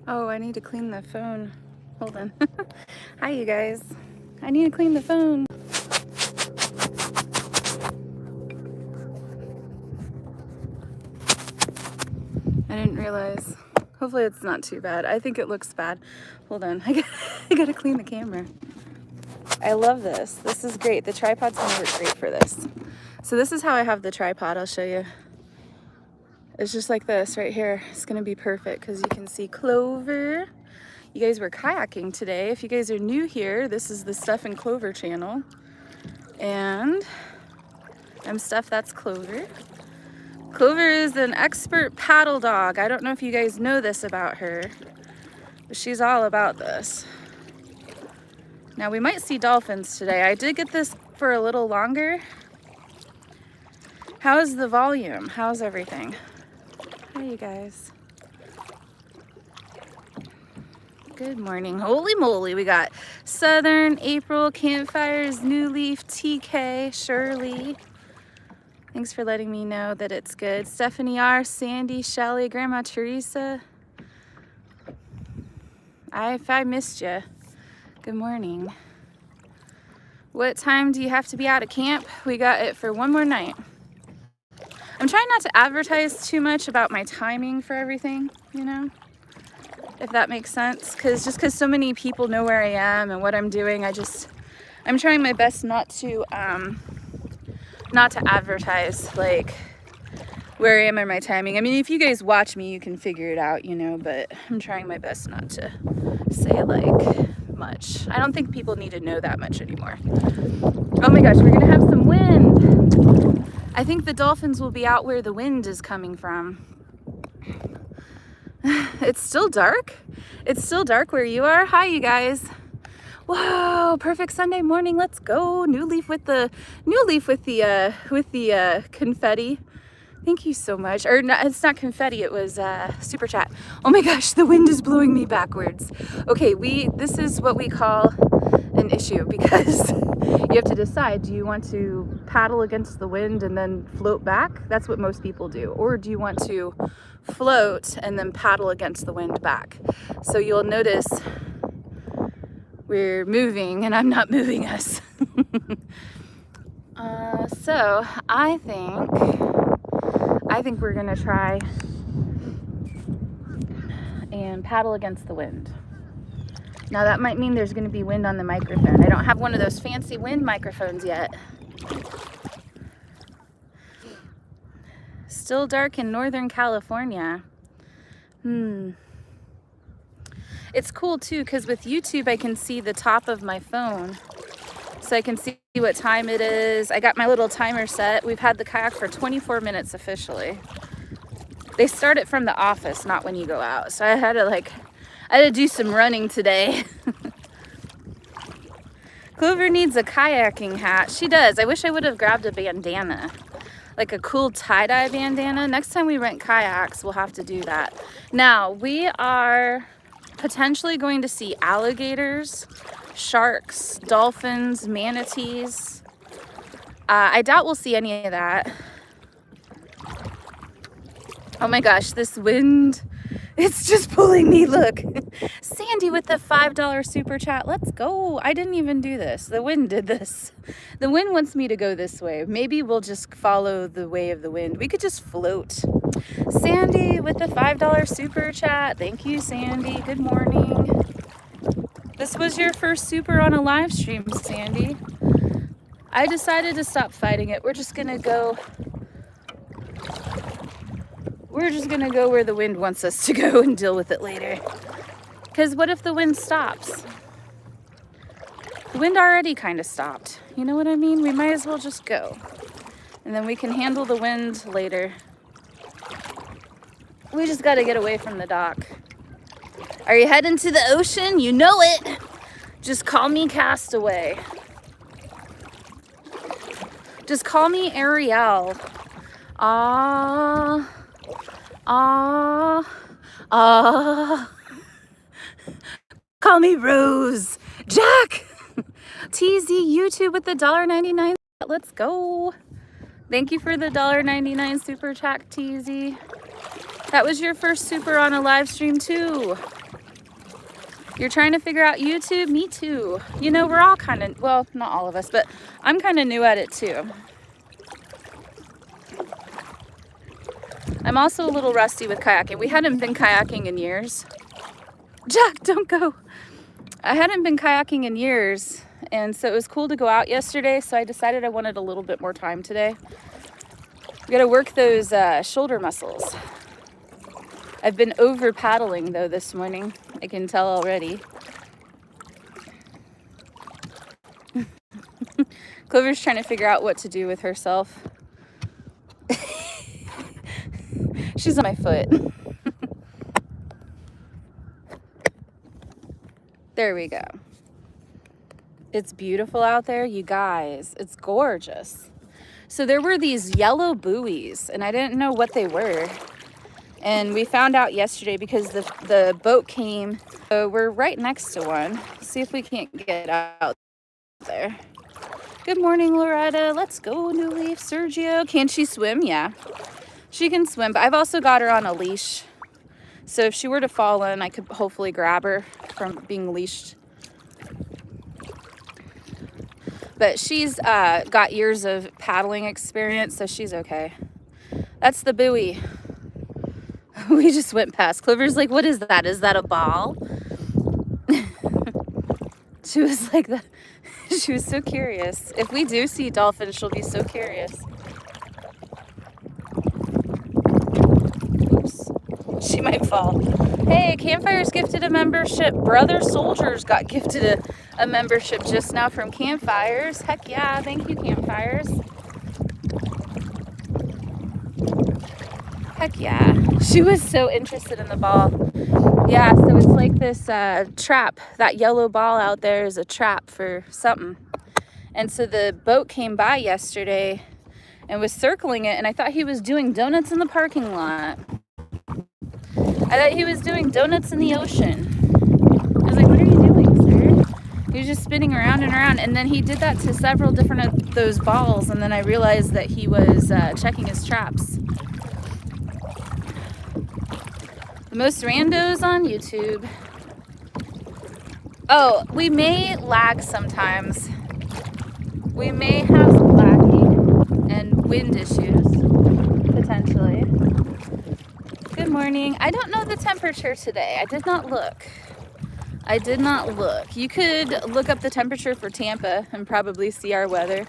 Oh, I need to clean the phone. Hold on. Hi, you guys. I need to clean the phone. I didn't realize. Hopefully it's not too bad. I think it looks bad. Hold on. I gotta clean the camera. I love this. This is great. The tripod's gonna work great for this. So this is how I have the tripod. I'll show you. It's just like this right here. It's gonna be perfect because you can see Clover. You guys were kayaking today. If you guys are new here, this is the Stuff and Clover channel. And I'm Stuff, that's Clover. Clover is an expert paddle dog. I don't know if you guys know this about her, but she's all about this. Now we might see dolphins today. I did get this for a little longer. How's the volume? How's everything? Hi, you guys. Good morning. Holy moly, we got Southern, April, Campfires, New Leaf, TK, Shirley. Thanks for letting me know that it's good. Stephanie R, Sandy, Shelly, Grandma Teresa. If I missed you, good morning. What time do you have to be out of camp? We got it for one more night. I'm trying not to advertise too much about my timing for everything, you know? If that makes sense, because so many people know where I am and what I'm doing, I'm trying my best not to advertise like where I am in my timing. I mean, if you guys watch me, you can figure it out, you know, but I'm trying my best not to say like much. I don't think people need to know that much anymore. Oh my gosh, we're gonna have some wind. I think the dolphins will be out where the wind is coming from. It's still dark. It's still dark where you are. Hi, you guys. Wow, perfect Sunday morning. Let's go. New leaf with the confetti. Thank you so much. Or no, it's not confetti. It was super chat. Oh my gosh, the wind is blowing me backwards. Okay, this is what we call an issue because you have to decide, do you want to paddle against the wind and then float back? That's what most people do. Or do you want to float and then paddle against the wind back? So you'll notice we're moving and I'm not moving us. So I think we're gonna try and paddle against the wind. Now that might mean there's gonna be wind on the microphone. I don't have one of those fancy wind microphones yet. Still dark in Northern California. It's cool too, because with YouTube I can see the top of my phone. So I can see what time it is. I got my little timer set. We've had the kayak for 24 minutes officially. They start it from the office, not when you go out. So I had to do some running today. Clover needs a kayaking hat. She does. I wish I would have grabbed a bandana, like a cool tie-dye bandana. Next time we rent kayaks, we'll have to do that. Now, we are potentially going to see alligators, sharks, dolphins, manatees. I doubt we'll see any of that. Oh my gosh, this wind, it's just pulling me. Look, Sandy with the $5 super chat. Let's go. I didn't even do this. The wind did this. The wind wants me to go this way. Maybe we'll just follow the way of the wind. We could just float. Sandy with the $5 super chat. Thank you, Sandy. Good morning. This was your first super on a live stream, Sandy. I decided to stop fighting it. We're just gonna go where the wind wants us to go and deal with it later. Because what if the wind stops? The wind already kind of stopped. You know what I mean? We might as well just go. And then we can handle the wind later. We just got to get away from the dock. Are you heading to the ocean? You know it. Just call me Castaway. Just call me Ariel. Ah. Call me Rose. Jack. TZ YouTube with the $1.99. Let's go. Thank you for the $1.99 super chat, TZ. That was your first super on a live stream too. You're trying to figure out YouTube? Me too. You know, we're all kind of, well, not all of us, but I'm kind of new at it too. I'm also a little rusty with kayaking. We hadn't been kayaking in years. Jack, don't go. I hadn't been kayaking in years, and so it was cool to go out yesterday, so I decided I wanted a little bit more time today. We gotta work those shoulder muscles. I've been over paddling though this morning. I can tell already. Clover's trying to figure out what to do with herself. She's on my foot. There we go. It's beautiful out there, you guys. It's gorgeous. So there were these yellow buoys, and I didn't know what they were. And we found out yesterday because the boat came. So we're right next to one. See if we can't get out there. Good morning, Loretta. Let's go, New Leaf. Sergio, can she swim? Yeah, she can swim, but I've also got her on a leash. So if she were to fall in, I could hopefully grab her from being leashed. But she's got years of paddling experience, so she's okay. That's the buoy. We just went past. Clover's like, what is that? Is that a ball? She was like that. She was so curious. If we do see dolphins, she'll be so curious. Oops. She might fall. Hey, Campfire's gifted a membership. Brother Soldiers got gifted a membership just now from Campfires. Heck yeah, thank you, Campfires. Heck yeah. She was so interested in the ball. Yeah, so it's like this trap. That yellow ball out there is a trap for something. And so the boat came by yesterday and was circling it, and I thought he was doing donuts in the parking lot. I thought he was doing donuts in the ocean. I was like, what are you doing, sir? He was just spinning around and around, and then he did that to several different of those balls, and then I realized that he was checking his traps. The most randos on YouTube. Oh, we may lag sometimes. We may have some lagging and wind issues, potentially. Good morning. I don't know the temperature today. I did not look. I did not look. You could look up the temperature for Tampa and probably see our weather.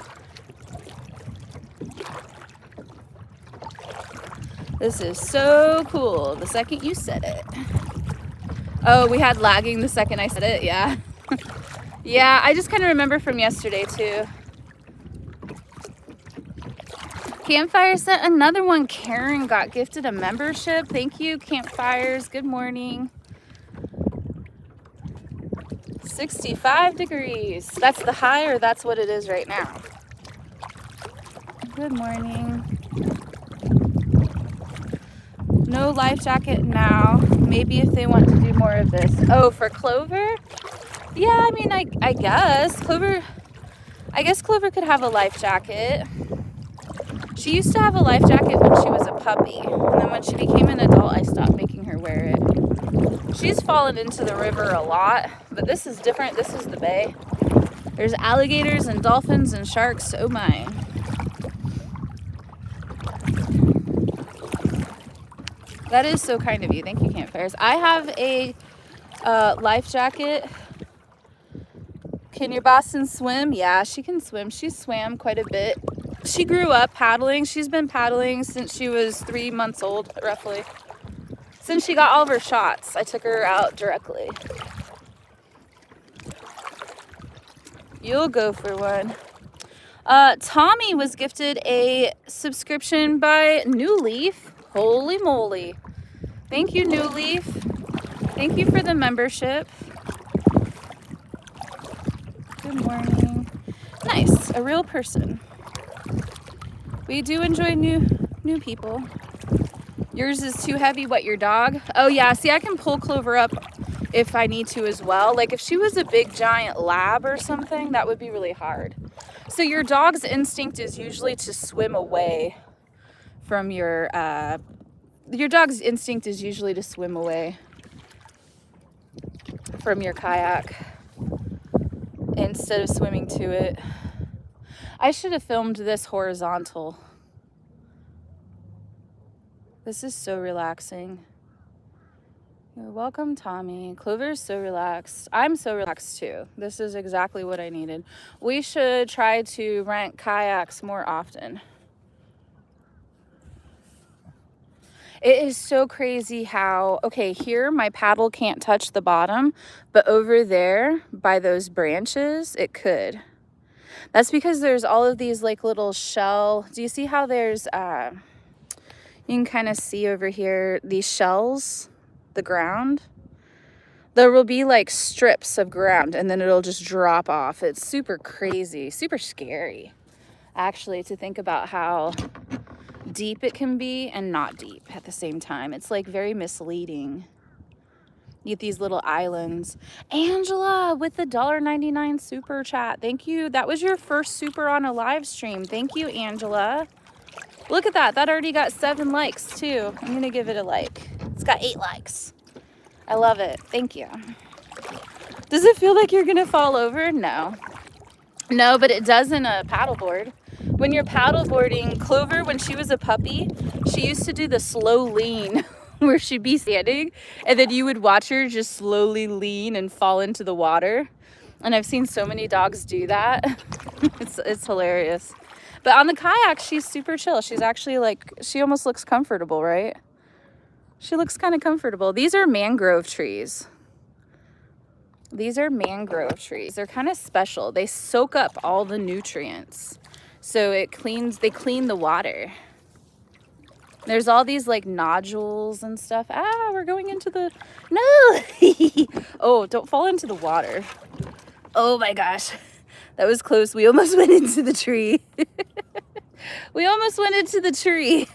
This is so cool. The second you said it. Oh, we had lagging the second I said it. Yeah. Yeah, I just kind of remember from yesterday too. Campfire sent another one. Karen got gifted a membership. Thank you, Campfires. Good morning. 65 degrees. That's the high, or that's what it is right now? Good morning. No life jacket now. Maybe if they want to do more of this. Oh, for Clover? Yeah, I mean, I guess. Clover, I guess Clover could have a life jacket. She used to have a life jacket when she was a puppy. And then when she became an adult, I stopped making her wear it. She's fallen into the river a lot, but this is different. This is the bay. There's alligators and dolphins and sharks. Oh my. That is so kind of you. Thank you, Campfires. I have a life jacket. Can your Boston swim? Yeah, she can swim. She swam quite a bit. She grew up paddling. She's been paddling since she was 3 months old, roughly. Since she got all of her shots, I took her out directly. You'll go for one. Tommy was gifted a subscription by New Leaf. Holy moly. Thank you, New Leaf. Thank you for the membership. Good morning. Nice, a real person. We do enjoy new people. Yours is too heavy. What, your dog? Oh yeah, see, I can pull Clover up if I need to as well. Like if she was a big giant lab or something, that would be really hard. So your dog's instinct is usually to swim away from your dog's instinct is usually to swim away from your kayak instead of swimming to it. I should have filmed this horizontal. This is so relaxing. You're welcome, Tommy. Clover's so relaxed. I'm so relaxed too. This is exactly what I needed. We should try to rent kayaks more often. It is so crazy how, okay, here my paddle can't touch the bottom, but over there by those branches, it could. That's because there's all of these like little shell. Do you see how there's, you can kind of see over here, these shells, the ground? There will be like strips of ground and then it'll just drop off. It's super crazy, super scary, actually, to think about how deep it can be and not deep at the same time. It's like very misleading. You get these little islands. Angela with the $1.99 super chat. Thank you. That was your first super on a live stream. Thank you, Angela. Look at that. That already got 7 likes too. I'm gonna give it a like. It's got 8 likes. I love it. Thank you. Does it feel like you're gonna fall over? No. No, but it does in a paddleboard. When you're paddleboarding, Clover, when she was a puppy, she used to do the slow lean where she'd be standing and then you would watch her just slowly lean and fall into the water. And I've seen so many dogs do that. It's hilarious. But on the kayak, she's super chill. She's actually like, she almost looks comfortable, right? She looks kind of comfortable. These are mangrove trees. These are mangrove trees. They're kind of special. They soak up all the nutrients. So they clean the water. There's all these like nodules and stuff. Ah, we're going into the, no. Oh, don't fall into the water. Oh my gosh, that was close. We almost went into the tree. We almost went into the tree.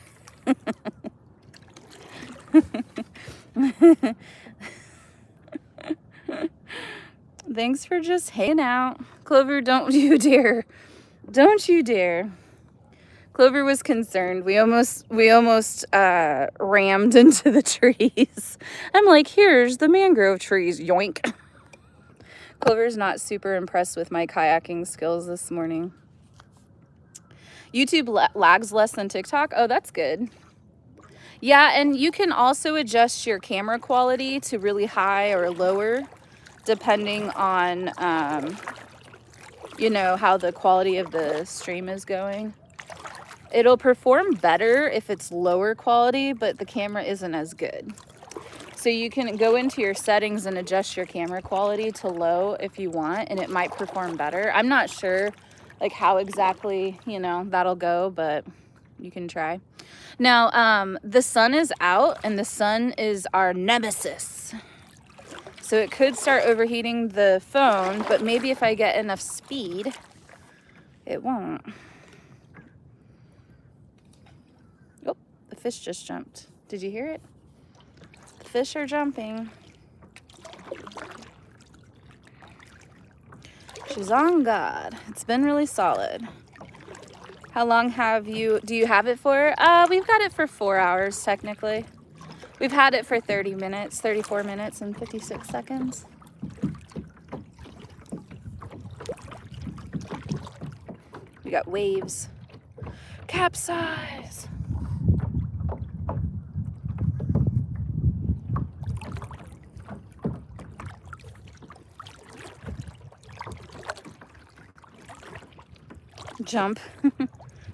Thanks for just hanging out. Clover, don't you dare. Don't you dare. Clover was concerned. We almost rammed into the trees. I'm like, here's the mangrove trees. Yoink. Clover's not super impressed with my kayaking skills this morning. YouTube lags less than TikTok. Oh, that's good. Yeah, and you can also adjust your camera quality to really high or lower, depending on, you know, how the quality of the stream is going. It'll perform better if it's lower quality, but the camera isn't as good. So you can go into your settings and adjust your camera quality to low if you want, and it might perform better. I'm not sure like how exactly, you know, that'll go, but you can try. Now, the sun is out and the sun is our nemesis. So it could start overheating the phone, but maybe if I get enough speed, it won't. Oh, the fish just jumped. Did you hear it? The fish are jumping. She's on God. It's been really solid. How long do you have it for? We've got it for 4 hours, technically. We've had it for 30 minutes, 34 minutes and 56 seconds. We got waves. Capsize. Jump.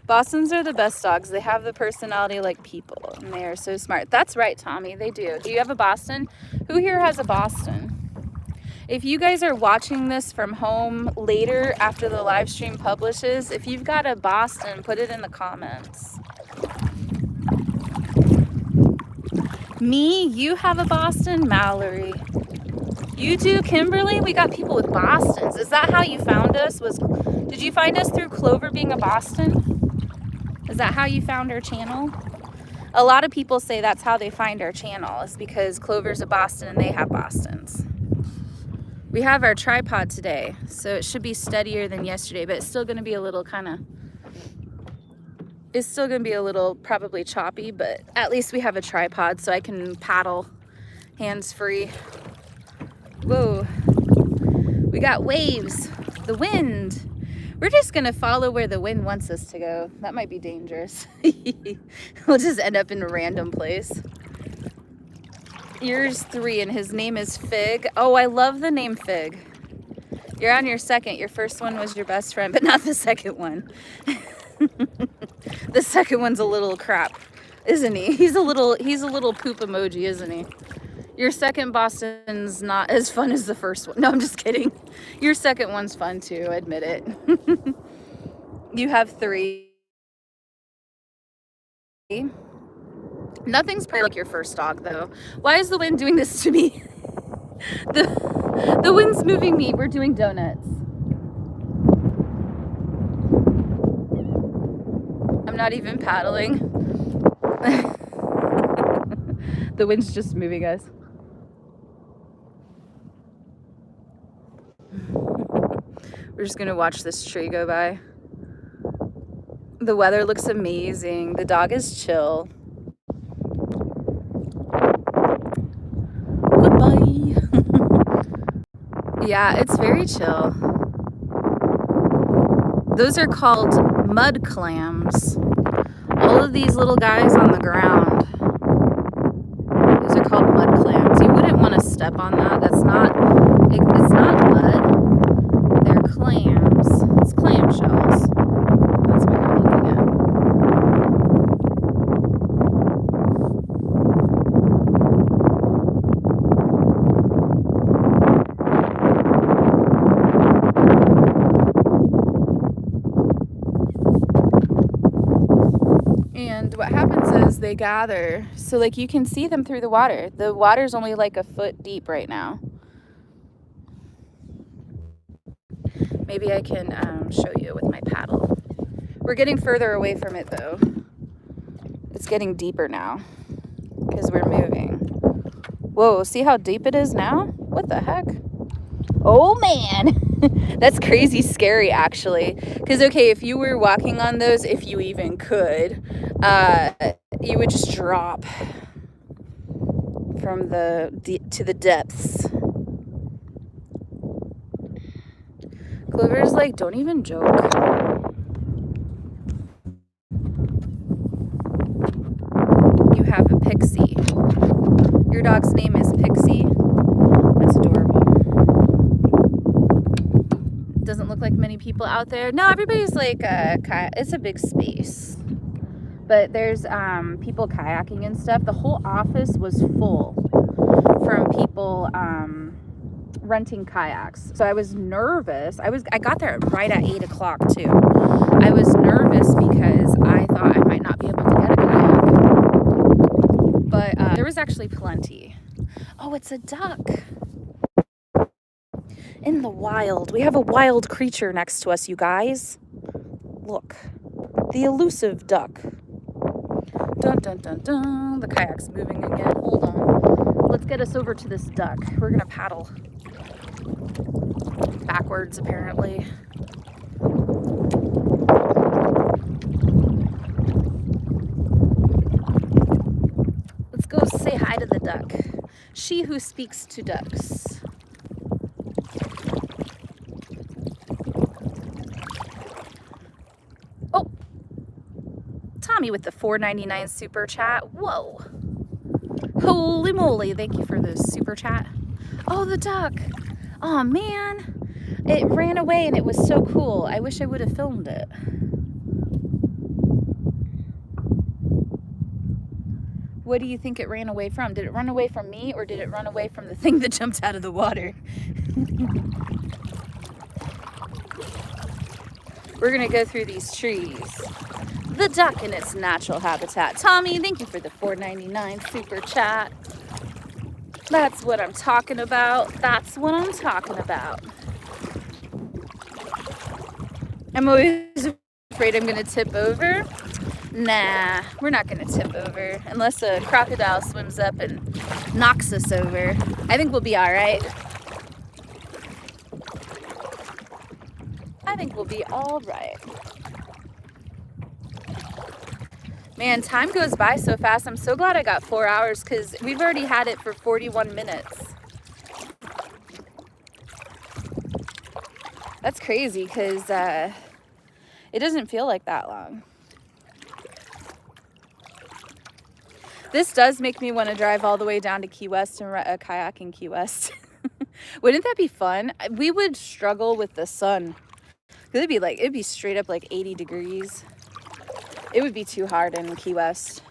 Bostons are the best dogs. They have the personality like people, and they are so smart. That's right, Tommy. They do. Do you have a Boston? Who here has a Boston? If you guys are watching this from home later after the live stream publishes, if you've got a Boston, put it in the comments. Me, you have a Boston? Mallory. You do, Kimberly? We got people with Bostons. Is that how you found us? Did you find us through Clover being a Boston? Is that how you found our channel? A lot of people say that's how they find our channel, is because Clover's a Boston and they have Bostons. We have our tripod today, so it should be steadier than yesterday, but it's still going to be a little probably choppy, but at least we have a tripod so I can paddle hands-free. Whoa. We got waves. The wind. We're just gonna follow where the wind wants us to go. That might be dangerous. We'll just end up in a random place. Yours 3 and his name is Fig. Oh, I love the name Fig. You're on your second. Your first one was your best friend, but not the second one. The second one's a little crap, isn't he? He's a little poop emoji, isn't he? Your second Boston's not as fun as the first one. No, I'm just kidding. Your second one's fun too, admit it. You have 3. Nothing's pretty like your first dog though. Why is the wind doing this to me? The wind's moving me. We're doing donuts. I'm not even paddling. The wind's just moving us. We're just gonna watch this tree go by. The weather looks amazing. The dog is chill. Goodbye. Yeah, it's very chill. Those are called mud clams. All of these little guys on the ground, those are called mud clams. You wouldn't want to step on that. It's not mud. They're clams. It's clam shells. That's what you're looking at. And what happens is they gather. So like you can see them through the water. The water's only like a foot deep right now. Maybe I can show you with my paddle. We're getting further away from it though. It's getting deeper now because we're moving. Whoa, see how deep it is now? What the heck? Oh man, that's crazy scary actually. Because okay, if you were walking on those, if you even could, you would just drop from to the depths. Clover's like, don't even joke. You have a Pixie. Your dog's name is Pixie. That's adorable. Doesn't look like many people out there. No, everybody's like, it's a big space. But there's people kayaking and stuff. The whole office was full from people renting kayaks. So I was nervous. I got there right at 8 o'clock too. I was nervous because I thought I might not be able to get a kayak. But there was actually plenty. Oh, it's a duck. In the wild. We have a wild creature next to us, you guys. Look. The elusive duck. Dun dun dun dun. The kayak's moving again. Hold on. Let's get us over to this duck. We're gonna paddle backwards, apparently. Let's go say hi to the duck. She who speaks to ducks. Oh, Tommy with the $4.99 super chat. Whoa. Holy moly, thank you for the super chat. Oh, the duck. Oh man, it ran away and it was so cool. I wish I would have filmed it. What do you think it ran away from? Did it run away from me or did it run away from the thing that jumped out of the water? We're gonna go through these trees. The duck in its natural habitat. Tommy, thank you for the $4.99 super chat. That's what I'm talking about. That's what I'm talking about. I'm always afraid I'm gonna tip over. Nah, we're not gonna tip over unless a crocodile swims up and knocks us over. I think we'll be all right. I think we'll be all right. Man, time goes by so fast. I'm so glad I got 4 hours because we've already had it for 41 minutes. That's crazy because it doesn't feel like that long. This does make me want to drive all the way down to Key West and kayak in Key West. Wouldn't that be fun? We would struggle with the sun. It'd be straight up like 80 degrees. It would be too hard in Key West.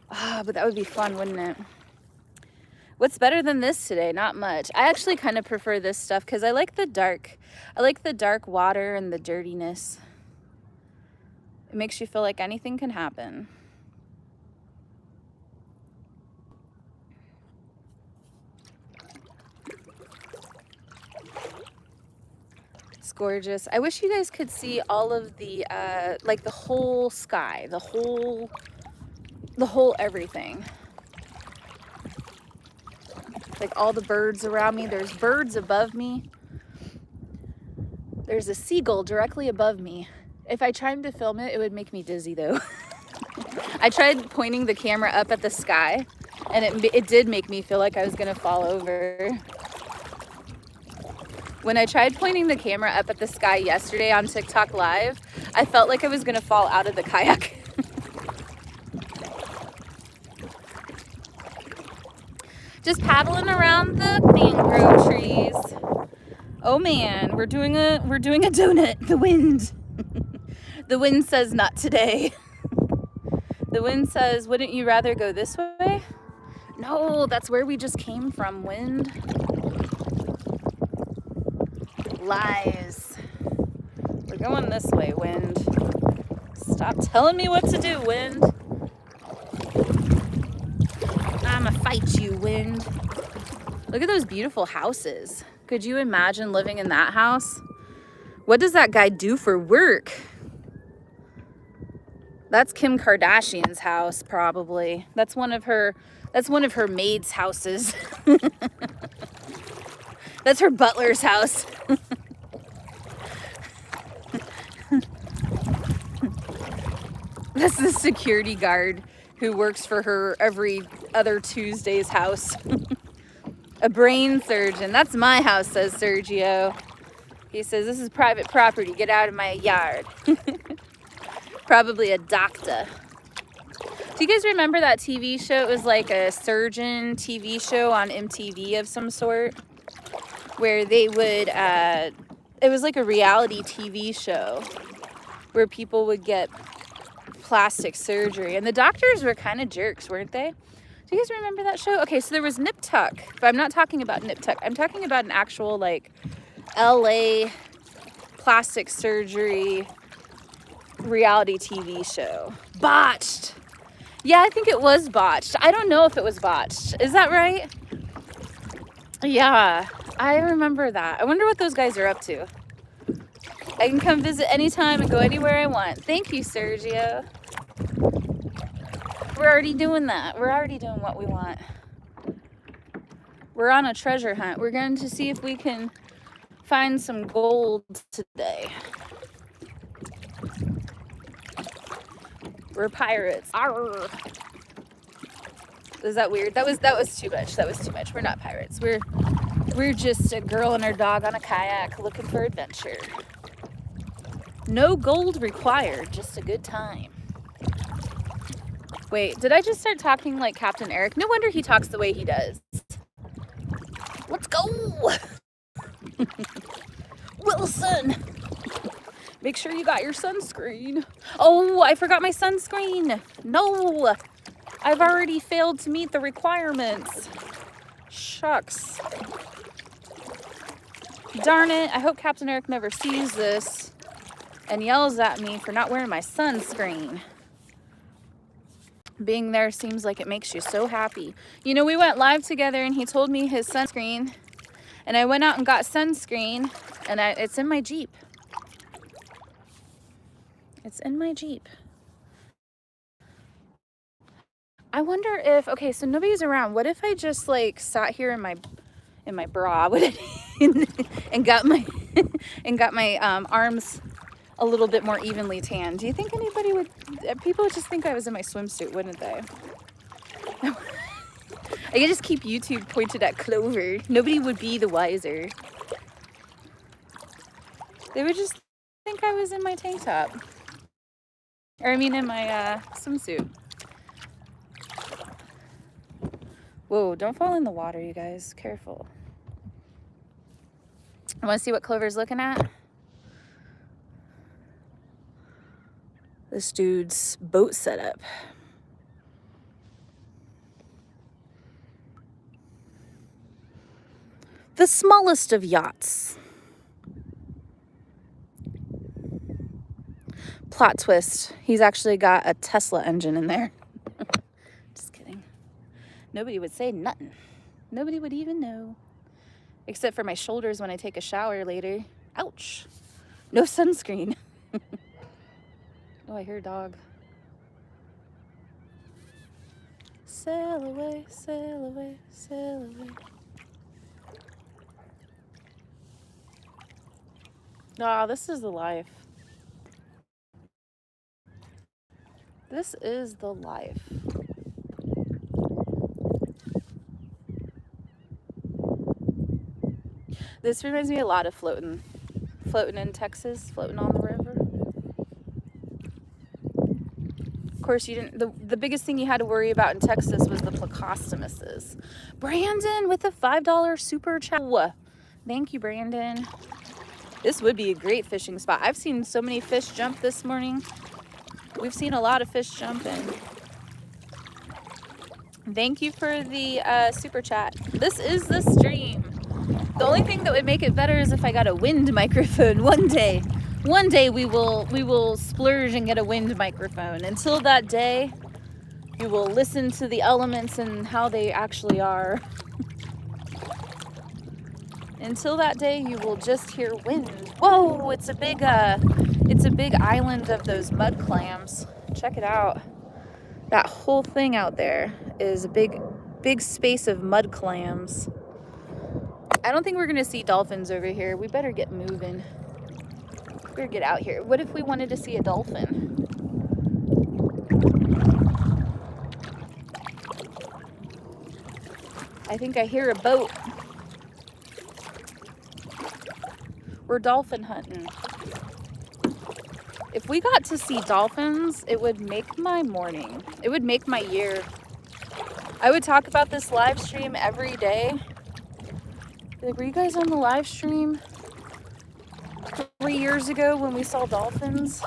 But that would be fun, wouldn't it? What's better than this today? Not much. I actually kind of prefer this stuff because I like the dark. I like the dark water and the dirtiness. It makes you feel like anything can happen. It's gorgeous. I wish you guys could see all of the, like the whole sky, the whole everything. Like all the birds around me. There's birds above me. There's a seagull directly above me. If I tried to film it, it would make me dizzy though. I tried pointing the camera up at the sky and it did make me feel like I was gonna fall over. When I tried pointing the camera up at the sky yesterday on TikTok Live, I felt like I was gonna fall out of the kayak. Just paddling around the mangrove trees. Oh man, we're doing a donut. The wind. The wind says not today. The wind says, wouldn't you rather go this way? No, that's where we just came from, wind. Lies. We're going this way, wind. Stop telling me what to do, wind. I'ma fight you, wind. Look at those beautiful houses. Could you imagine living in that house? What does that guy do for work? That's Kim Kardashian's house, probably. That's one of her maid's houses. That's her butler's house. That's the security guard who works for her every other Tuesday's house. A brain surgeon. That's my house, says Sergio. He says, this is private property. Get out of my yard. Probably a doctor. Do you guys remember that TV show? It was like a surgeon TV show on MTV of some sort. Where they would, it was like a reality TV show. Where people would get plastic surgery. And the doctors were kind of jerks, weren't they? Do you guys remember that show? Okay, so there was Nip Tuck. But I'm not talking about Nip Tuck. I'm talking about an actual, like, LA plastic surgery reality TV show. Botched. Yeah, I think it was botched. I don't know if it was botched. Is that right? Yeah, I remember that. I wonder what those guys are up to. I can come visit anytime and go anywhere I want. Thank you, Sergio. We're already doing that. We're already doing what we want. We're on a treasure hunt. We're going to see if we can find some gold today. We're pirates. Arr. Is that weird? That was too much. That was too much. We're not pirates. We're just a girl and her dog on a kayak looking for adventure. No gold required, just a good time. Wait, did I just start talking like Captain Eric? No wonder he talks the way he does. Let's go! Wilson! Make sure you got your sunscreen. Oh, I forgot my sunscreen. No, I've already failed to meet the requirements. Shucks. Darn it, I hope Captain Eric never sees this and yells at me for not wearing my sunscreen. Being there seems like it makes you so happy. You know, we went live together and he told me his sunscreen and I went out and got sunscreen and it's in my Jeep. It's in my Jeep. I wonder if, okay, so nobody's around. What if I just like sat here in my bra and got my arms a little bit more evenly tanned? Do you think anybody would? People would just think I was in my swimsuit, wouldn't they? I could just keep YouTube pointed at Clover. Nobody would be the wiser. They would just think I was in my tank top. Or I mean in my swimsuit. Whoa, don't fall in the water, you guys. Careful. I want to see what Clover's looking at. This dude's boat setup. The smallest of yachts. Plot twist. He's actually got a Tesla engine in there. Just kidding. Nobody would say nothing. Nobody would even know. Except for my shoulders when I take a shower later. Ouch. No sunscreen. Oh, I hear a dog. Sail away, sail away, sail away. Ah, this is the life. This is the life. This reminds me a lot of floating in Texas, floating on the river. Of course, you didn't. The biggest thing you had to worry about in Texas was the plecostomuses. Brandon with a $5 super chat. Thank you, Brandon. This would be a great fishing spot. I've seen so many fish jump this morning. We've seen a lot of fish jumping. Thank you for the super chat. This is the stream. The only thing that would make it better is if I got a wind microphone one day. One day we will splurge and get a wind microphone. Until that day, you will listen to the elements and how they actually are. Until that day, you will just hear wind. Whoa, it's a big island of those mud clams. Check it out. That whole thing out there is a big space of mud clams. I don't think we're gonna see dolphins over here. We better get moving. We better get out here. What if we wanted to see a dolphin? I think I hear a boat. We're dolphin hunting. If we got to see dolphins, it would make my morning. It would make my year. I would talk about this live stream every day. Like, were you guys on the live stream 3 years ago when we saw dolphins?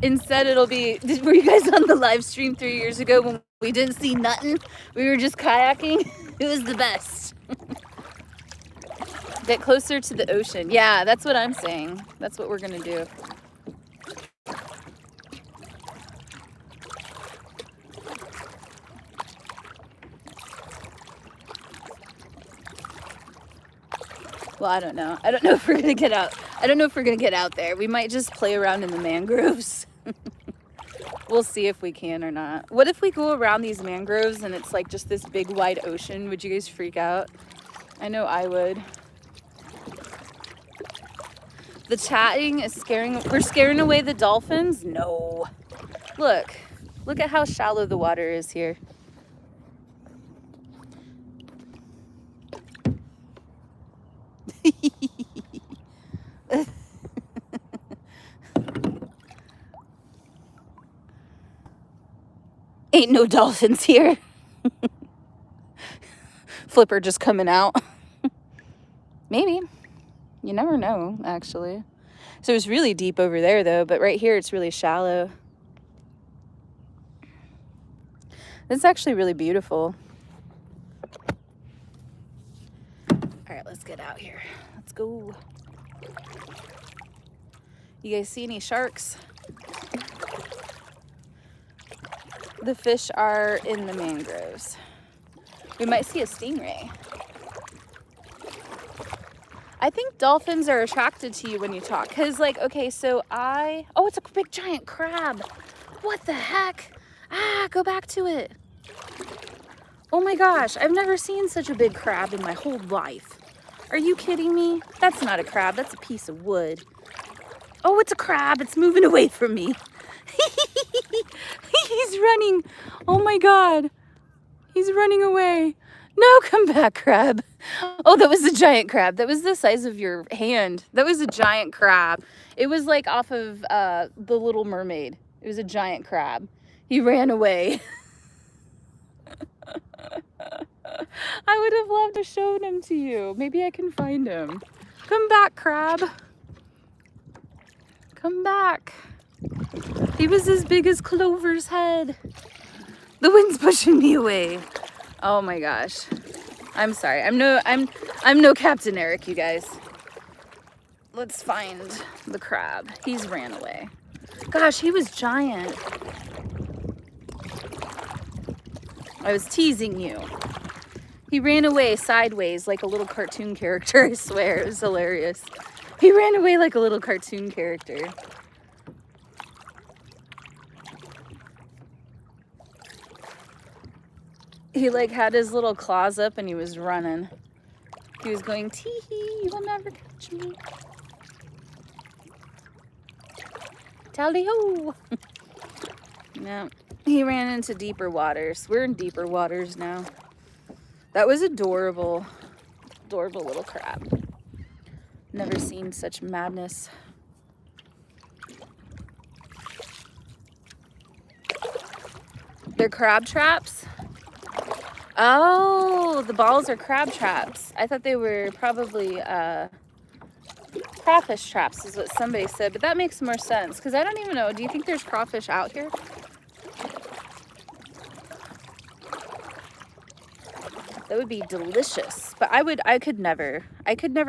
Instead, it'll be, were you guys on the live stream 3 years ago when we didn't see nothing? We were just kayaking? It was the best. Get closer to the ocean. Yeah, that's what I'm saying. That's what we're gonna do. Well, I don't know. I don't know if we're gonna get out. I don't know if we're gonna get out there. We might just play around in the mangroves. We'll see if we can or not. What if we go around these mangroves and it's like just this big wide ocean? Would you guys freak out? I know I would. The chatting is scaring. We're scaring away the dolphins? No. Look at how shallow the water is here. Ain't no dolphins here. Flipper just coming out. Maybe. You never know, actually. So it's really deep over there, though, but right here it's really shallow. It's actually really beautiful. All right, let's get out here. Let's go. You guys see any sharks? The fish are in the mangroves. We might see a stingray. I think dolphins are attracted to you when you talk. Because, like, okay, so oh, it's a big giant crab. What the heck? Ah, go back to it. Oh my gosh, I've never seen such a big crab in my whole life. Are you kidding me? That's not a crab, that's a piece of wood. Oh, it's a crab, it's moving away from me. He's running. Oh my God. He's running away. No, come back, crab. Oh, that was a giant crab. That was the size of your hand. That was a giant crab. It was like off of The Little Mermaid. It was a giant crab. He ran away. I would have loved to show him to you. Maybe I can find him. Come back, crab. Come back. He was as big as Clover's head. The wind's pushing me away. Oh my gosh. I'm sorry. I'm no Captain Eric, you guys. Let's find the crab. He's ran away. Gosh, he was giant. I was teasing you. He ran away sideways like a little cartoon character, I swear. It was hilarious. He ran away like a little cartoon character. He like had his little claws up and he was running. He was going, tee-hee, you will never catch me. Tally-ho! No, he ran into deeper waters. We're in deeper waters now. That was adorable. Adorable little crab. Never seen such madness. They're crab traps? Oh, the balls are crab traps. I thought they were probably crawfish traps is what somebody said, but that makes more sense because I don't even know. Do you think there's crawfish out here? That would be delicious, but I could never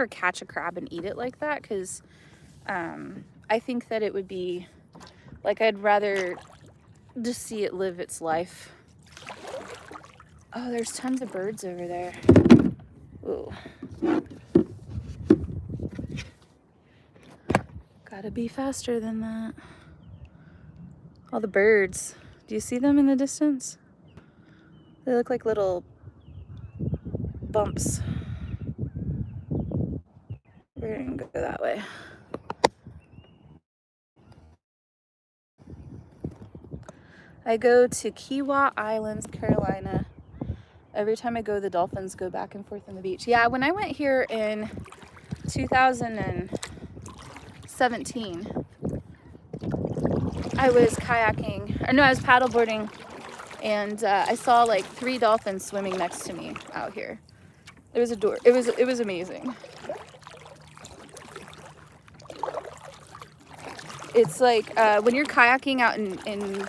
catch a crab and eat it like that because I think that it would be like I'd rather just see it live its life. Oh, there's tons of birds over there. Ooh. Gotta be faster than that. All the birds. Do you see them in the distance? They look like little bumps. We're gonna go that way. I go to Kiawah Island, South Carolina. Every time I go, the dolphins go back and forth on the beach. Yeah, when I went here in 2017, I was kayaking, or no, I was paddleboarding, and I saw like 3 dolphins swimming next to me out here. It was it was amazing. It's like when you're kayaking out in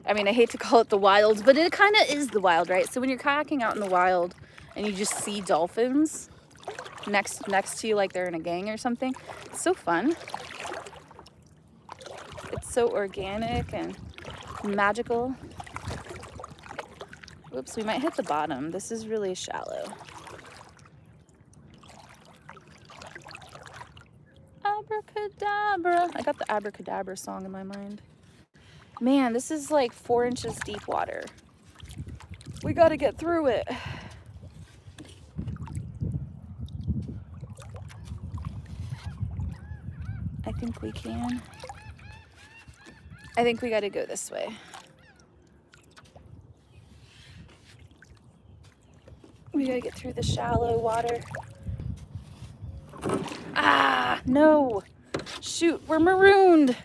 I mean, I hate to call it the wild, but it kind of is the wild, right? So when you're kayaking out in the wild and you just see dolphins next to you like they're in a gang or something, it's so fun. It's so organic and magical. Whoops, we might hit the bottom. This is really shallow. Abracadabra. I got the abracadabra song in my mind. Man, this is like 4 inches deep water. We gotta get through it. I think we can. I think we gotta go this way. We gotta get through the shallow water. Ah, no. Shoot, we're marooned.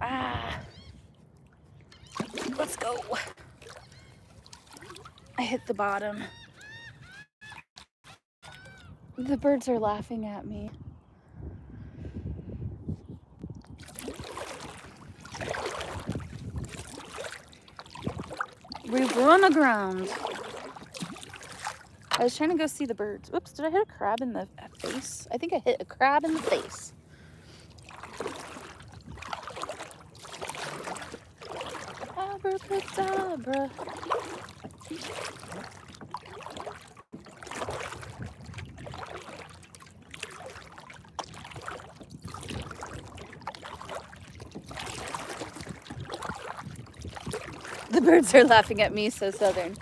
Ah. Let's go. I hit the bottom. The birds are laughing at me. We were on the ground. I was trying to go see the birds. Oops, did I hit a crab in the face? I think I hit a crab in the face. Abracadabra. The birds are laughing at me, so southern.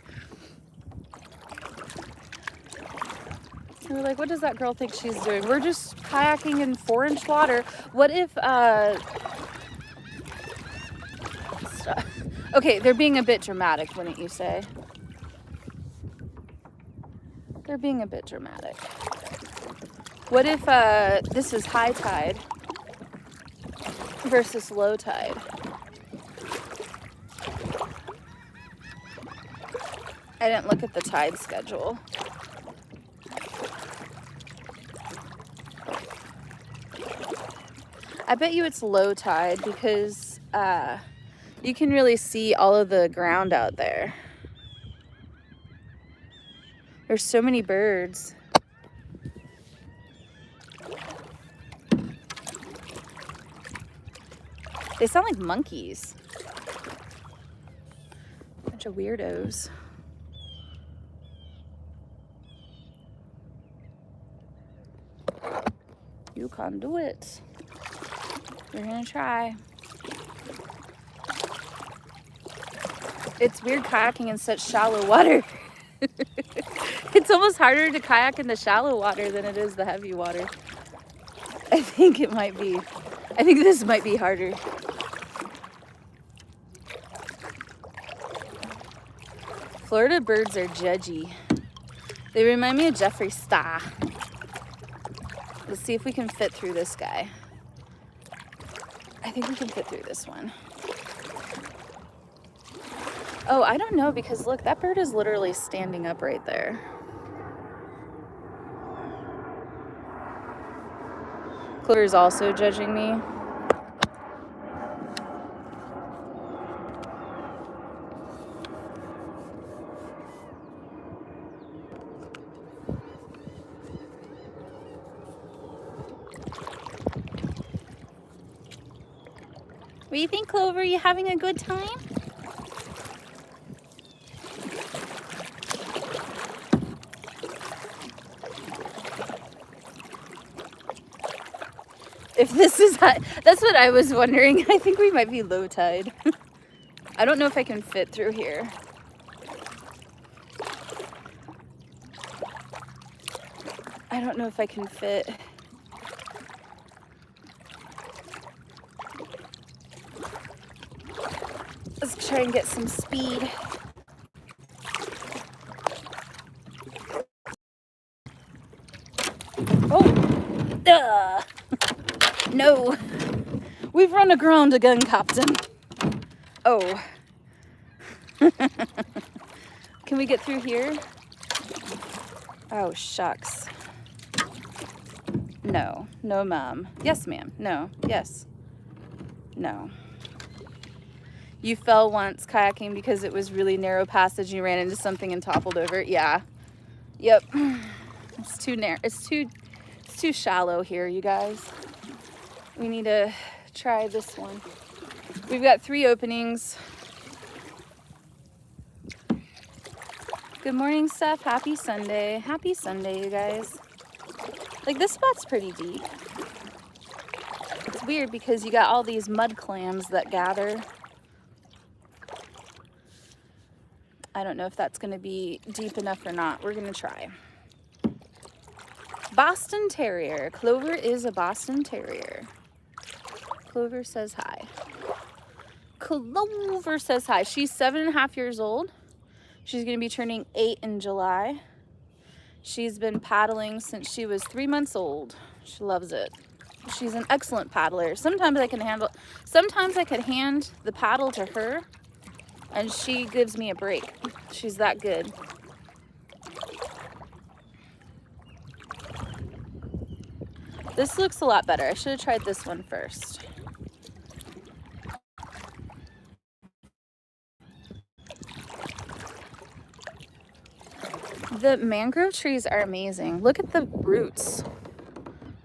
And we're like, what does that girl think she's doing? We're just kayaking in 4-inch water. What if, Okay, they're being a bit dramatic, wouldn't you say? They're being a bit dramatic. What if this is high tide versus low tide? I didn't look at the tide schedule. I bet you it's low tide because you can really see all of the ground out there. There's so many birds. They sound like monkeys. Bunch of weirdos. You can do it. We're gonna try. It's weird kayaking in such shallow water. It's almost harder to kayak in the shallow water than it is the heavy water. I think it might be. I think this might be harder. Florida birds are judgy. They remind me of Jeffree Star. Let's see if we can fit through this guy. I think we can fit through this one. Oh, I don't know because look, that bird is literally standing up right there. Clover is also judging me. What do you think, Clover? Are you having a good time? If this is high, that's what I was wondering. I think we might be low tide. I don't know if I can fit through here. I don't know if I can fit. Let's try and get some speed. Oh, no. We've run aground again, Captain. Oh. Can we get through here? Oh, shucks. No. No, ma'am. Yes, ma'am. No. Yes. No. You fell once kayaking because it was really narrow passage and you ran into something and toppled over. Yeah. Yep. It's too narrow. It's too shallow here, you guys. We need to try this one. We've got 3 openings. Good morning, Steph. Happy Sunday. Happy Sunday, you guys. Like, this spot's pretty deep. It's weird because you got all these mud clams that gather. I don't know if that's going to be deep enough or not. We're going to try. Boston Terrier. Clover is a Boston Terrier. Clover says hi. Clover says hi. She's 7.5 years old. She's going to be turning 8 in July. She's been paddling since she was 3 months old. She loves it. She's an excellent paddler. Sometimes I can hand the paddle to her and she gives me a break. She's that good. This looks a lot better. I should have tried this one first. The mangrove trees are amazing. Look at the roots.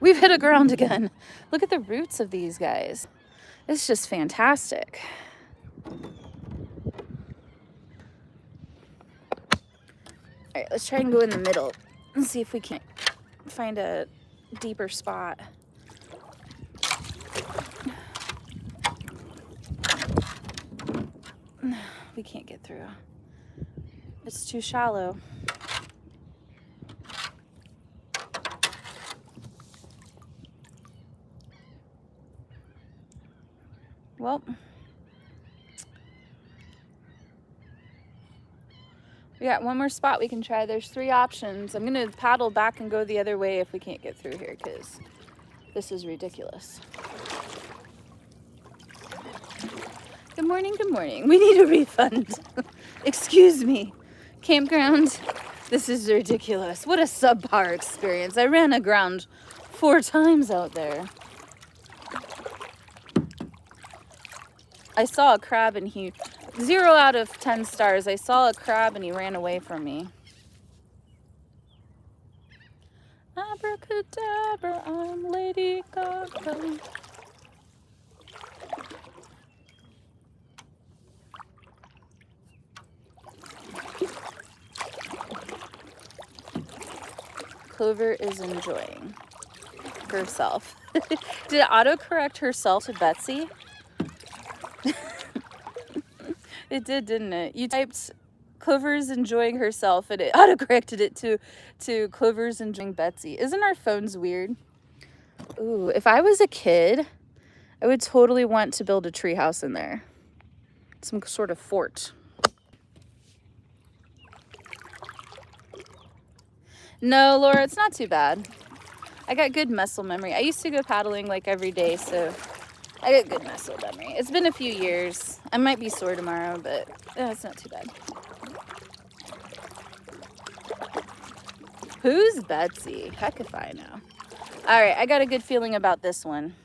We've hit aground again. Look at the roots of these guys. It's just fantastic. All right, let's try and go in the middle and see if we can find a deeper spot. We can't get through. It's too shallow. Well, We got one more spot we can try. There's 3 options. I'm gonna paddle back and go the other way if we can't get through here, because this is ridiculous. Good morning, good morning. We need a refund. Excuse me. Campground, this is ridiculous. What a subpar experience. I ran aground 4 times out there. I saw a crab and he, 0 out of 10 stars. I saw a crab and he ran away from me. Abracadabra, I'm Lady Gaga. Clover is enjoying herself. Did it autocorrect herself to Betsy? It did, didn't it? You typed Clover's enjoying herself and it autocorrected it to Clover's enjoying Betsy. Isn't our phones weird? Ooh, if I was a kid, I would totally want to build a tree house in there. Some sort of fort. No, Laura, it's not too bad. I got good muscle memory. I used to go paddling like every day, so I got good muscle memory. It's been a few years. I might be sore tomorrow, but it's not too bad. Who's Betsy? Heck if I know. All right, I got a good feeling about this one.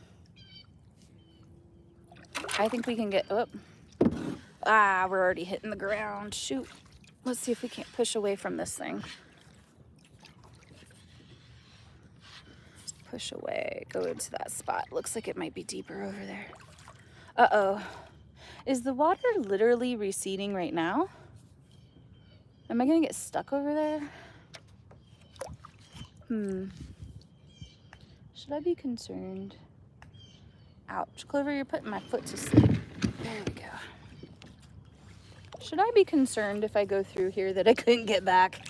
I think we can get, oh. Ah, we're already hitting the ground. Shoot. Let's see if we can't push away from this thing. Push away, go into that spot. Looks like it might be deeper over there. Uh-oh. Is the water literally receding right now? Am I gonna get stuck over there? Should I be concerned? Ouch. Clover, you're putting my foot to sleep. There we go. Should I be concerned if I go through here that I couldn't get back?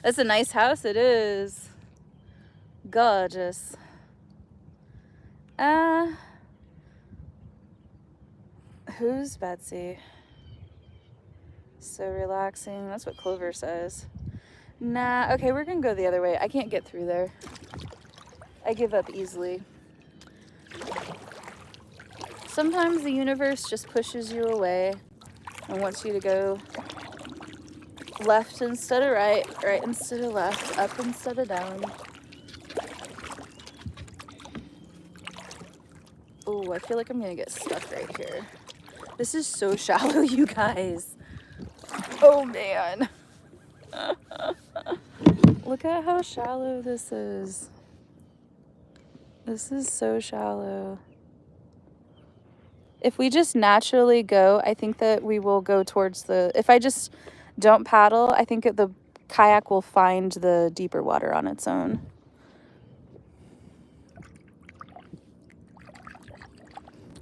That's a nice house, it is. Gorgeous. Who's Betsy? So relaxing. That's what Clover says. Nah, okay, we're gonna go the other way. I can't get through there. I give up easily. Sometimes the universe just pushes you away and wants you to go left instead of right, right instead of left, up instead of down. Oh, I feel like I'm gonna get stuck right here. This is so shallow, you guys. Oh man. Look at how shallow this is. This is so shallow. If we just naturally go, I think that we will go towards the, if I just don't paddle, I think the kayak will find the deeper water on its own.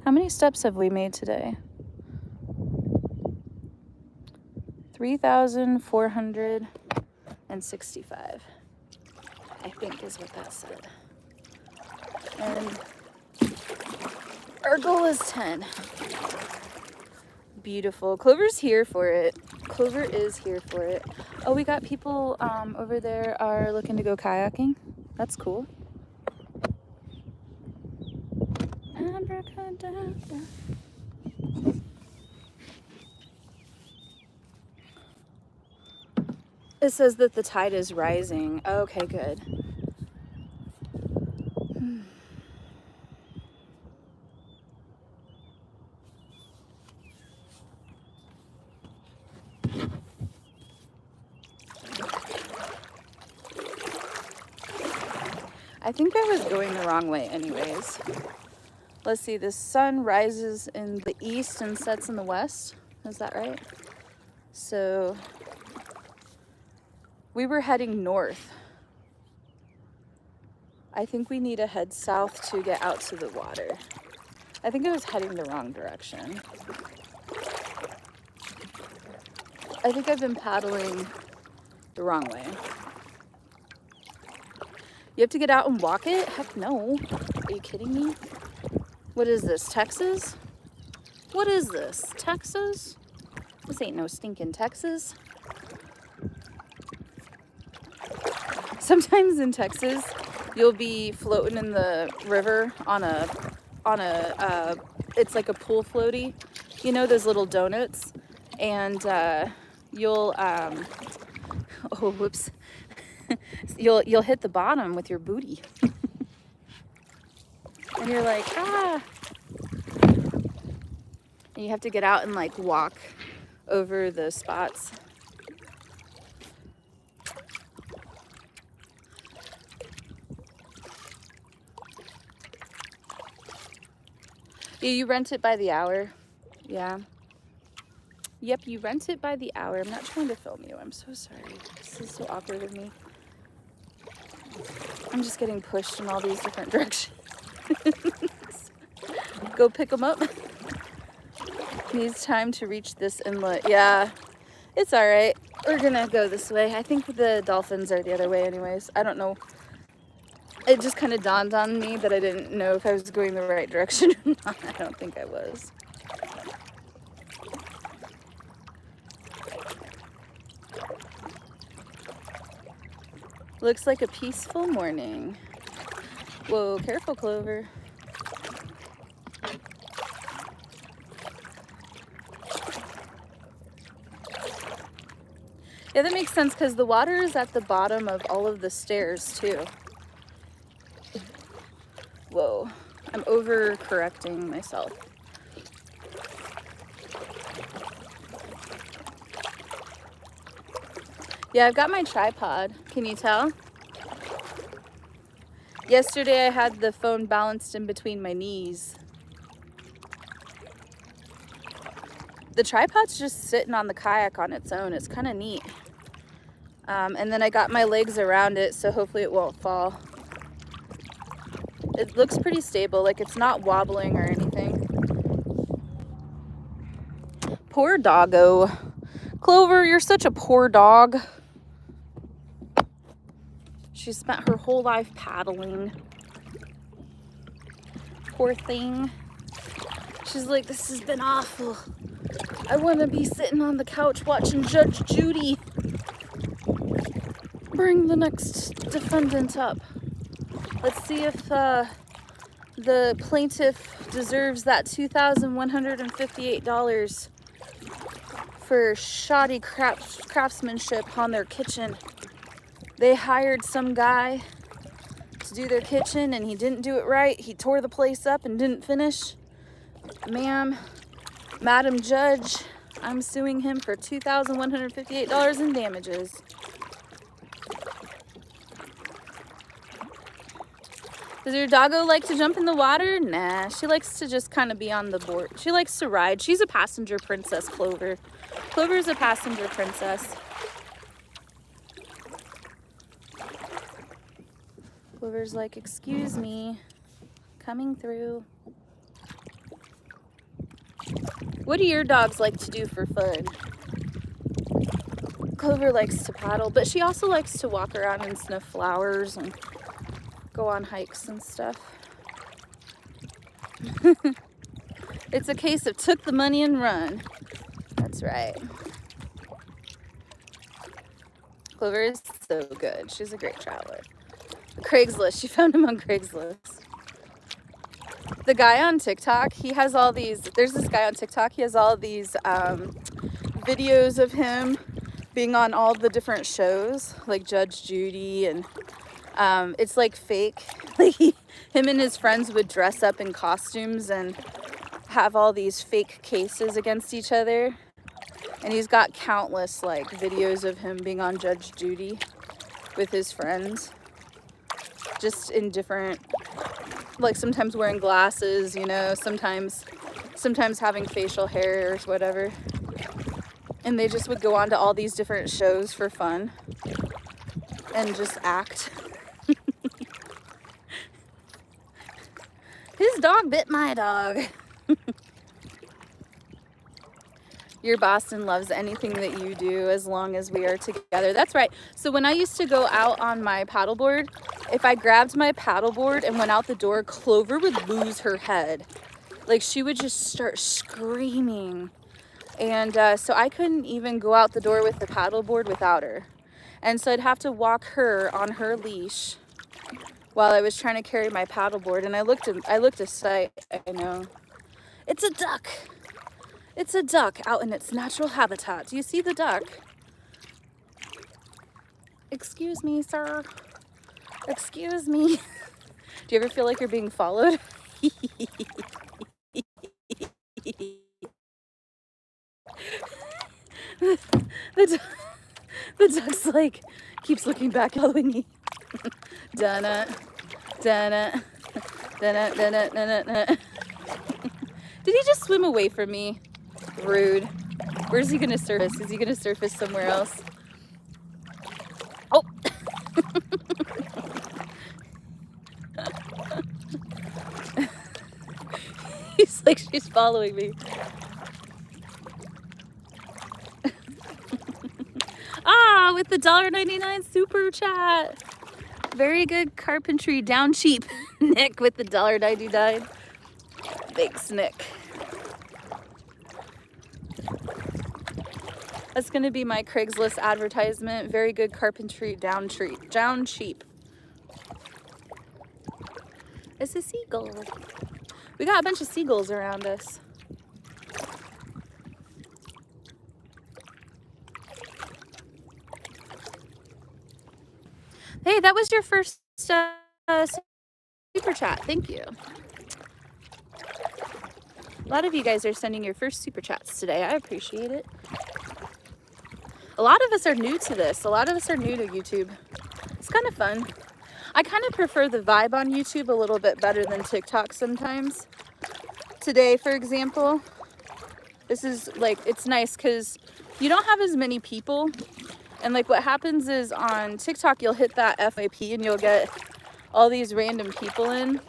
How many steps have we made today? 3,465, I think is what that said. And our goal is 10. Beautiful. Clover's here for it. Clover is here for it. Oh, we got people over there are looking to go kayaking. That's cool. Abracadabra. It says that the tide is rising. Okay, good. I think I was going the wrong way anyways. Let's see, the sun rises in the east and sets in the west. Is that right? So we were heading north. I think we need to head south to get out to the water. I think I was heading the wrong direction. I think I've been paddling the wrong way. You have to get out and walk it? Heck no. Are you kidding me? What is this, Texas? What is this, Texas? This ain't no stinking Texas. Sometimes in Texas, you'll be floating in the river on a it's like a pool floaty, you know, those little donuts, and you'll oh whoops, you'll hit the bottom with your booty, and you're like, ah, and you have to get out and like walk over the spots. Yeah, you rent it by the hour. Yeah. Yep, you rent it by the hour. I'm not trying to film you. I'm so sorry. This is so awkward of me. I'm just getting pushed in all these different directions. Go pick them up. Needs time to reach this inlet. Yeah, it's all right. We're gonna go this way. I think the dolphins are the other way anyways. I don't know. It just kind of dawned on me that I didn't know if I was going the right direction or not. I don't think I was. Looks like a peaceful morning. Whoa, careful, Clover. Yeah, that makes sense because the water is at the bottom of all of the stairs too. Whoa, I'm overcorrecting myself. Yeah, I've got my tripod. Can you tell? Yesterday I had the phone balanced in between my knees. The tripod's just sitting on the kayak on its own. It's kind of neat. And then I got my legs around it, so hopefully it won't fall. It looks pretty stable, like it's not wobbling or anything. Poor doggo. Clover, you're such a poor dog. She spent her whole life paddling. Poor thing. She's like, this has been awful. I want to be sitting on the couch watching Judge Judy. Bring the next defendant up. Let's see if the plaintiff deserves that $2,158 for shoddy craftsmanship on their kitchen. They hired some guy to do their kitchen and he didn't do it right. He tore the place up and didn't finish. Ma'am, Madam Judge, I'm suing him for $2,158 in damages. Does your doggo like to jump in the water? Nah, she likes to just kind of be on the board. She likes to ride. She's a passenger princess, Clover. Clover's a passenger princess. Clover's like, excuse me, coming through. What do your dogs like to do for fun? Clover likes to paddle, but she also likes to walk around and sniff flowers and go on hikes and stuff. It's a case of took the money and run. That's right. Clover is so good. She's a great traveler. Craigslist. She found him on Craigslist. The guy on TikTok, he has all these, there's this guy on TikTok, he has all these videos of him being on all the different shows, like Judge Judy, and it's like fake. Like him and his friends would dress up in costumes and have all these fake cases against each other. And he's got countless like videos of him being on Judge Judy with his friends. Just in different, like sometimes wearing glasses, you know, sometimes having facial hair or whatever. And they just would go on to all these different shows for fun and just act. His dog bit my dog. Your Boston loves anything that you do as long as we are together. That's right. So when I used to go out on my paddleboard, if I grabbed my paddleboard and went out the door, Clover would lose her head. Like she would just start screaming. And so I couldn't even go out the door with the paddleboard without her. And so I'd have to walk her on her leash while I was trying to carry my paddleboard. And I looked a sight, I know. It's a duck. It's a duck out in its natural habitat. Do you see the duck? Excuse me, sir. Excuse me. Do you ever feel like you're being followed? The duck's like, keeps looking back, following me. Dun-na, dun-na, dun-na, dun-na, dun-na. Did he just swim away from me? Rude. Where's he gonna surface? Is he gonna surface somewhere else? Oh! He's like, she's following me. Ah, with the $1.99 super chat. Very good carpentry, down cheap. Nick with the $1.99. Thanks, Nick. That's gonna be my Craigslist advertisement. Very good carpentry, down cheap. It's a seagull. We got a bunch of seagulls around us. Hey, that was your first super chat. Thank you. A lot of you guys are sending your first super chats today. I appreciate it. A lot of us are new to this. A lot of us are new to YouTube. It's kind of fun. I kind of prefer the vibe on YouTube a little bit better than TikTok sometimes. Today, for example, this is like, it's nice because you don't have as many people. And like what happens is on TikTok, you'll hit that FYP and you'll get all these random people in.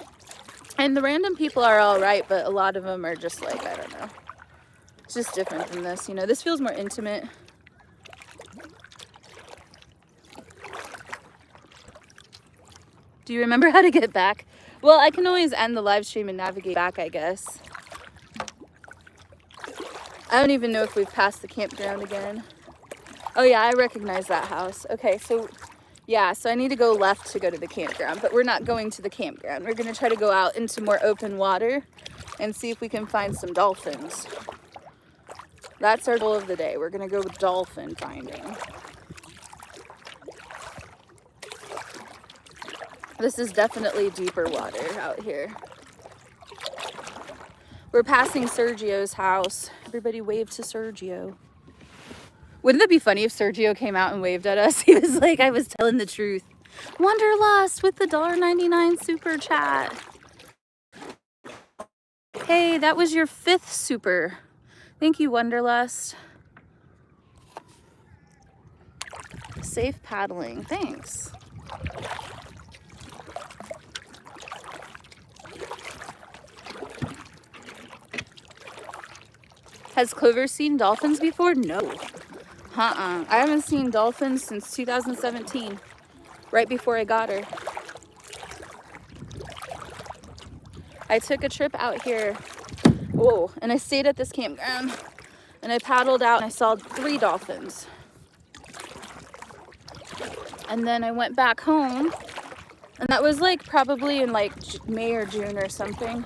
And the random people are all right, but a lot of them are just like, I don't know. It's just different than this, you know. This feels more intimate. Do you remember how to get back? Well, I can always end the live stream and navigate back, I guess. I don't even know if we've passed the campground again. Oh yeah, I recognize that house. Okay, so yeah, so I need to go left to go to the campground, but we're not going to the campground. We're gonna try to go out into more open water and see if we can find some dolphins. That's our goal of the day. We're gonna go dolphin finding. This is definitely deeper water out here. We're passing Sergio's house. Everybody wave to Sergio. Wouldn't that be funny if Sergio came out and waved at us? He was like, I was telling the truth. Wanderlust with the $1.99 super chat. Hey, that was your 5th super. Thank you, Wanderlust. Safe paddling. Thanks. Has Clover seen dolphins before? No. I haven't seen dolphins since 2017, right before I got her. I took a trip out here, whoa, and I stayed at this campground, and I paddled out and I saw 3 dolphins. And then I went back home, and that was like probably in like May or June or something.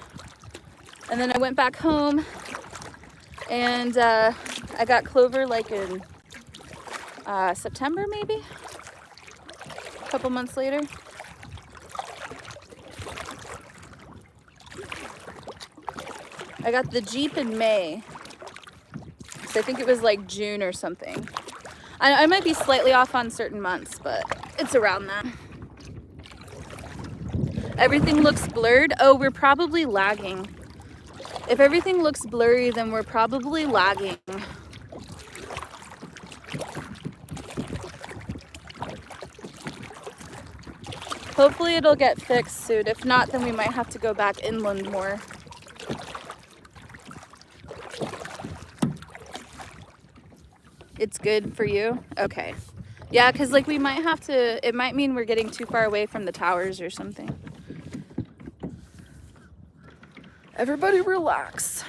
And then I went back home, and I got Clover like in September maybe, a couple months later. I got the Jeep in May, so I think it was like June or something. I might be slightly off on certain months, but it's around that. Everything looks blurred. Oh, we're probably lagging. If everything looks blurry, then we're probably lagging. Hopefully it'll get fixed soon. If not, then we might have to go back inland more. It's good for you? Okay. Yeah, because like we might have to, it might mean we're getting too far away from the towers or something. Everybody relax.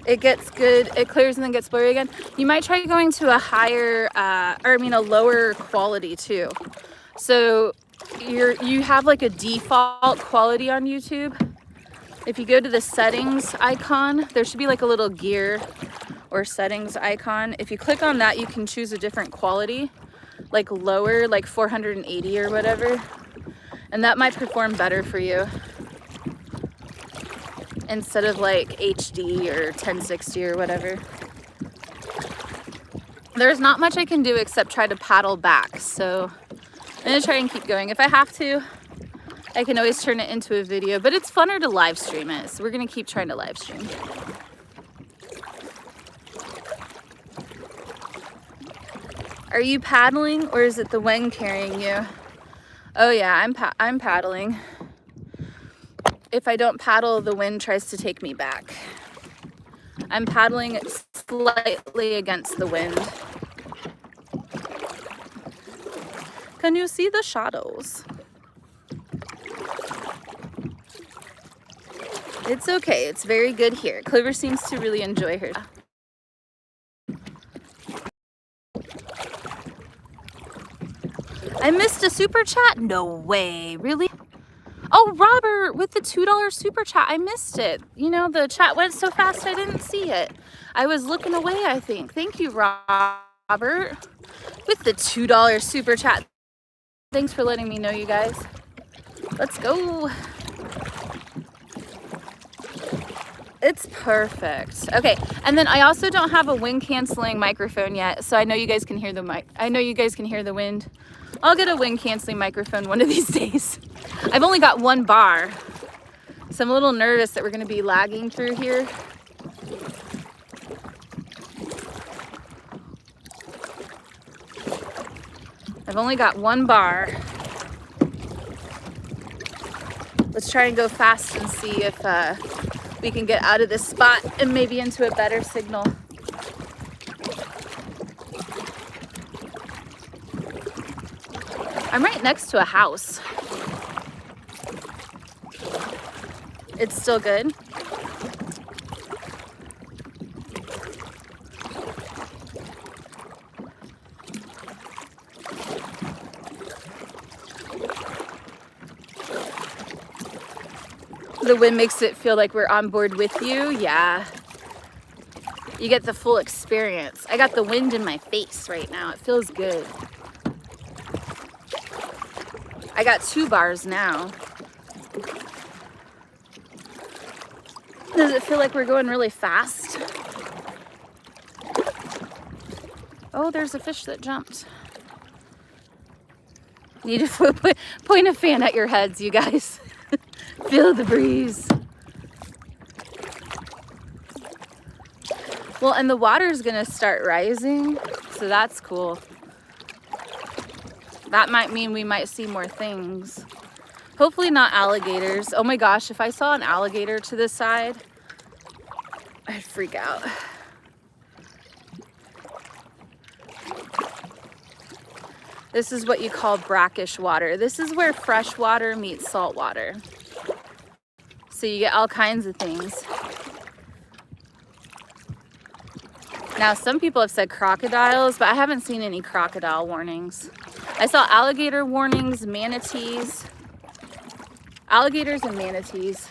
it gets good, it clears and then gets blurry again. You might try going to a higher, a lower quality too. So you have like a default quality on YouTube. If you go to the settings icon, there should be like a little gear or settings icon. If you click on that, you can choose a different quality, like lower, like 480 or whatever. And that might perform better for you instead of like HD or 1060 or whatever. There's not much I can do except try to paddle back. So I'm gonna try and keep going. If I have to, I can always turn it into a video, but it's funner to live stream it. So we're gonna keep trying to live stream. Are you paddling or is it the wind carrying you? Oh yeah, I'm paddling. If I don't paddle, the wind tries to take me back. I'm paddling slightly against the wind. Can you see the shadows? It's okay, it's very good here. Clover seems to really enjoy her. I missed a super chat? No way, really? Oh, Robert, with the $2 super chat, I missed it. You know, the chat went so fast I didn't see it. I was looking away, I think. Thank you, Robert, with the $2 super chat. Thanks for letting me know, you guys. Let's go. It's perfect. Okay, and then I also don't have a wind canceling microphone yet, so I know you guys can hear the wind. I'll get a wind canceling microphone one of these days. I've only got one bar, so I'm a little nervous that we're gonna be lagging through here. I've only got one bar. Let's try and go fast and see if we can get out of this spot and maybe into a better signal. I'm right next to a house. It's still good. The wind makes it feel like we're on board with you. Yeah. You get the full experience. I got the wind in my face right now. It feels good. I got 2 bars now. Does it feel like we're going really fast? Oh, there's a fish that jumped. Need to point a fan at your heads, you guys. Feel the breeze. Well, and the water's gonna start rising, so that's cool. That might mean we might see more things. Hopefully not alligators. Oh my gosh, if I saw an alligator to this side, I'd freak out. This is what you call brackish water. This is where fresh water meets salt water. So you get all kinds of things. Now, some people have said crocodiles, but I haven't seen any crocodile warnings. I saw alligator warnings, manatees, alligators and manatees.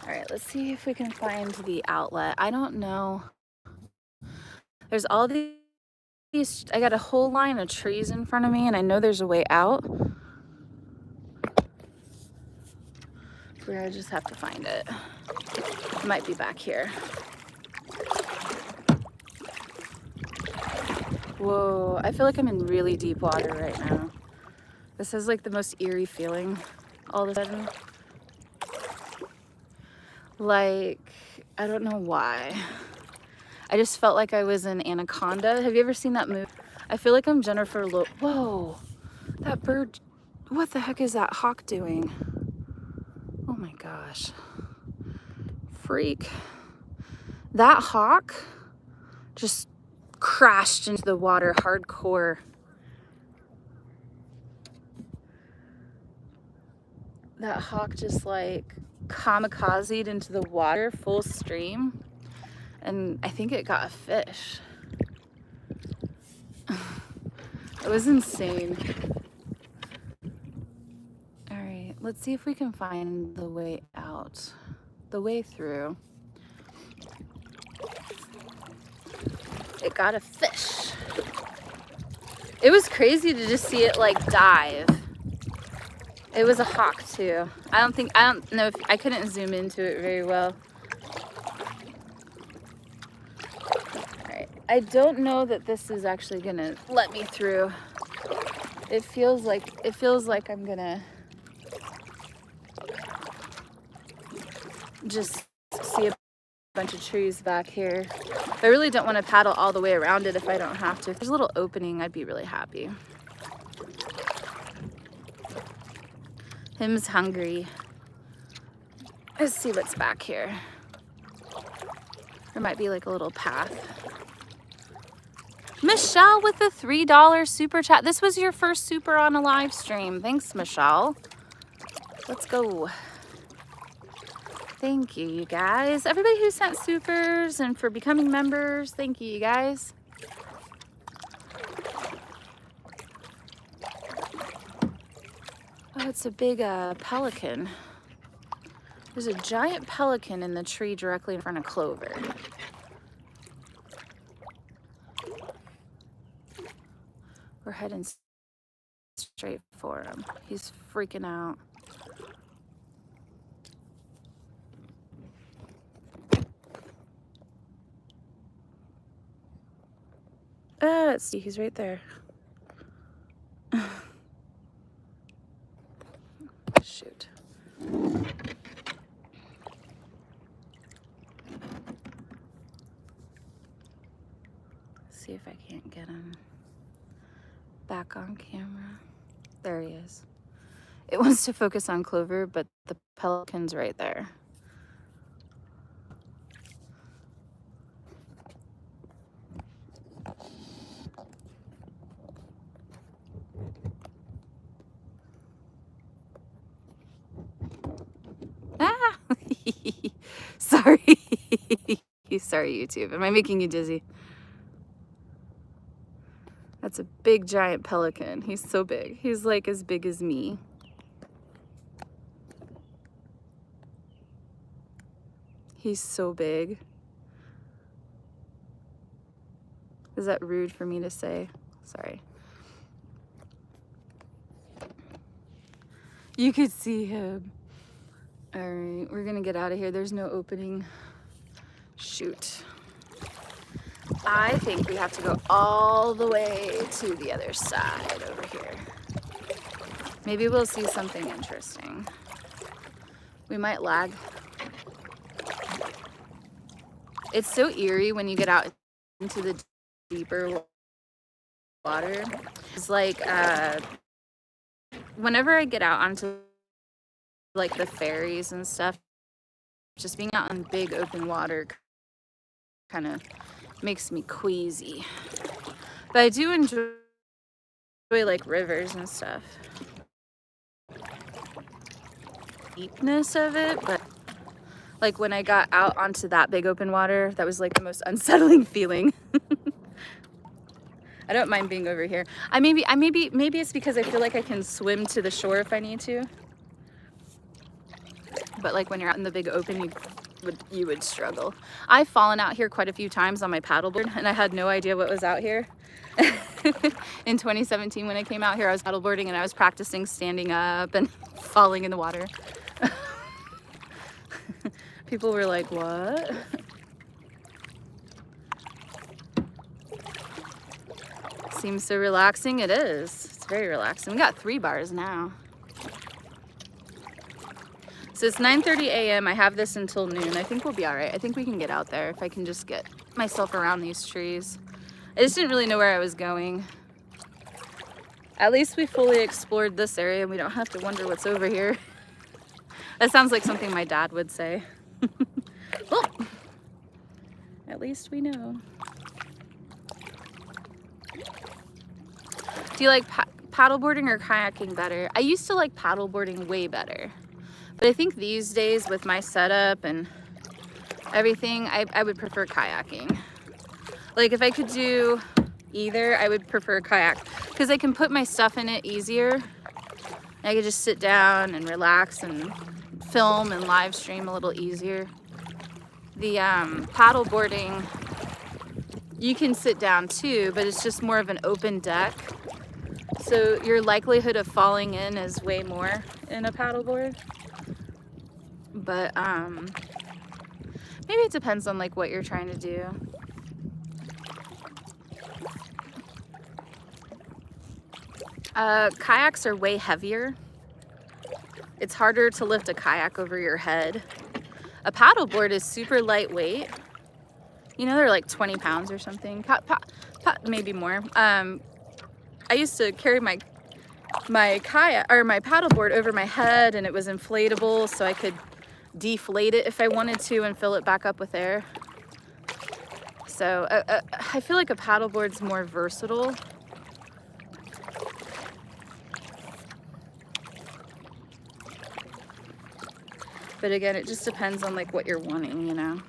All right, let's see if we can find the outlet. I don't know. There's all these, I got a whole line of trees in front of me, and I know there's a way out. I just have to find it. It might be back here. Whoa, I feel like I'm in really deep water right now. This is like the most eerie feeling all of a sudden. Like, I don't know why. I just felt like I was in Anaconda. Have you ever seen that movie? I feel like I'm Jennifer Whoa, that bird, what the heck is that hawk doing? Oh my gosh. Freak. That hawk just crashed into the water hardcore. that hawk just like kamikazed into the water full stream, and I think it got a fish. It was insane. All right, let's see if we can find the way out, the way through. It got a fish. It was crazy to just see it like dive. It was a hawk too. I don't know if I couldn't zoom into it very well. All right, I don't know that this is actually gonna let me through. It feels like I'm gonna just see a bunch of trees back here. I really don't want to paddle all the way around it if I don't have to. If there's a little opening, I'd be really happy. Him's hungry. Let's see what's back here. There might be like a little path. Michelle with the $3 super chat. This was your first super on a live stream. Thanks, Michelle. Let's go. Thank you, you guys. Everybody who sent supers and for becoming members, thank you, you guys. Oh, it's a big pelican. There's a giant pelican in the tree directly in front of Clover. We're heading straight for him. He's freaking out. Let's see, he's right there. Shoot. See if I can't get him back on camera. There he is. It wants to focus on Clover, but the pelican's right there. Ah! Sorry. Sorry, YouTube. Am I making you dizzy? That's a big, giant pelican. He's so big. He's like as big as me. He's so big. Is that rude for me to say? Sorry. You could see him. All right, we're gonna get out of here. There's no opening. Shoot. I think we have to go all the way to the other side over here. Maybe we'll see something interesting. We might lag. It's so eerie when you get out into the deeper water. It's like, whenever I get out onto like the ferries and stuff, just being out in big open water kind of makes me queasy. But I do enjoy like rivers and stuff. Deepness of it, but like when I got out onto that big open water, that was like the most unsettling feeling. I don't mind being over here. Maybe it's because I feel like I can swim to the shore if I need to. But like when you're out in the big open, you would struggle. I've fallen out here quite a few times on my paddleboard, and I had no idea what was out here. In 2017, when I came out here, I was paddleboarding and I was practicing standing up and falling in the water. People were like, what? Seems so relaxing. It is. It's very relaxing. We got 3 bars now. So it's 9:30 a.m. I have this until noon. I think we'll be all right. I think we can get out there if I can just get myself around these trees. I just didn't really know where I was going. At least we fully explored this area and we don't have to wonder what's over here. That sounds like something my dad would say. Well, at least we know. Do you like paddleboarding or kayaking better? I used to like paddleboarding way better. But I think these days with my setup and everything, I would prefer kayaking. Like if I could do either, I would prefer kayak because I can put my stuff in it easier. I could just sit down and relax and film and live stream a little easier. The paddle boarding, you can sit down too, but it's just more of an open deck. So your likelihood of falling in is way more in a paddleboard. But maybe it depends on like what you're trying to do. Kayaks are way heavier. It's harder to lift a kayak over your head. A paddleboard is super lightweight. You know, they're like 20 pounds or something, maybe more. I used to carry my kayak or my paddleboard over my head, and it was inflatable, so I could deflate it if I wanted to and fill it back up with air. So I feel like a paddleboard's more versatile. But again, it just depends on like what you're wanting, you know.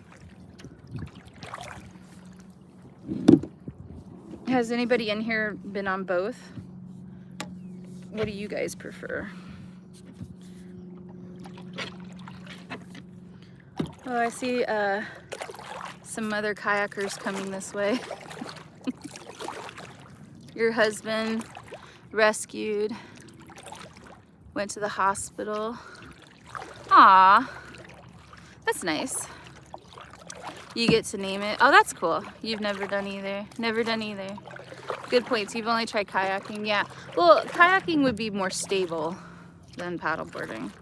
Has anybody in here been on both? What do you guys prefer? Oh, I see some other kayakers coming this way. Your husband rescued, went to the hospital. Aw, that's nice. You get to name it. Oh, that's cool. You've never done either. Never done either. Good points. You've only tried kayaking. Yeah. Well, kayaking would be more stable than paddleboarding.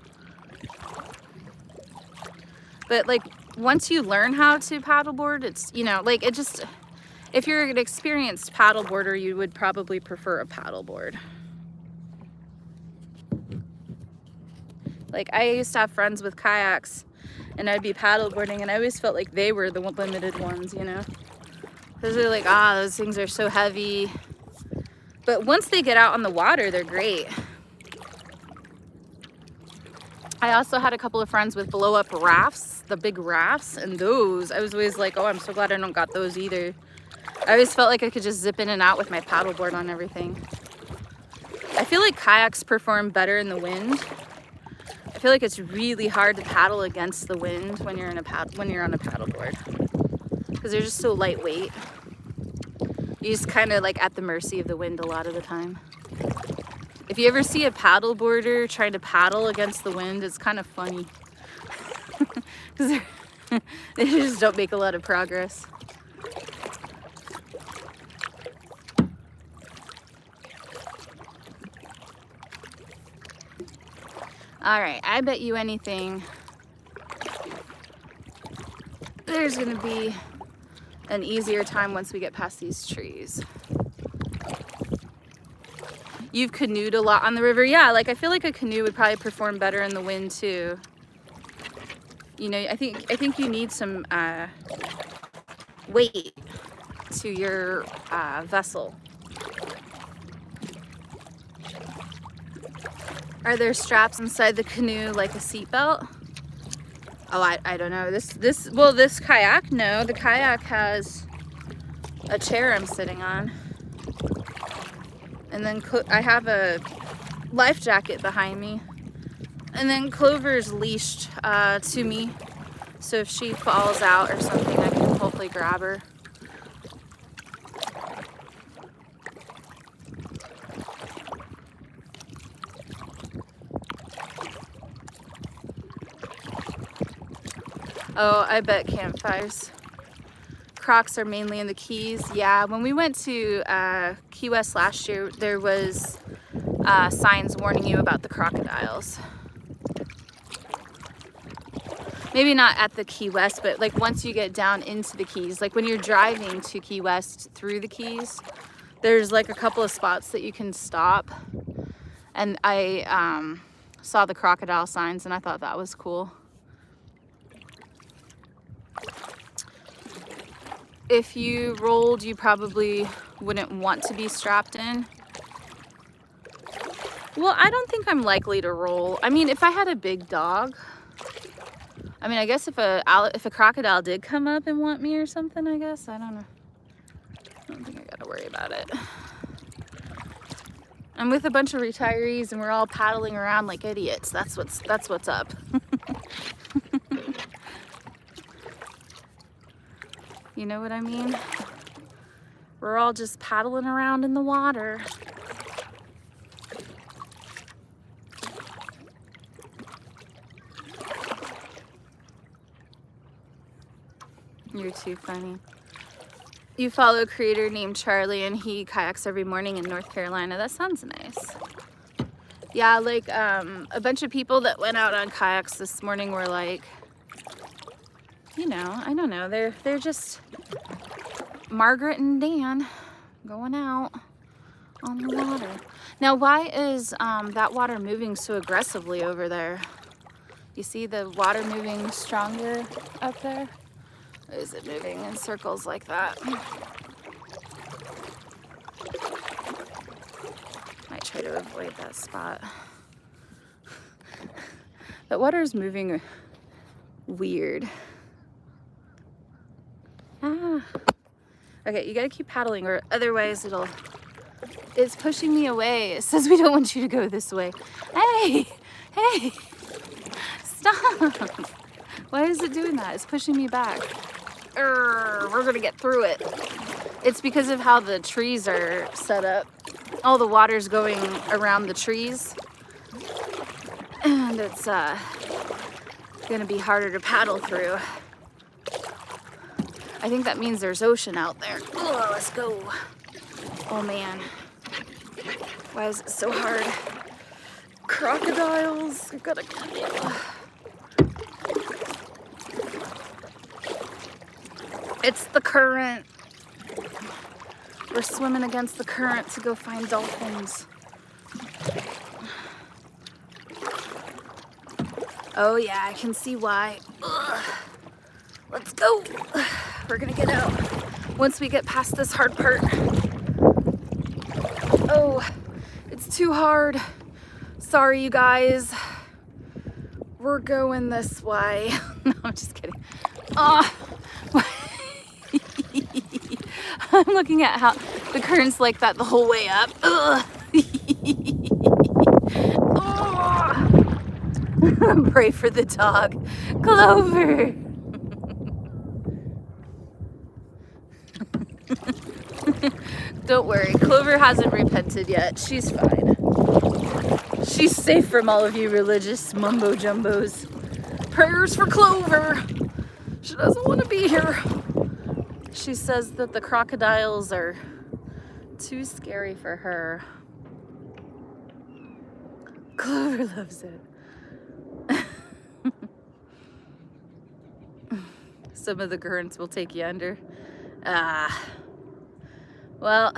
But like once you learn how to paddleboard, it's, you know, like it just, if you're an experienced paddleboarder, you would probably prefer a paddleboard. Like I used to have friends with kayaks and I'd be paddleboarding and I always felt like they were the limited ones, you know? Because they're like, those things are so heavy. But once they get out on the water, they're great. I also had a couple of friends with blow up rafts, the big rafts, and those, I was always like, oh, I'm so glad I don't got those either. I always felt like I could just zip in and out with my paddleboard on everything. I feel like kayaks perform better in the wind. I feel like it's really hard to paddle against the wind when you're on a paddleboard because they're just so lightweight. You're just kind of like at the mercy of the wind a lot of the time. If you ever see a paddleboarder trying to paddle against the wind, it's kind of funny because they just don't make a lot of progress. All right, I bet you anything there's gonna be an easier time once we get past these trees. You've canoed a lot on the river. Yeah, like I feel like a canoe would probably perform better in the wind too. You know, I think you need some weight to your vessel. Are there straps inside the canoe like a seatbelt? Oh, I don't know. This kayak, no. The kayak has a chair I'm sitting on. And then I have a life jacket behind me. And then Clover's leashed to me. So if she falls out or something, I can hopefully grab her. Oh, I bet campfires. Crocs are mainly in the Keys. Yeah, when we went to Key West last year, there was signs warning you about the crocodiles. Maybe not at the Key West, but like once you get down into the Keys, like when you're driving to Key West through the Keys, there's like a couple of spots that you can stop. And I saw the crocodile signs and I thought that was cool. If you rolled, you probably wouldn't want to be strapped in. Well, I don't think I'm likely to roll. I mean, if I had a big dog, I mean, I guess if a crocodile did come up and want me or something, I guess, I don't know. I don't think I gotta worry about it. I'm with a bunch of retirees and we're all paddling around like idiots. That's what's up. You know what I mean? We're all just paddling around in the water. You're too funny. You follow a creator named Charlie and he kayaks every morning in North Carolina. That sounds nice. Yeah, like a bunch of people that went out on kayaks this morning were like, you know, I don't know. They're just Margaret and Dan going out on the water. Now, why is that water moving so aggressively over there? You see the water moving stronger up there? Or is it moving in circles like that? Might try to avoid that spot. That water is moving weird. Ah. Okay, you gotta keep paddling or otherwise it's pushing me away. It says we don't want you to go this way. Hey, stop. Why is it doing that? It's pushing me back. We're gonna get through it. It's because of how the trees are set up. All the water's going around the trees. And it's gonna be harder to paddle through. I think that means there's ocean out there. Oh, let's go. Oh man. Why is it so hard? Crocodiles. I've gotta get you. It's the current. We're swimming against the current to go find dolphins. Oh yeah, I can see why. Ugh. Let's go. We're gonna get out once we get past this hard part. Oh, it's too hard. Sorry, you guys. We're going this way. No, I'm just kidding. Oh. I'm looking at how the current's like that the whole way up. Ugh. Oh. Pray for the dog. Clover. Don't worry, Clover hasn't repented yet. She's fine. She's safe from all of you religious mumbo jumbos. Prayers for Clover. She doesn't want to be here. She says that the crocodiles are too scary for her. Clover loves it. Some of the currents will take you under. Well,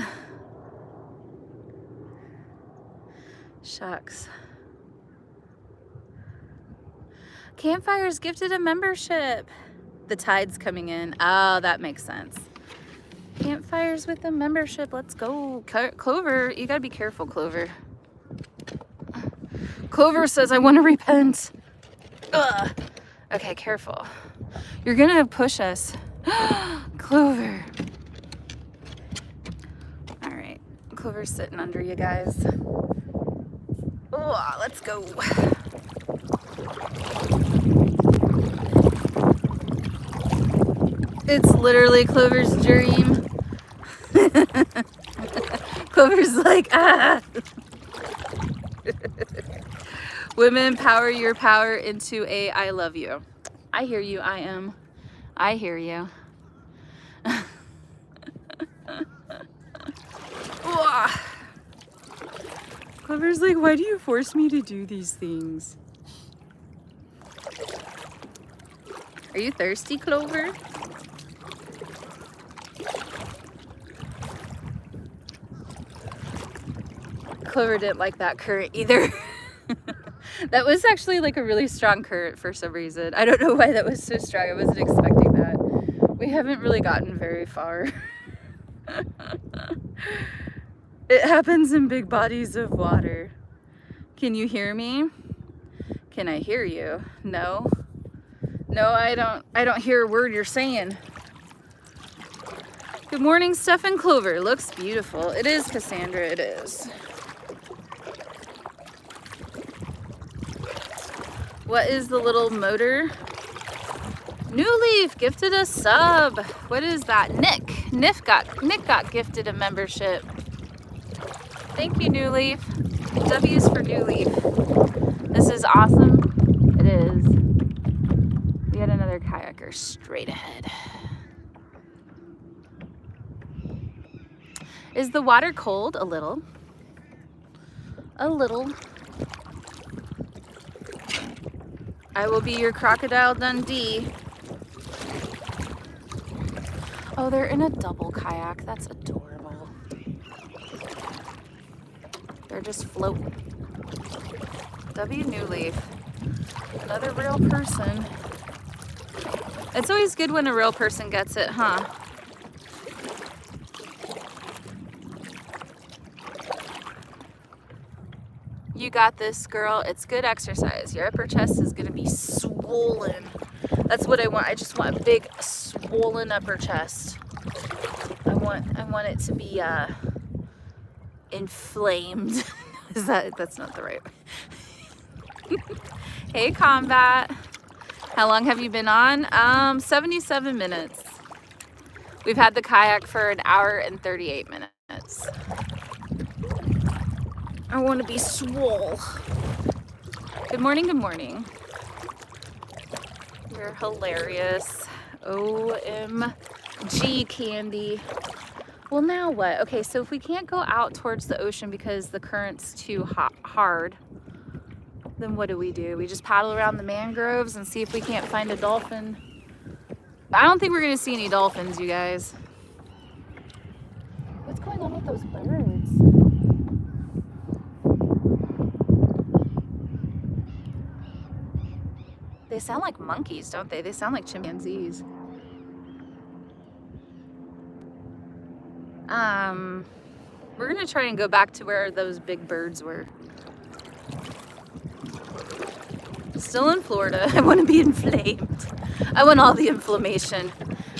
shucks. Campfire's gifted a membership. The tide's coming in. Oh, that makes sense. Campfires with a membership. Let's go. Clover, you gotta be careful, Clover. Clover says, I want to repent. Ugh. Okay, careful. You're gonna push us. Clover. All right, Clover's sitting under you guys. Oh, let's go. It's literally Clover's dream. Clover's like, ah. Women, power your power into a I love you. I hear you, I hear you. Clover's like, why do you force me to do these things? Are you thirsty, Clover? Clover didn't like that current either. That was actually like a really strong current for some reason. I don't know why that was so strong. I wasn't expecting that. We haven't really gotten very far. It happens in big bodies of water. Can you hear me? Can I hear you? No. No, I don't hear a word you're saying. Good morning, Stephen Clover. Looks beautiful. It is, Cassandra, it is. What is the little motor? New Leaf gifted a sub. What is that? Nick got gifted a membership. Thank you, New Leaf. W's for New Leaf. This is awesome. It is. We had another kayaker straight ahead. Is the water cold? A little. A little. I will be your Crocodile Dundee. Oh, they're in a double kayak. That's adorable. They're just floating. W New Leaf. Another real person. It's always good when a real person gets it, huh? You got this, girl. It's good exercise. Your upper chest is gonna be swollen. That's what I want. I just want a big swollen upper chest. I want it to be inflamed. That's not the right way. Hey, Combat. How long have you been on? 77 minutes. We've had the kayak for an hour and 38 minutes. I want to be swole. Good morning, good morning. You're hilarious. OMG, Candy. Well, now what? Okay, so if we can't go out towards the ocean because the current's too hard, then what do? We just paddle around the mangroves and see if we can't find a dolphin. I don't think we're gonna see any dolphins, you guys. What's going on with those birds? They sound like monkeys, don't they? They sound like chimpanzees. We're gonna try and go back to where those big birds were. Still in Florida. I want to be inflamed. I want all the inflammation.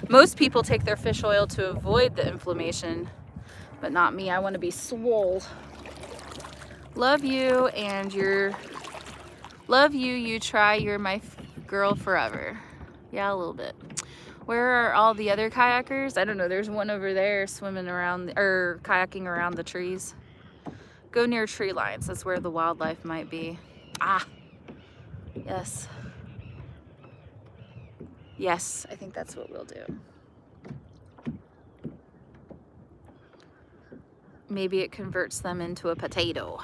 Most people take their fish oil to avoid the inflammation, but not me. I want to be swole. Love you, and love you. You try. You're my girl forever. Yeah, a little bit. Where are all the other kayakers? I don't know. There's one over there swimming around or kayaking around the trees. Go near tree lines. That's where the wildlife might be. Ah, yes. Yes, I think that's what we'll do. Maybe it converts them into a potato.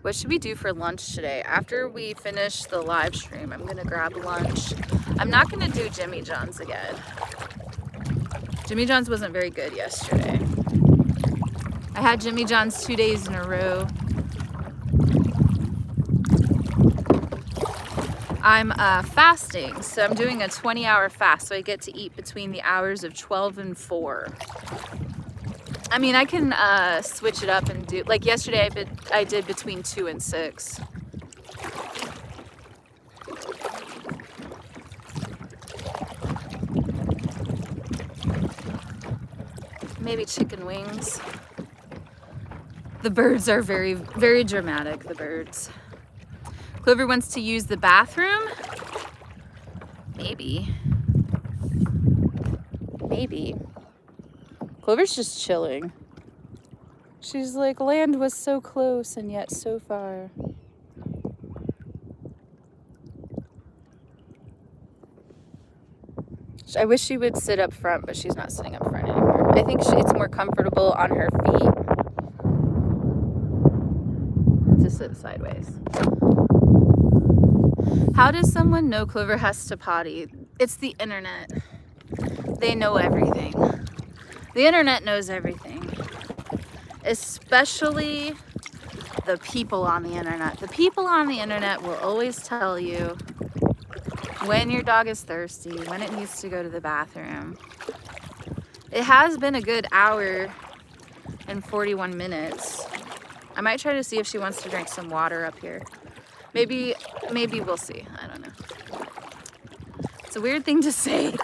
What should we do for lunch today? After we finish the live stream, I'm gonna grab lunch. I'm not gonna do Jimmy John's again. Jimmy John's wasn't very good yesterday. I had Jimmy John's 2 days in a row. I'm fasting, so I'm doing a 20-hour fast, so I get to eat between the hours of 12 and 4. I mean, I can switch it up and do, like yesterday I did between 2 and 6. Maybe chicken wings. The birds are very, very dramatic, the birds. Clover wants to use the bathroom? Maybe. Maybe. Clover's just chilling. She's like, land was so close and yet so far. I wish she would sit up front, but she's not sitting up front anymore. I think it's more comfortable on her feet to sit sideways. How does someone know Clover has to potty? It's the internet. They know everything. The internet knows everything. Especially the people on the internet. The people on the internet will always tell you when your dog is thirsty, when it needs to go to the bathroom. It has been a good hour and 41 minutes. I might try to see if she wants to drink some water up here. Maybe we'll see. I don't know. It's a weird thing to say.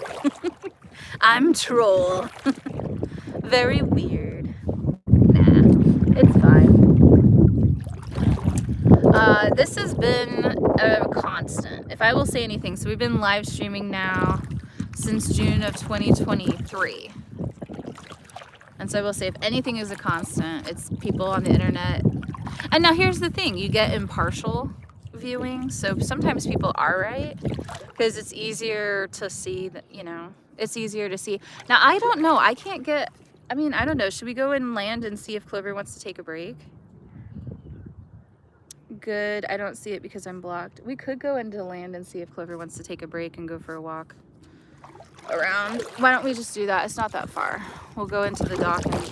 I'm troll. Very weird. Nah, it's fine. This has been a constant, if I will say anything. So we've been live streaming now since June of 2023. And so I will say, if anything is a constant, it's people on the internet. And now here's the thing, you get impartial viewing. So sometimes people are right because it's easier to see that, you know, it's easier to see. Now, I don't know. I can't get, I mean, I don't know. Should we go and land and see if Clover wants to take a break? Good. I don't see it because I'm blocked. We could go into land and see if Clover wants to take a break and go for a walk around. Why don't we just do that? It's not that far. We'll go into the dock and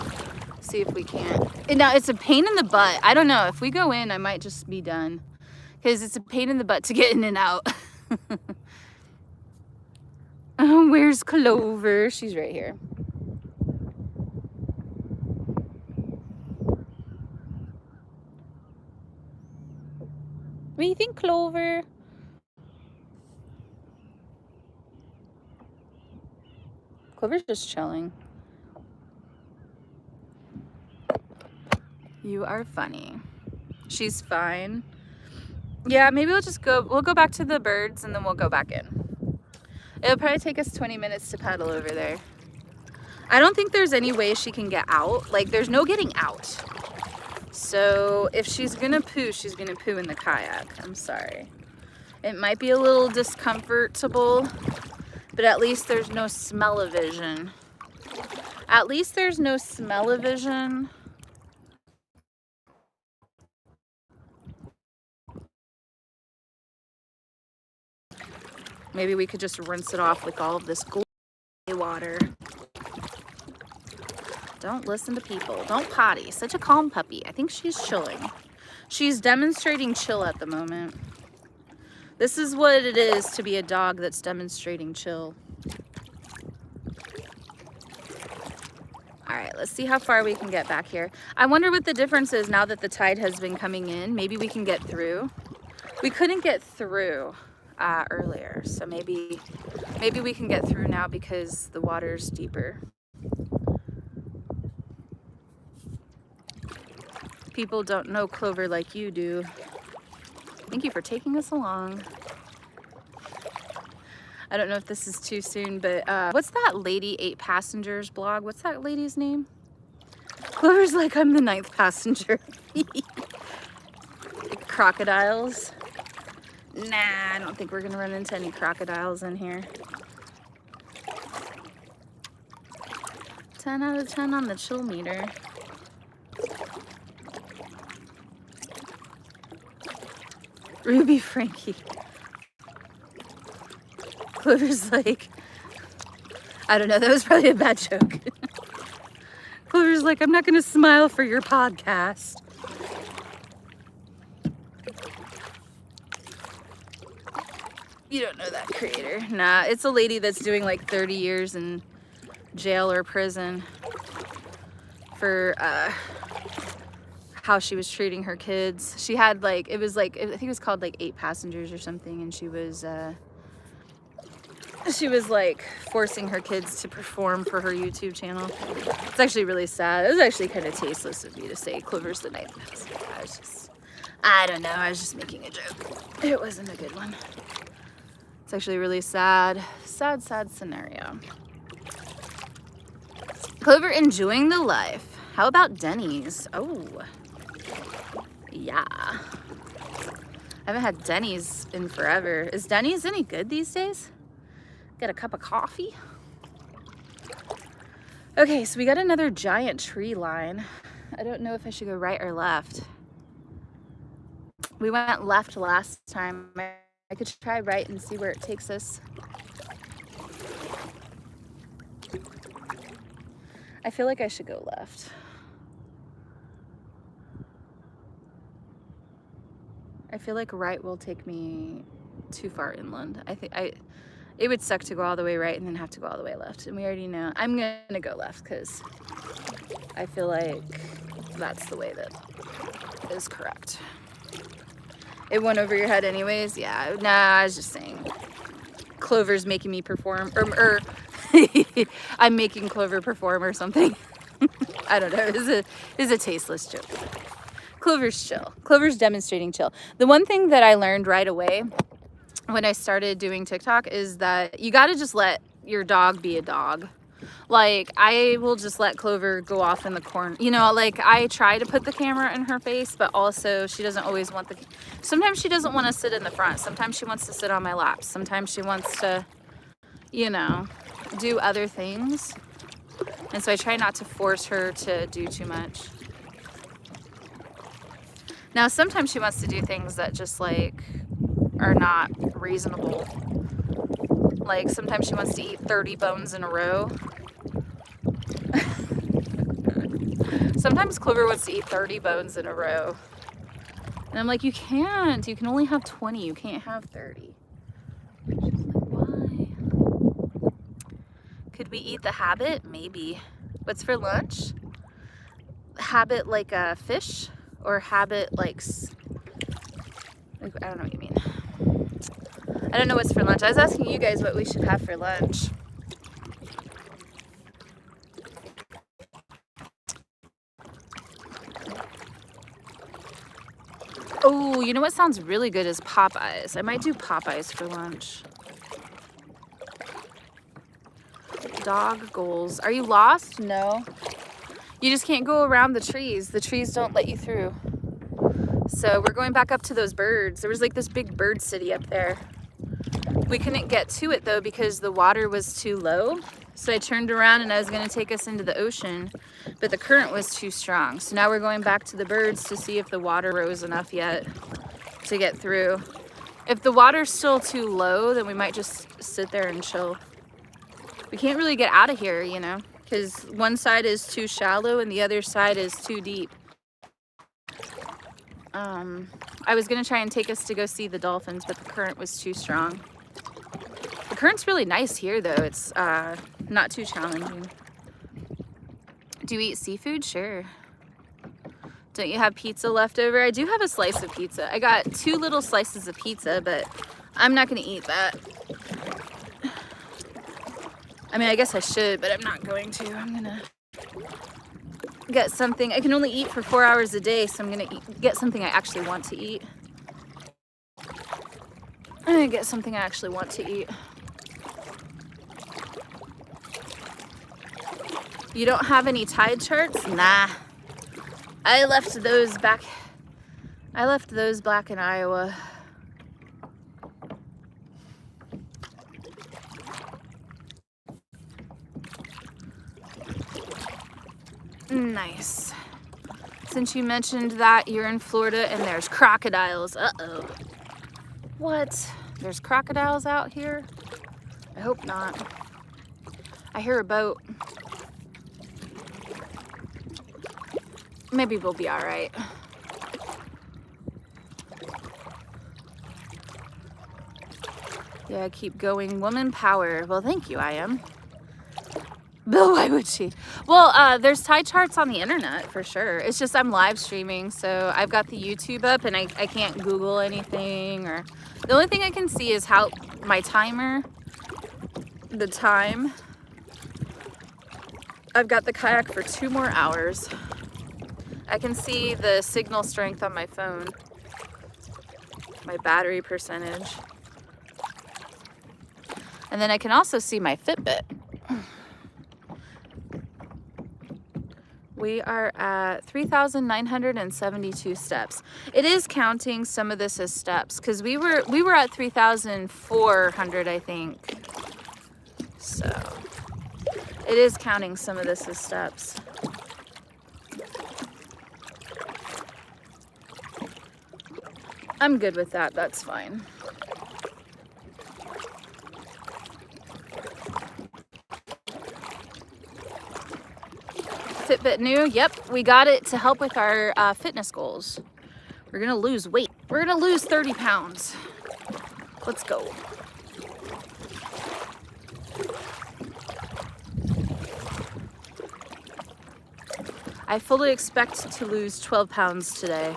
see if we can't. And now it's a pain in the butt. I don't know. If we go in, I might just be done because it's a pain in the butt to get in and out. Oh, where's Clover? She's right here. What do you think, Clover? Clover's just chilling. You are funny. She's fine. Yeah, maybe we'll go back to the birds and then we'll go back in. It'll probably take us 20 minutes to paddle over there. I don't think there's any way she can get out. Like, there's no getting out. So if she's gonna poo, she's gonna poo in the kayak. I'm sorry. It might be a little discomfortable, but at least there's no smell-o-vision. At least there's no smell-o-vision. Maybe we could just rinse it off with all of this water. Don't listen to people. Don't potty. Such a calm puppy. I think she's chilling. She's demonstrating chill at the moment. This is what it is to be a dog that's demonstrating chill. All right, let's see how far we can get back here. I wonder what the difference is now that the tide has been coming in. Maybe we can get through. We couldn't get through earlier, so maybe we can get through now because the water's deeper. People don't know Clover like you do. Thank you for taking us along. I don't know if this is too soon, but what's that lady 8 passengers blog? What's that lady's name? Clover's like, I'm the 9th passenger. Crocodiles. Nah, I don't think we're gonna run into any crocodiles in here. 10 out of 10 on the chill meter. Ruby Frankie. Clover's like, I don't know, that was probably a bad joke. Clover's like, I'm not gonna smile for your podcast. You don't know that creator. Nah, it's a lady that's doing like 30 years in jail or prison for how she was treating her kids. She had like, it was like, I think it was called like 8 passengers or something, and she was like forcing her kids to perform for her YouTube channel. It's actually really sad. It was actually kind of tasteless of me to say Clover's the 9th passenger. I don't know, I was just making a joke. It wasn't a good one. It's actually really sad scenario. Clover enjoying the life. How about Denny's? Oh, yeah. I haven't had Denny's in forever. Is Denny's any good these days? Get a cup of coffee. Okay, so we got another giant tree line. I don't know if I should go right or left. We went left last time. I could try right and see where it takes us. I feel like I should go left. I feel like right will take me too far inland. It would suck to go all the way right and then have to go all the way left. And we already know. I'm gonna go left because I feel like that's the way that is correct. It went over your head anyways? Yeah, nah, I was just saying. Clover's making me perform, or I'm making Clover perform or something. I don't know, it's a tasteless joke. Clover's chill. Clover's demonstrating chill. The one thing that I learned right away when I started doing TikTok is that you gotta just let your dog be a dog. Like, I will just let Clover go off in the corner. You know, like, I try to put the camera in her face, but also she doesn't always want sometimes she doesn't want to sit in the front. Sometimes she wants to sit on my lap. Sometimes she wants to, you know, do other things. And so I try not to force her to do too much. Now, sometimes she wants to do things that just, like, are not reasonable. Like, sometimes she wants to eat 30 bones in a row. Sometimes Clover wants to eat 30 bones in a row. And I'm like, you can't. You can only have 20. You can't have 30. She's like, why? Could we eat the habit? Maybe. What's for lunch? Habit like a fish? Or habit like, I don't know what you mean. I don't know what's for lunch. I was asking you guys what we should have for lunch. Oh, you know what sounds really good is Popeyes. I might do Popeyes for lunch. Dog goals. Are you lost? No. You just can't go around the trees. The trees don't let you through. So we're going back up to those birds. There was like this big bird city up there. We couldn't get to it though because the water was too low. So I turned around and I was gonna take us into the ocean, but the current was too strong. So now we're going back to the birds to see if the water rose enough yet to get through. If the water's still too low, then we might just sit there and chill. We can't really get out of here, you know, because one side is too shallow and the other side is too deep. I was gonna try and take us to go see the dolphins, but the current was too strong. The current's really nice here though. It's not too challenging. Do you eat seafood? Sure. Don't you have pizza left over? I do have a slice of pizza. I got 2 little slices of pizza, but I'm not gonna eat that. I mean, I guess I should, but I'm not going to. I'm gonna get something. I can only eat for 4 hours a day, so I'm gonna get something I actually want to eat. I'm gonna get something I actually want to eat. You don't have any tide charts? Nah. I left those back in Iowa. Nice. Since you mentioned that you're in Florida and there's crocodiles. Uh-oh. What? There's crocodiles out here? I hope not. I hear a boat. Maybe we'll be all right. Yeah, keep going. Woman power. Well, thank you, I am. Bill, why would she? Well, there's tide charts on the internet for sure. It's just I'm live streaming, so I've got the YouTube up and I can't Google anything, or the only thing I can see is how my timer, the time. I've got the kayak for 2 more hours. I can see the signal strength on my phone, my battery percentage. And then I can also see my Fitbit. We are at 3,972 steps. It is counting some of this as steps because we were at 3,400, I think. So it is counting some of this as steps. I'm good with that. That's fine. Fitbit new. Yep, we got it to help with our fitness goals. We're gonna lose weight. We're gonna lose 30 pounds. Let's go. I fully expect to lose 12 pounds today.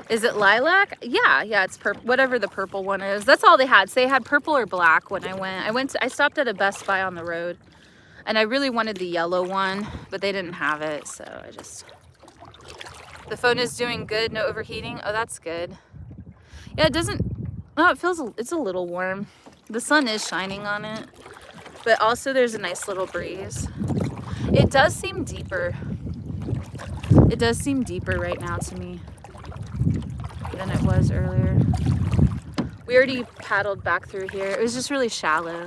Is it lilac? Yeah, it's purple, whatever the purple one is. That's all they had. So they had purple or black when I went. I stopped at a Best Buy on the road, and I really wanted the yellow one, but they didn't have it, so I just... The phone is doing good, no overheating. Oh, that's good. Yeah, it doesn't... Oh, it's a little warm. The sun is shining on it, but also there's a nice little breeze. It does seem deeper. It does seem deeper right now to me than it was earlier. We already paddled back through here. It was just really shallow.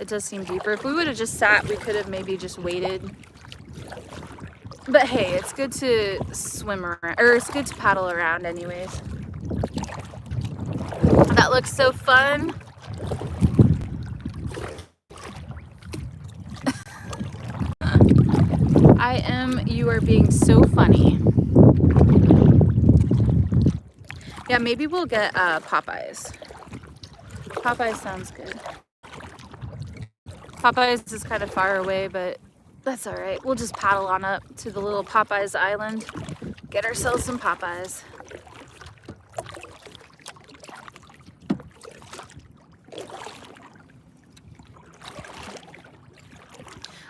It does seem deeper. If we would have just sat, we could have maybe just waited. But hey, it's good to swim around, or it's good to paddle around anyways. That looks so fun. You are being so funny. Yeah, maybe we'll get Popeyes. Popeyes sounds good. Popeyes is kind of far away, but that's all right. We'll just paddle on up to the little Popeyes island, get ourselves some Popeyes.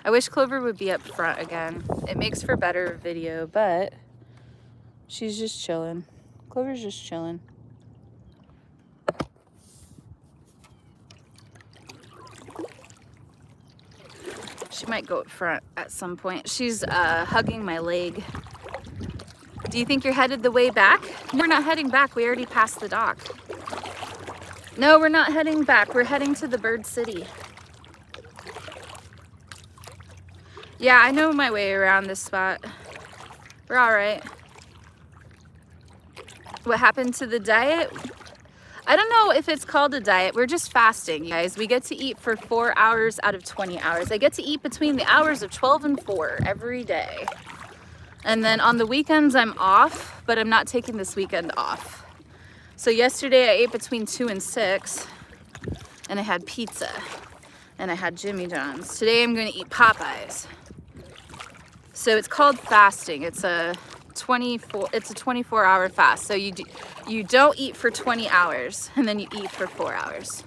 I wish Clover would be up front again. It makes for better video, but she's just chilling. Clover's just chilling. She might go up front at some point. She's hugging my leg. Do you think you're headed the way back? We're not heading back. We already passed the dock. No, we're not heading back. We're heading to the bird city. Yeah, I know my way around this spot. We're all right. What happened to the diet? I don't know if it's called a diet. We're just fasting, you guys. We get to eat for 4 hours out of 20 hours. I get to eat between the hours of 12 and 4 every day. And then on the weekends, I'm off, but I'm not taking this weekend off. So yesterday I ate between 2 and 6, and I had pizza, and I had Jimmy John's. Today I'm going to eat Popeyes. So it's called fasting. It's a 24-hour fast. So you don't eat for 20 hours and then you eat for 4 hours.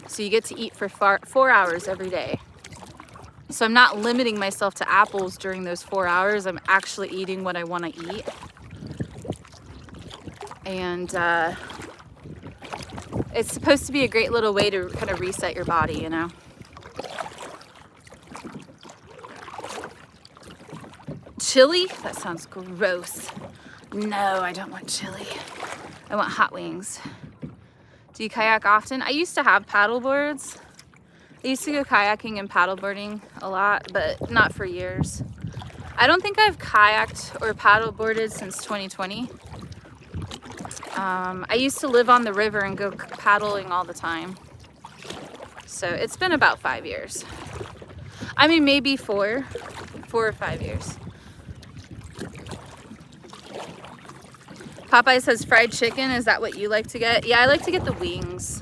So you get to eat for 4 hours every day. So I'm not limiting myself to apples during those 4 hours. I'm actually eating what I want to eat. And it's supposed to be a great little way to kind of reset your body, you know? Chili? That sounds gross. No, I don't want chili. I want hot wings. Do you kayak often? I used to have paddle boards. I used to go kayaking and paddleboarding a lot, but not for years. I don't think I've kayaked or paddleboarded since 2020. I used to live on the river and go paddling all the time. So it's been about 5 years. I mean, maybe 4 or 5 years. Popeyes has fried chicken. Is that what you like to get? Yeah, I like to get the wings.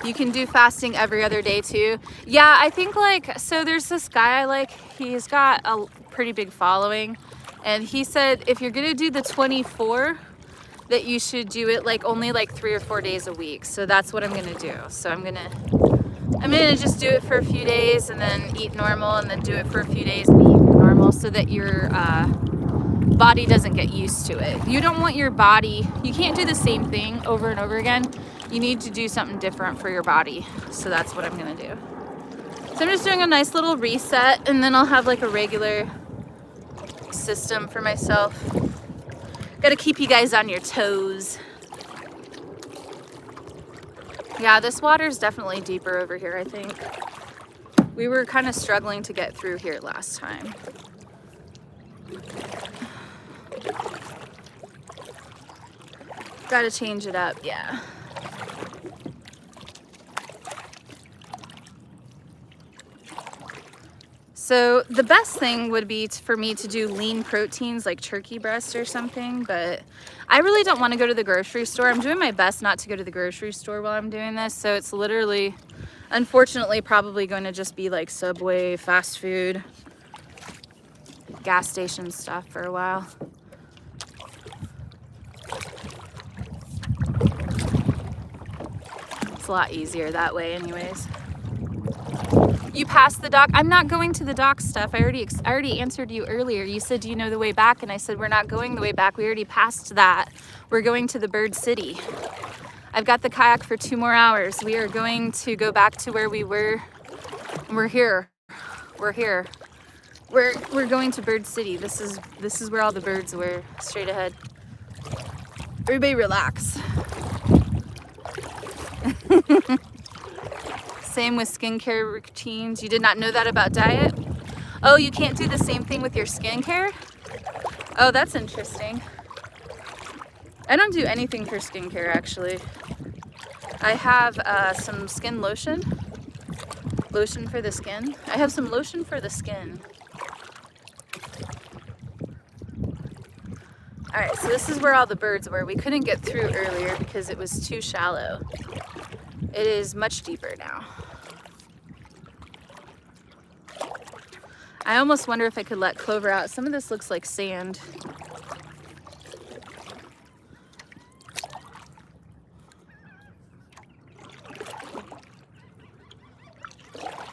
You can do fasting every other day too. Yeah, I think so there's this guy I like, he's got a pretty big following, and he said if you're gonna do the 24, that you should do it only 3 or 4 days a week. So that's what I'm gonna do. So I'm gonna just do it for a few days and then eat normal, and then do it for a few days and eat normal, so that your body doesn't get used to it. You don't want your body, you can't do the same thing over and over again. You need to do something different for your body. So that's what I'm gonna do. So I'm just doing a nice little reset, and then I'll have a regular system for myself. Gotta keep you guys on your toes. Yeah, this water's definitely deeper over here, I think. We were kind of struggling to get through here last time. Gotta change it up, yeah. So the best thing would be for me to do lean proteins like turkey breast or something, but I really don't want to go to the grocery store. I'm doing my best not to go to the grocery store while I'm doing this, so it's literally, unfortunately, probably going to just be Subway, fast food, gas station stuff for a while. It's a lot easier that way anyways. You passed the dock. I'm not going to the dock stuff. I already answered you earlier. You said, do you know the way back? And I said, we're not going the way back. We already passed that. We're going to the bird city. I've got the kayak for 2 more hours. We are going to go back to where we were. We're here. We're here. We're going to Bird City. This is where all the birds were. Straight ahead. Everybody relax. Same with skincare routines. You did not know that about diet? Oh, you can't do the same thing with your skincare? Oh, that's interesting. I don't do anything for skincare actually. I have some skin lotion. Lotion for the skin. I have some lotion for the skin. All right, so this is where all the birds were. We couldn't get through earlier because it was too shallow. It is much deeper now. I almost wonder if I could let Clover out. Some of this looks like sand.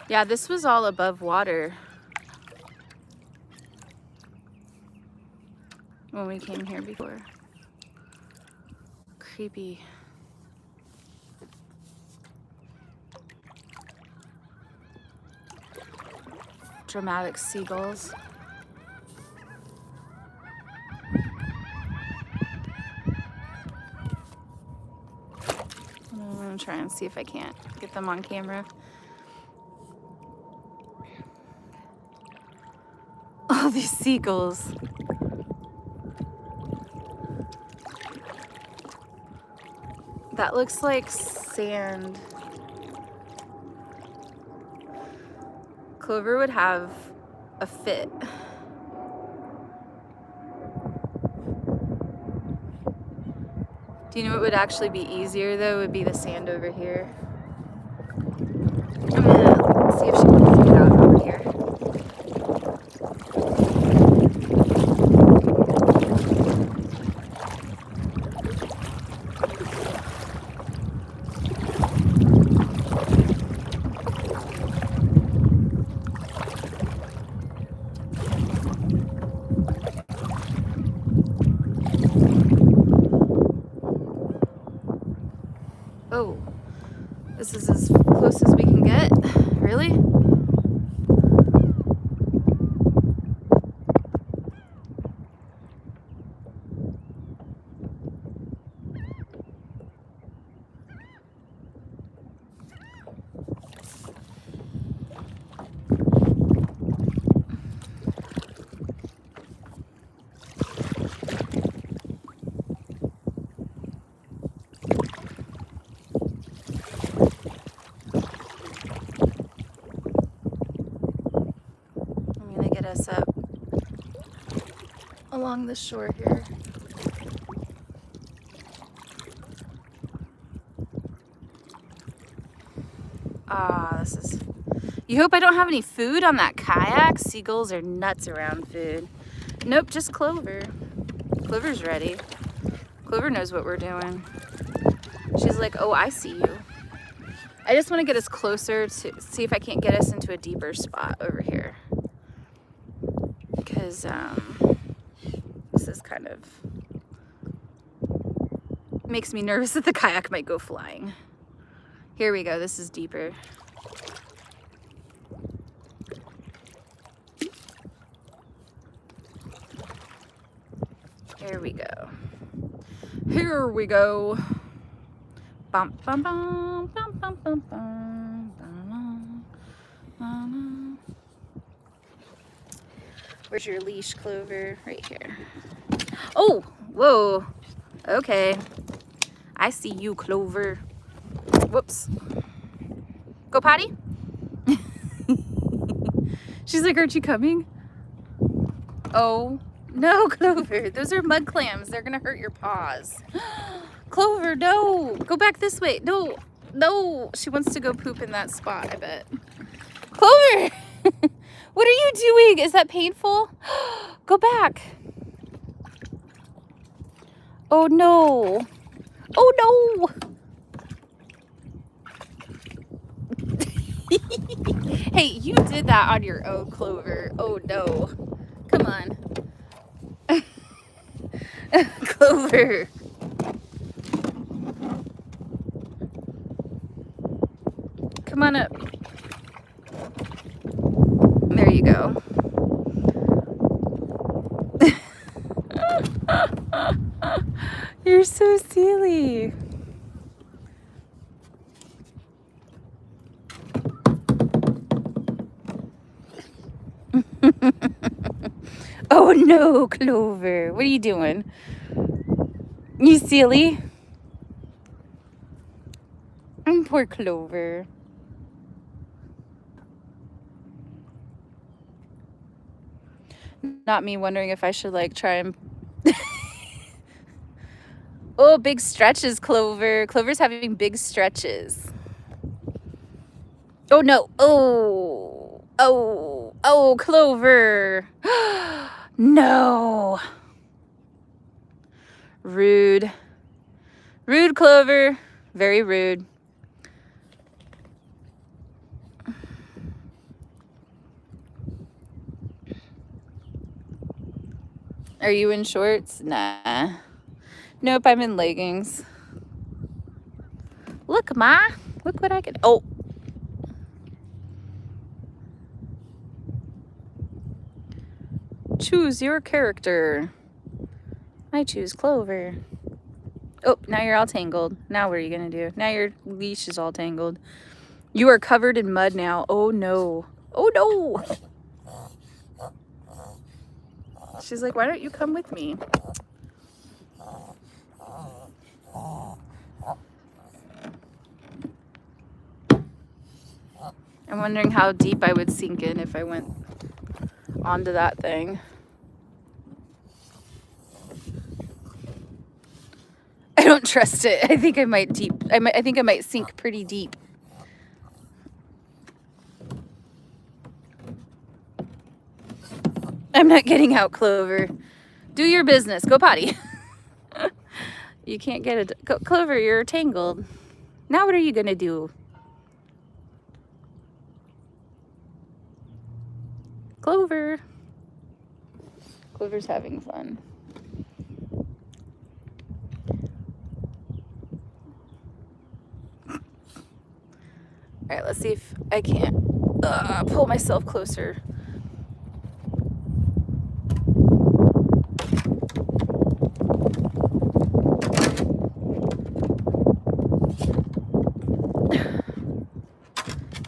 Yeah, this was all above water when we came here before. Creepy. Dramatic seagulls. I'm gonna try and see if I can't get them on camera. All these seagulls. That looks like sand. Clover would have a fit. Do you know what would actually be easier though? Would be the sand over here. I'm gonna see if she can get out over here. Oh, this is as close as we can get. Really? Us up along the shore here. This is... You hope I don't have any food on that kayak? Seagulls are nuts around food. Nope, just Clover. Clover's ready. Clover knows what we're doing. She's like, oh, I see you. I just want to get us closer to see if I can't get us into a deeper spot over here. Because this is kind of makes me nervous that the kayak might go flying. Here we go. This is deeper. Here we go. Here we go. Bum, bum, bum, bum, bum, bum, bum, bum, bum. Where's your leash, Clover? Right here. Oh, whoa. Okay. I see you, Clover. Whoops. Go potty? She's like, aren't you coming? Oh, no, Clover. Those are mud clams. They're going to hurt your paws. Clover, no. Go back this way. No, no. She wants to go poop in that spot, I bet. Clover! What are you doing? Is that painful? Go back. Oh no. Oh no. Hey, you did that on your own, Clover. Oh no. Come on. Clover. Come on up. There you go. You're so silly. Oh no, Clover. What are you doing? You silly. Poor Clover. Not me wondering if I should like try and... Oh, big stretches, Clover. Clover's having big stretches. Oh no. Oh. Oh. Oh, Clover. No. Rude. Rude, Clover. Very rude. Are you in shorts? Nah. Nope, I'm in leggings. Look, Ma. Look what I can... Oh. Choose your character. I choose Clover. Oh, now you're all tangled. Now what are you going to do? Now your leash is all tangled. You are covered in mud now. Oh, no. Oh, no. She's like, why don't you come with me? I'm wondering how deep I would sink in if I went onto that thing. I don't trust it. I think I might I think I might sink pretty deep. I'm not getting out, Clover. Do your business. Go potty. You can't get it. Clover, you're tangled. Now what are you going to do? Clover. Clover's having fun. All right, let's see if I can't pull myself closer.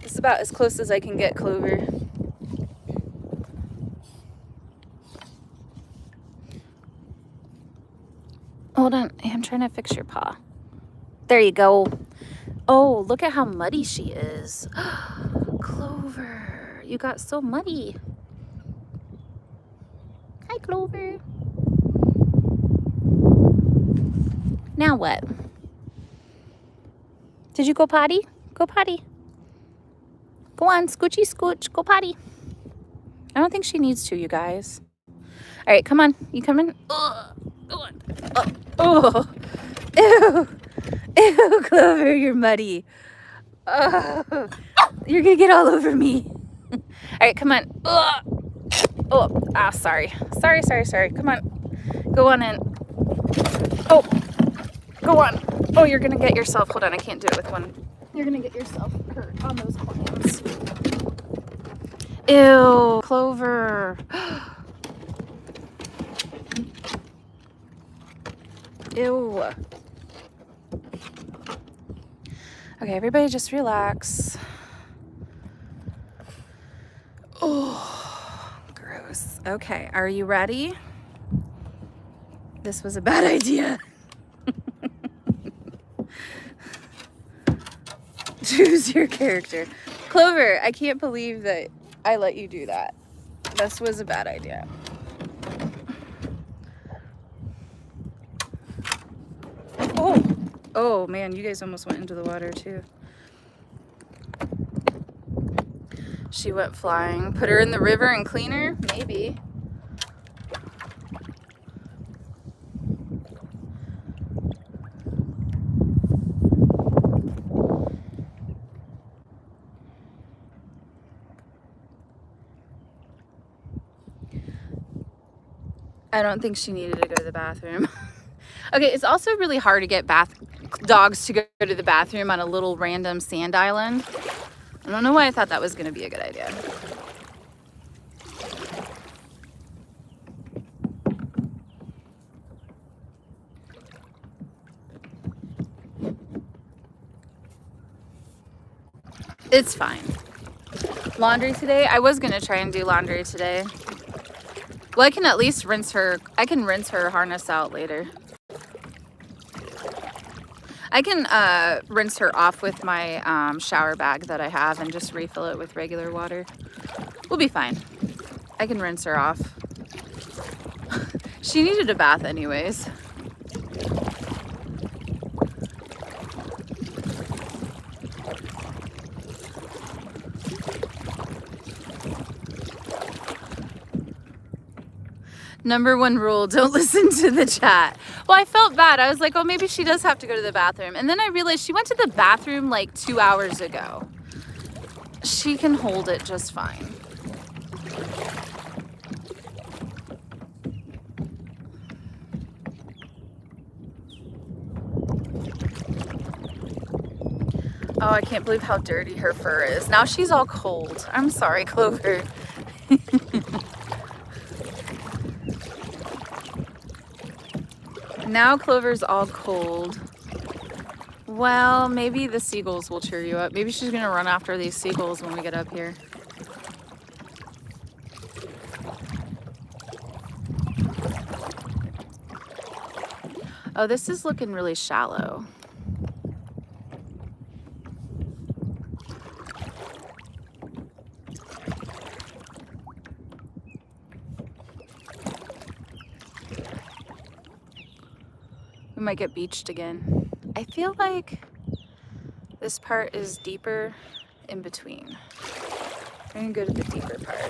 It's about as close as I can get, Clover. Hold on, I'm trying to fix your paw. There you go. Oh, look at how muddy she is. Clover, you got so muddy. Hi, Clover. Now what? Did you go potty? Go potty. Go on, scoochy scooch, go potty. I don't think she needs to, you guys. All right, come on. You coming? Ugh. Go on. Oh. Ew. Ew, Clover, you're muddy. Oh. You're gonna get all over me. All right, come on. Oh, sorry. Sorry. Come on. Go on in. Oh, go on. Oh, you're gonna get yourself, hold on, I can't do it with one. You're gonna get yourself hurt on those clams. Ew, Clover. Ew. Okay, everybody just relax. Oh, gross. Okay, are you ready? This was a bad idea. Choose your character. Clover, I can't believe that I let you do that. This was a bad idea. Oh man, you guys almost went into the water too. She went flying. Put her in the river and clean her? Maybe. I don't think she needed to go to the bathroom. Okay, it's also really hard to get dogs to go to the bathroom on a little random sand island. I don't know why I thought that was going to be a good idea. It's fine. Laundry today? I was going to try and do laundry today. Well, I can at least rinse her. I can rinse her harness out later. I can rinse her off with my shower bag that I have and just refill it with regular water. We'll be fine. I can rinse her off. She needed a bath anyways. Number one rule, don't listen to the chat. Well, I felt bad. I was like, oh, maybe she does have to go to the bathroom. And then I realized she went to the bathroom like 2 hours ago. She can hold it just fine. Oh, I can't believe how dirty her fur is. Now she's all cold. I'm sorry, Clover. Now Clover's all cold. Well, maybe the seagulls will cheer you up. Maybe she's gonna run after these seagulls when we get up here. Oh, this is looking really shallow. We might get beached again. I feel like this part is deeper in between. I'm gonna go to the deeper part.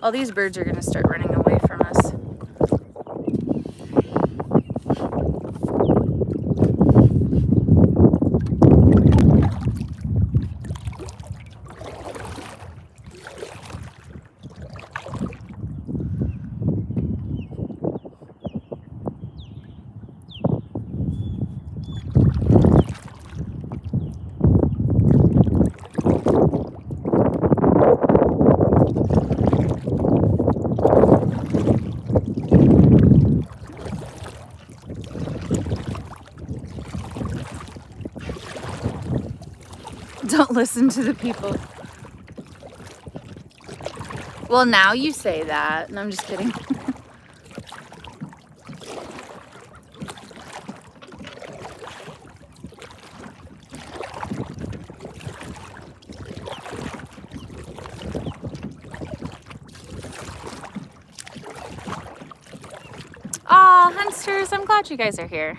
All these birds are gonna start running away from us. Don't listen to the people. Well, now you say that. No, I'm just kidding. Aw, Hunsters, I'm glad you guys are here.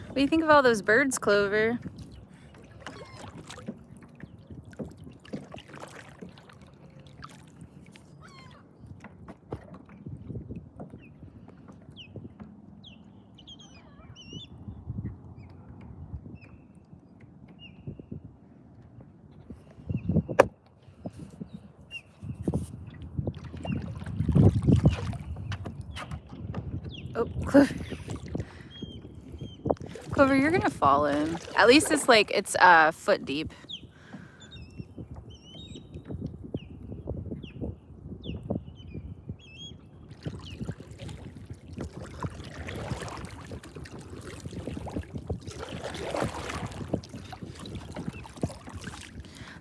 What do you think of all those birds, Clover? Oh, Clover. Clover, you're gonna fall in. At least it's like, it's foot deep.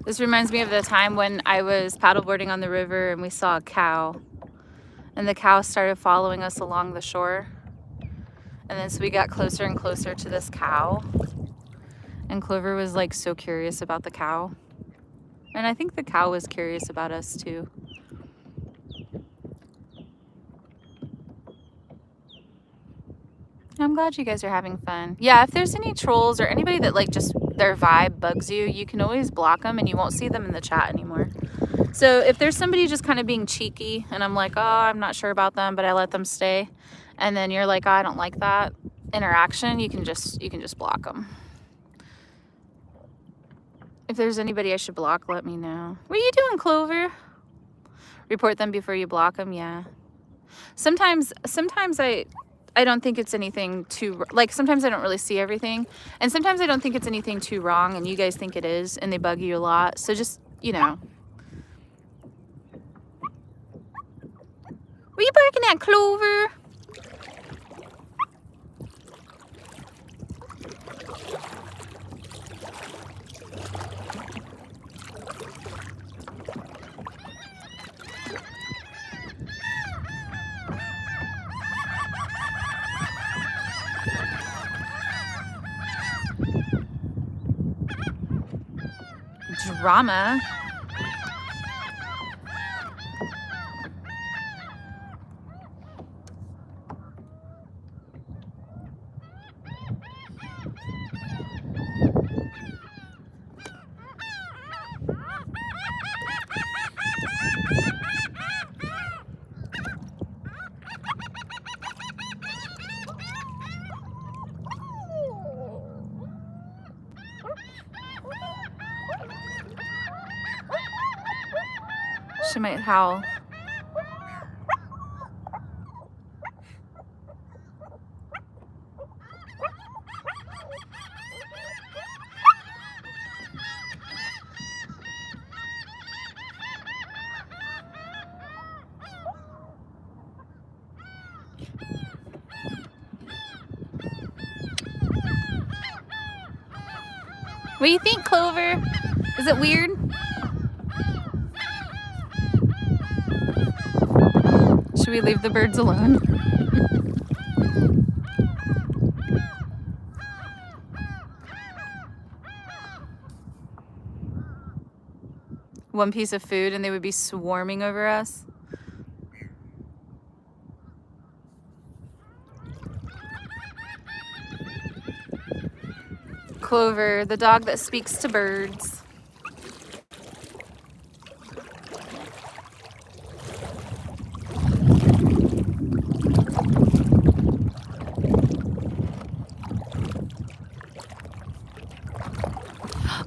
This reminds me of the time when I was paddleboarding on the river and we saw a cow. And the cow started following us along the shore. And then so we got closer and closer to this cow. And Clover was like so curious about the cow. And I think the cow was curious about us too. I'm glad you guys are having fun. Yeah, if there's any trolls or anybody that like just their vibe bugs you, you can always block them and you won't see them in the chat anymore. So if there's somebody just kind of being cheeky and I'm like, oh, I'm not sure about them, but I let them stay, and then you're like, oh, I don't like that interaction, you can just block them. If there's anybody I should block, let me know. What are you doing, Clover? Report them before you block them. Yeah. Sometimes I don't think it's anything too, like, sometimes I don't really see everything, and sometimes I don't think it's anything too wrong and you guys think it is and they bug you a lot. So just, you know. What are you barking at, Clover? Drama. She might howl. What do you think, Clover? Is it weird? Should we leave the birds alone? One piece of food and they would be swarming over us. Clover, the dog that speaks to birds.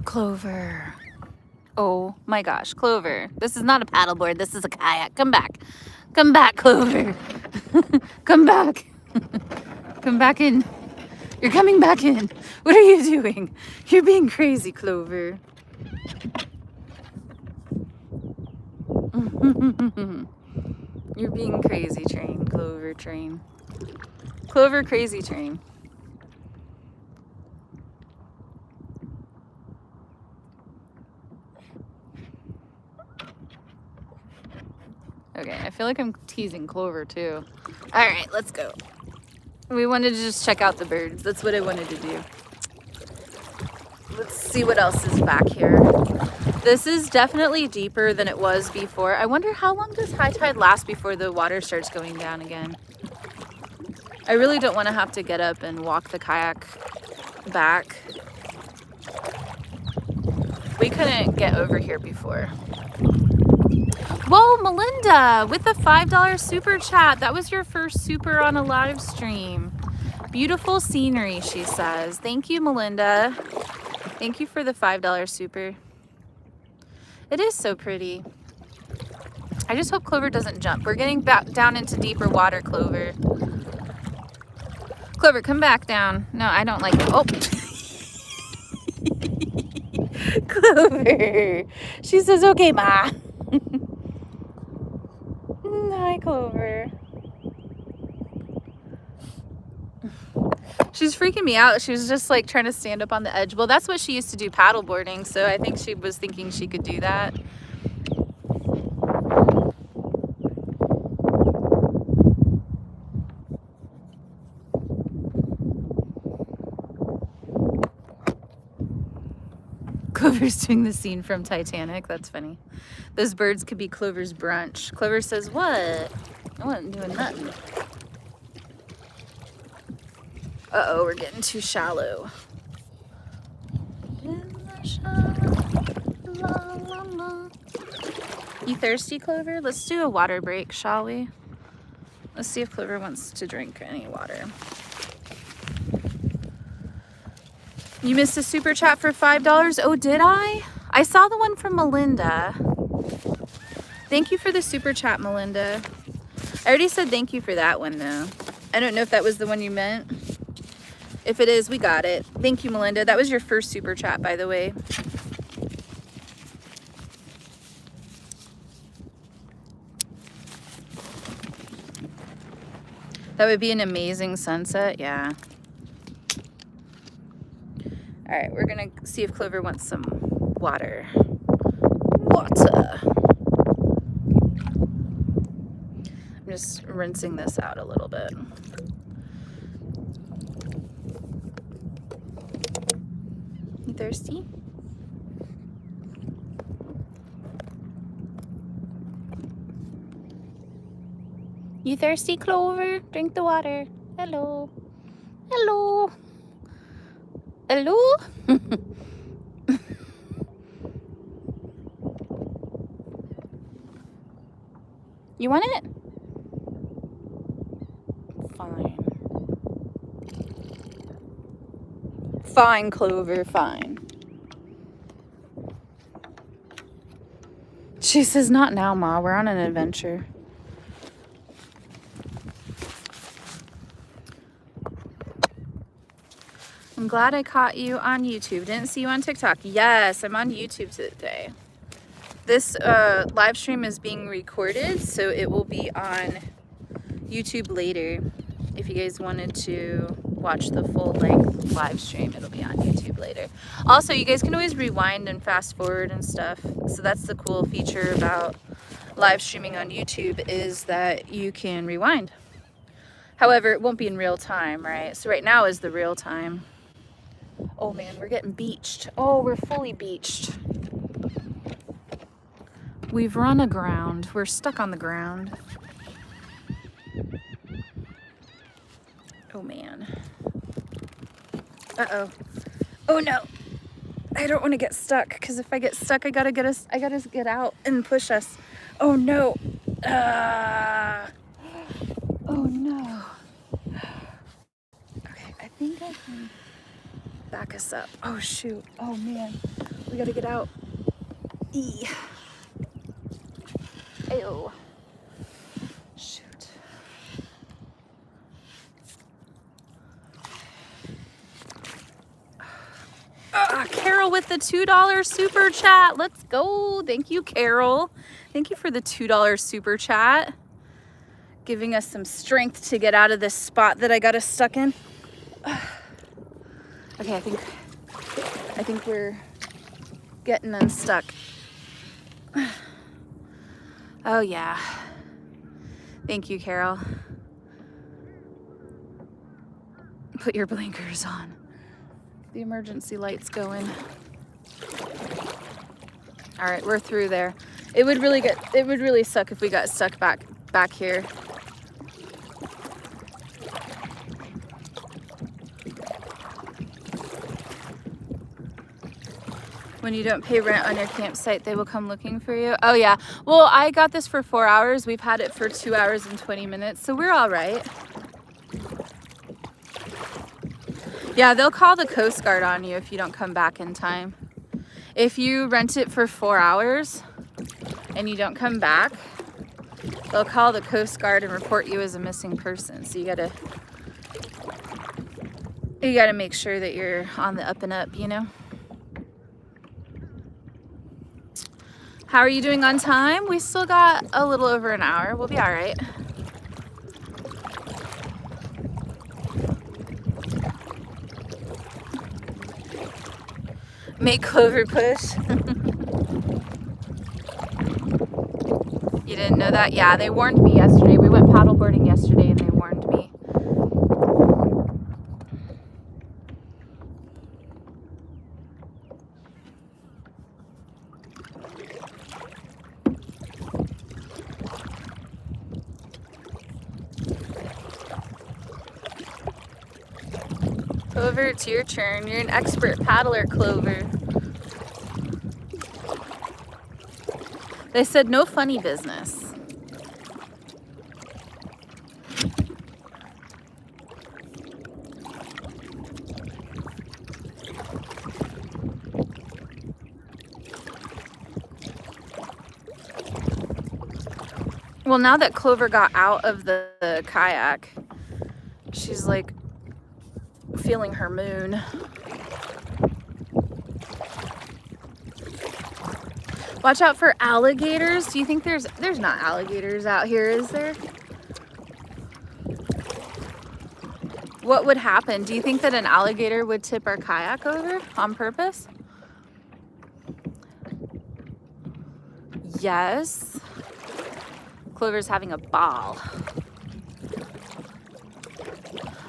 Clover. Oh my gosh, Clover. This is not a paddleboard, this is a kayak. Come back. Come back, Clover. Come back. Come back in. You're coming back in. What are you doing? You're being crazy, Clover. You're being crazy, train, Clover, train. Clover, crazy, train. Okay, I feel like I'm teasing Clover too. All right, let's go. We wanted to just check out the birds. That's what I wanted to do. Let's see what else is back here. This is definitely deeper than it was before. I wonder how long does high tide last before the water starts going down again? I really don't want to have to get up and walk the kayak back. We couldn't get over here before. Whoa, Melinda, with the $5 super chat. That was your first super on a live stream. Beautiful scenery, she says. Thank you, Melinda. Thank you for the $5 super. It is so pretty. I just hope Clover doesn't jump. We're getting back down into deeper water, Clover. Clover, come back down. No, I don't like it. Oh. Clover. She says, okay, Ma. Hi, Clover. She's freaking me out. She was just like trying to stand up on the edge. Well, that's what she used to do paddleboarding, so I think she was thinking she could do that. Clover's doing the scene from Titanic. That's funny. Those birds could be Clover's brunch. Clover says, what? I wasn't doing nothing. Uh-oh, we're getting too shallow. You thirsty, Clover? Let's do a water break, shall we? Let's see if Clover wants to drink any water. You missed a super chat for $5. Oh, did I? I saw the one from Melinda. Thank you for the super chat, Melinda. I already said thank you for that one, though. I don't know if that was the one you meant. If it is, we got it. Thank you, Melinda. That was your first super chat, by the way. That would be an amazing sunset, yeah. All right, we're gonna see if Clover wants some water. Water. I'm just rinsing this out a little bit. You thirsty? You thirsty, Clover? Drink the water. Hello. Hello. Hello? You want it? Fine. Fine, Clover, fine. She says, not now, Ma. We're on an adventure. I'm glad I caught you on YouTube. Didn't see you on TikTok. Yes, I'm on YouTube today. This live stream is being recorded, so it will be on YouTube later. If you guys wanted to watch the full length live stream, it'll be on YouTube later. Also, you guys can always rewind and fast forward and stuff. So that's the cool feature about live streaming on YouTube, is that you can rewind. However, it won't be in real time, right? So right now is the real time. Oh man, we're getting beached. Oh, we're fully beached. We've run aground. We're stuck on the ground. Oh man. Uh-oh. Oh no. I don't want to get stuck, because if I get stuck, I gotta get out and push us. Oh no. Oh no. Okay, I think I can back us up. Oh shoot. Oh man. We gotta get out. Eee. Ew. Shoot. Carol with the $2 super chat. Let's go. Thank you, Carol. Thank you for the $2 super chat. Giving us some strength to get out of this spot that I got us stuck in. Okay, I think we're getting unstuck. Oh yeah. Thank you, Carol. Put your blinkers on. The emergency light's going. All right, we're through there. It would really suck if we got stuck back here. When you don't pay rent on your campsite, they will come looking for you. Oh yeah. Well, I got this for 4 hours. We've had it for 2 hours and 20 minutes, so we're all right. Yeah, they'll call the Coast Guard on you if you don't come back in time. If you rent it for 4 hours and you don't come back, they'll call the Coast Guard and report you as a missing person. So you gotta make sure that you're on the up and up, you know? How are you doing on time? We still got a little over an hour. We'll be all right. Make Clover push. You didn't know that? Yeah, they warned me yesterday. We went paddleboarding yesterday and they warned me. Clover, it's your turn. You're an expert paddler, Clover. They said no funny business. Well, now that Clover got out of the kayak, she's like feeling her moon. Watch out for alligators. Do you think there's not alligators out here, is there? What would happen? Do you think that an alligator would tip our kayak over on purpose? Yes. Clover's having a ball.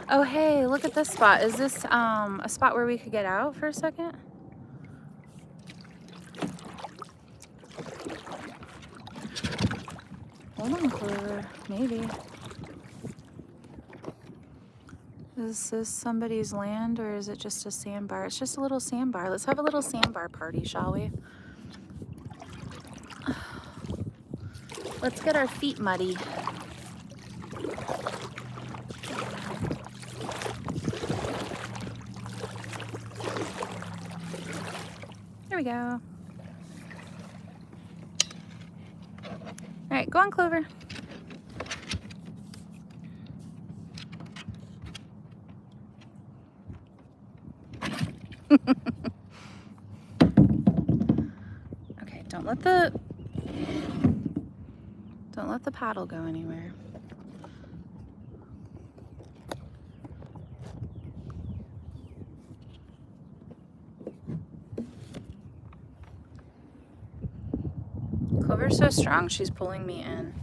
Oh, hey, look at this spot. Is this a spot where we could get out for a second? Hold on, Clover. Maybe. Is this somebody's land or is it just a sandbar? It's just a little sandbar. Let's have a little sandbar party, shall we? Let's get our feet muddy. There we go. All right, go on, Clover. Okay, don't let the paddle go anywhere. Clover's so strong, she's pulling me in.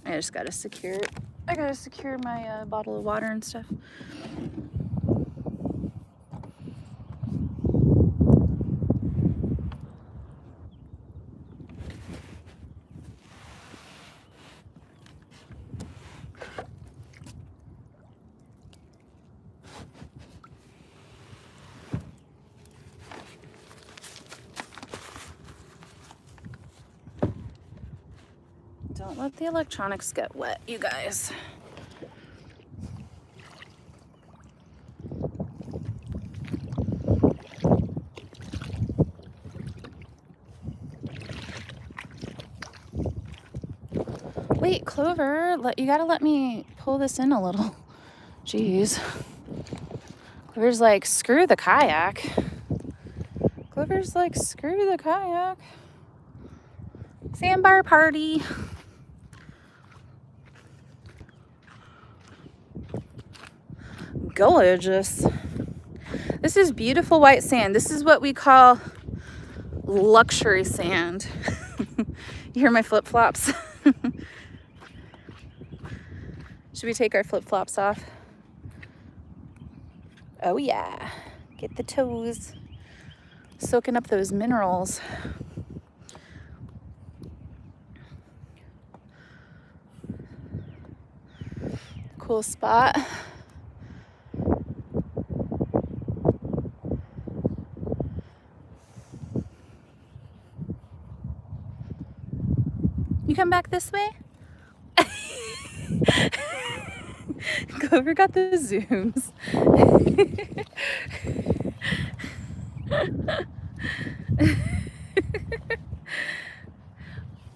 I just gotta secure it. I gotta secure my bottle of water and stuff. Don't let the electronics get wet, you guys. Wait, Clover, you gotta let me pull this in a little. Jeez. Clover's like, screw the kayak. Clover's like, screw the kayak. Sandbar party. Gorgeous. This is beautiful white sand. This is what we call luxury sand. You hear my flip-flops? Should we take our flip-flops off? Oh yeah. Get the toes. Soaking up those minerals. Cool spot. You come back this way? Clover got the zooms.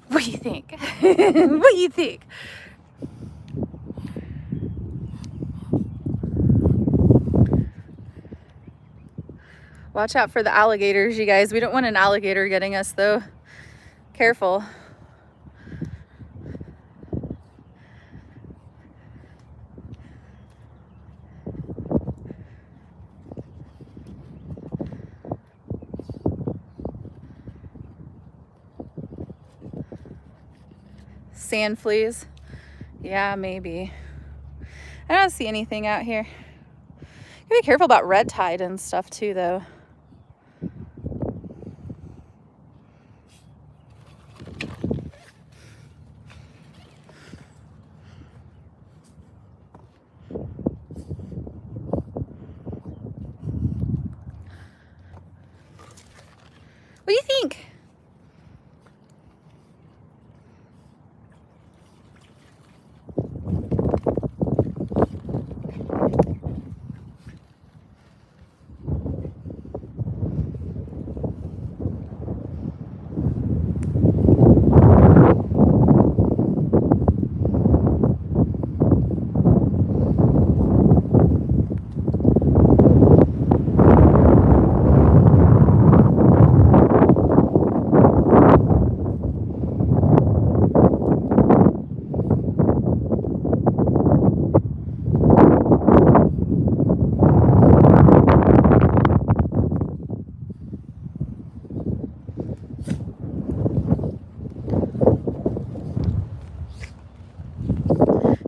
What do you think? What do you think? Watch out for the alligators, you guys. We don't want an alligator getting us, though. Careful. Sand fleas? Yeah, maybe. I don't see anything out here. You gotta be careful about red tide and stuff too, though.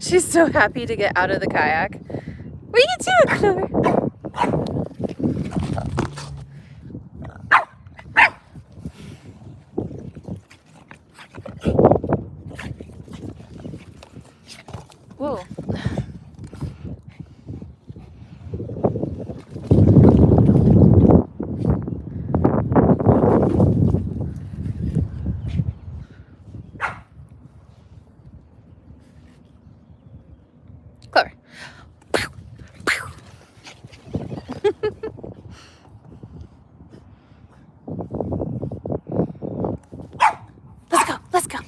She's so happy to get out of the kayak. What are you doing, Clover? Whoa. Clover. Let's go, let's go.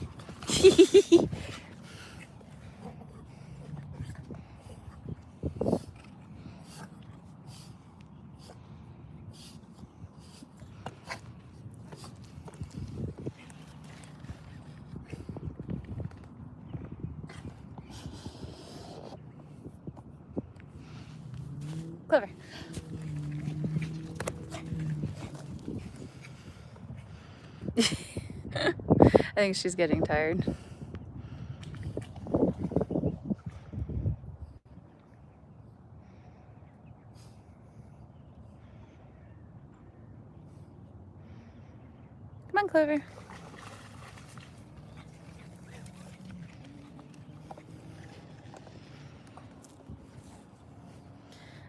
Clover. I think she's getting tired. Come on, Clover.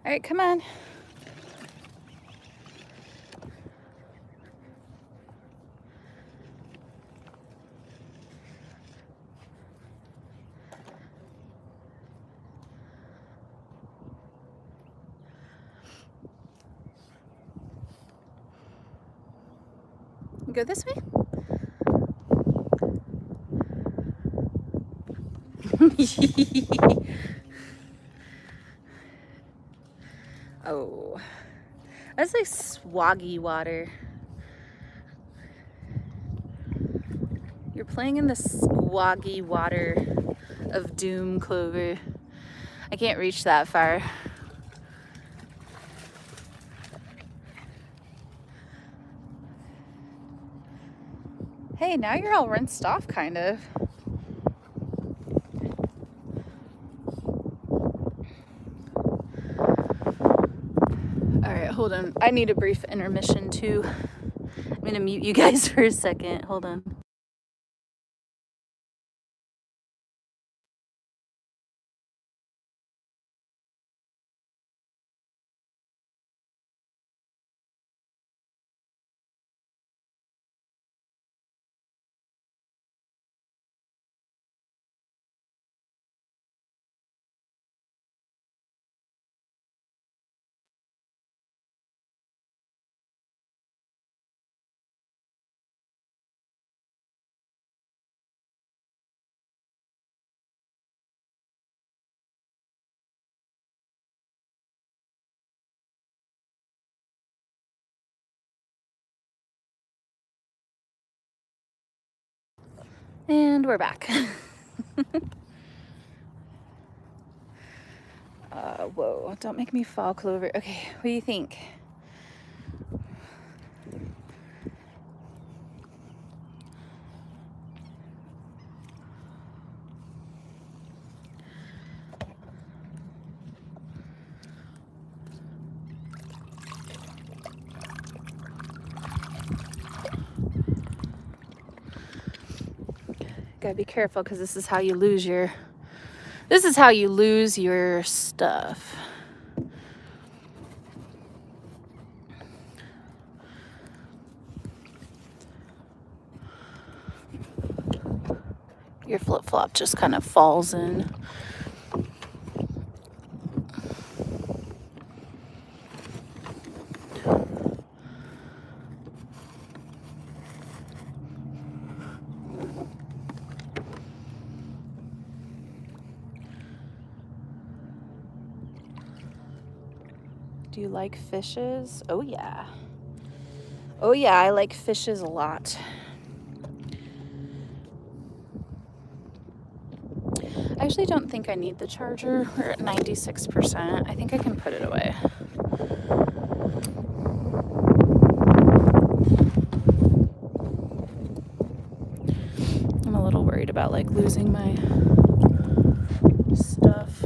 All right, come on. Go this way. Oh, that's like swaggy water. You're playing in the squaggy water of doom, Clover. I can't reach that far. Hey, now you're all rinsed off, kind of. All right, hold on. I need a brief intermission too. I'm gonna mute you guys for a second. Hold on. And we're back. Whoa, don't make me fall, Clover. Okay, what do you think? Gotta be careful because this is how you lose your stuff. Your flip-flop just kind of falls in. Do you like fishes? Oh yeah. Oh yeah, I like fishes a lot. I actually don't think I need the charger. We're at 96%. I think I can put it away. I'm a little worried about like losing my stuff.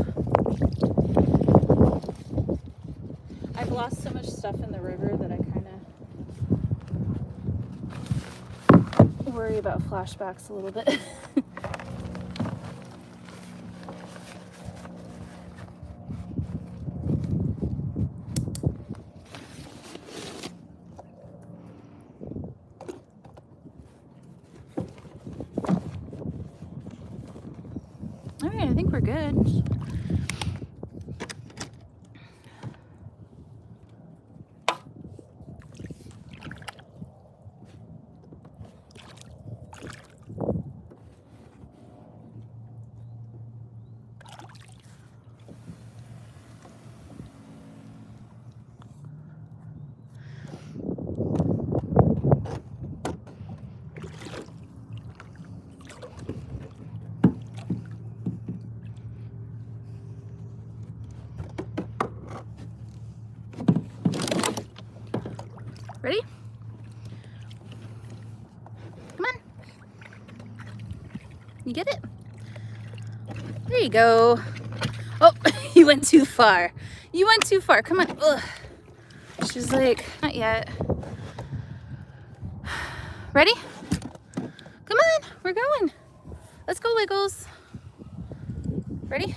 I've lost so much stuff in the river that I kind of worry about flashbacks a little bit. All right, I think we're good. Ready? Come on. You get it? There you go. Oh, you went too far. You went too far. Come on. Ugh. She's like, not yet. Ready? Come on. We're going. Let's go, Wiggles. Ready?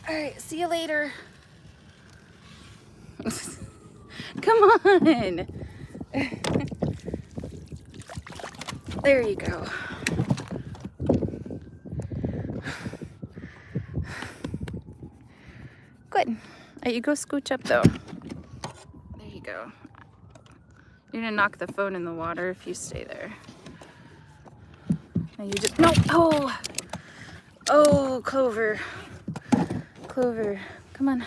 All right, see you later. Come on. There you go. Good. You go scooch up though. There you go. You're gonna knock the phone in the water if you stay there. Now you just, no, oh. Oh, Clover. Clover, come on.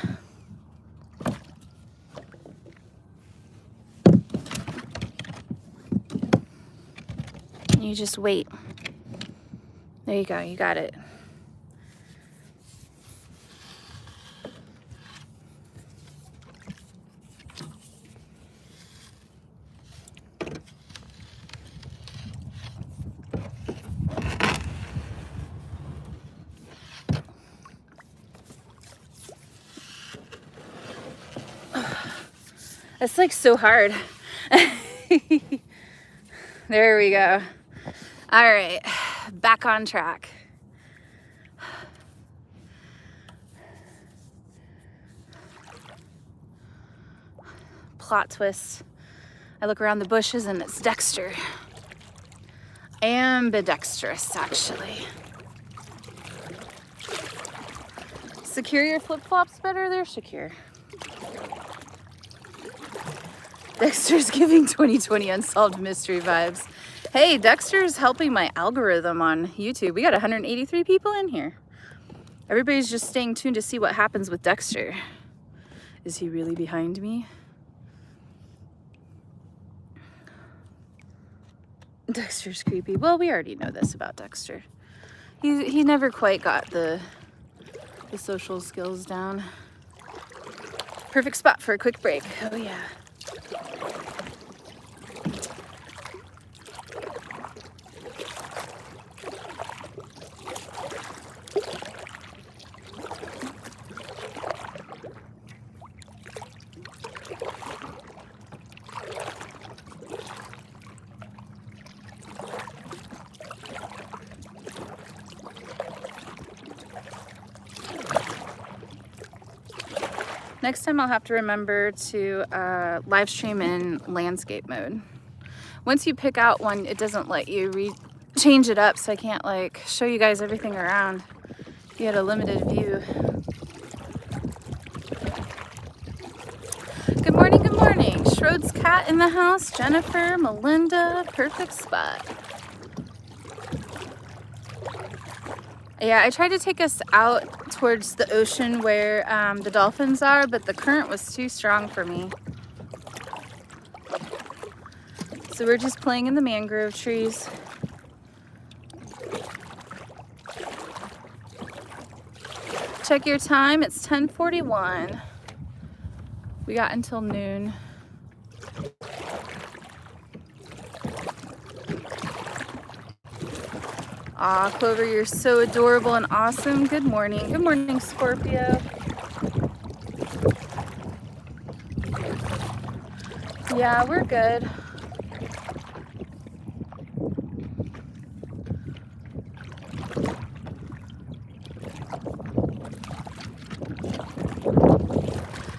You just wait. There you go, you got it. It's like so hard. There we go. All right, back on track. Plot twist. I look around the bushes and it's Dexter. Ambidextrous, actually. Secure your flip-flops better? They're secure. Dexter's giving 2020 unsolved mystery vibes. Hey, Dexter's helping my algorithm on YouTube. We got 183 people in here. Everybody's just staying tuned to see what happens with Dexter. Is he really behind me? Dexter's creepy. Well, we already know this about Dexter. He never quite got the social skills down. Perfect spot for a quick break. Oh yeah. Next time I'll have to remember to live stream in landscape mode. Once you pick out one, it doesn't let you change it up, so I can't like show you guys everything around. You had a limited view. Good morning, good morning. Schroed's cat in the house, Jennifer, Melinda, perfect spot. Yeah, I tried to take us out towards the ocean where the dolphins are, but the current was too strong for me. So we're just playing in the mangrove trees. Check your time, it's 10:41. We got until noon. Aw, Clover, you're so adorable and awesome. Good morning. Good morning, Scorpio. Yeah, we're good.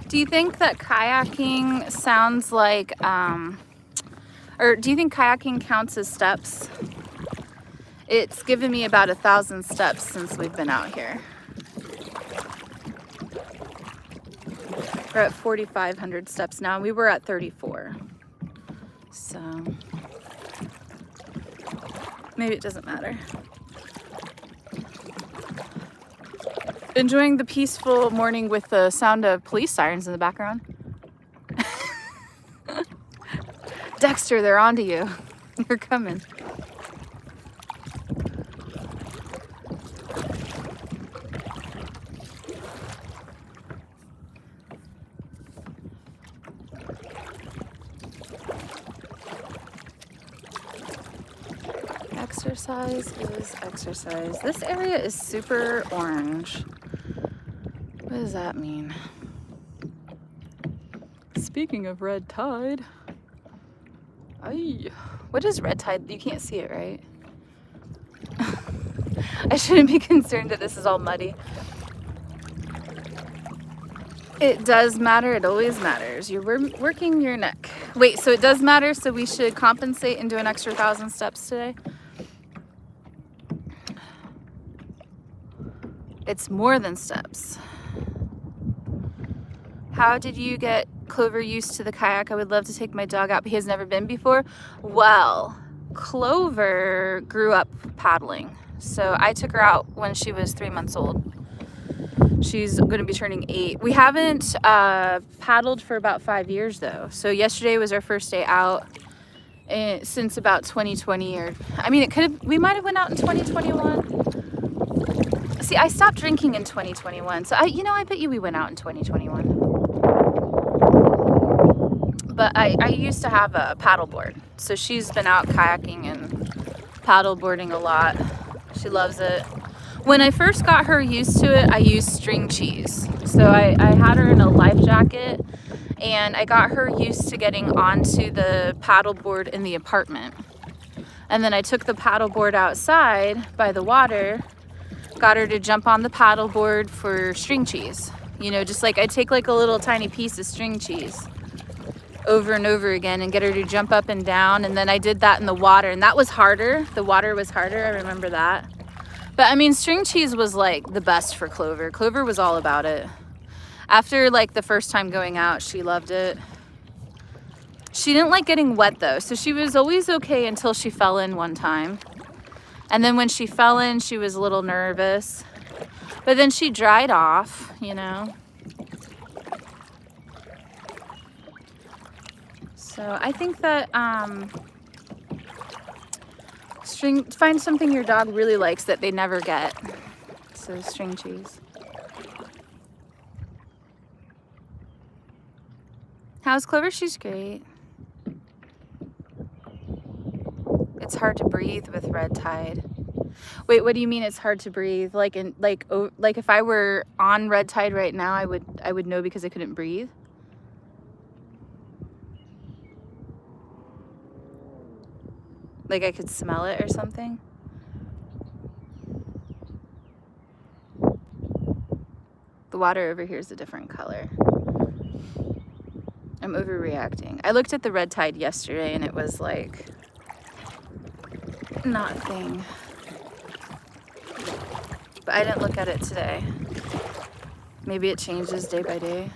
Do you think that kayaking sounds like, or do you think kayaking counts as steps? It's given me about 1,000 steps since we've been out here. We're at 4,500 steps now. We were at 34. So maybe it doesn't matter. Enjoying the peaceful morning with the sound of police sirens in the background. Dexter, they're onto you. You're coming. Exercise is exercise. This area is super orange. What does that mean? Speaking of red tide. Ay, what is red tide? You can't see it, right? I shouldn't be concerned that this is all muddy. It does matter. It always matters. You're working your neck. Wait, so it does matter, so we should compensate and do an extra 1,000 steps today? It's more than steps. How did you get Clover used to the kayak? I would love to take my dog out, but he has never been before. Well, Clover grew up paddling. So I took her out when she was 3 months old. She's going to be turning 8. We haven't paddled for about 5 years though. So yesterday was our first day out since about 2020, or I mean, we might have went out in 2021. See, I stopped drinking in 2021. So I bet you we went out in 2021. But I used to have a paddleboard. So she's been out kayaking and paddleboarding a lot. She loves it. When I first got her used to it, I used string cheese. So I had her in a life jacket, and I got her used to getting onto the paddleboard in the apartment. And then I took the paddleboard outside by the water, got her to jump on the paddleboard for string cheese. You know, just like I take like a little tiny piece of string cheese over and over again and get her to jump up and down. And then I did that in the water, and that was harder. The water was harder, I remember that. But I mean, string cheese was like the best for Clover. Clover was all about it. After like the first time going out, she loved it. She didn't like getting wet though, so she was always okay until she fell in one time. And then when she fell in, she was a little nervous. But then she dried off, you know. So I think that find something your dog really likes that they never get. So string cheese. How's Clover? She's great. It's hard to breathe with red tide. Wait, what do you mean it's hard to breathe? Like if I were on red tide right now, I would know because I couldn't breathe. Like I could smell it or something. The water over here is a different color. I'm overreacting. I looked at the red tide yesterday and it was like not a thing. But I didn't look at it today. Maybe it changes day by day.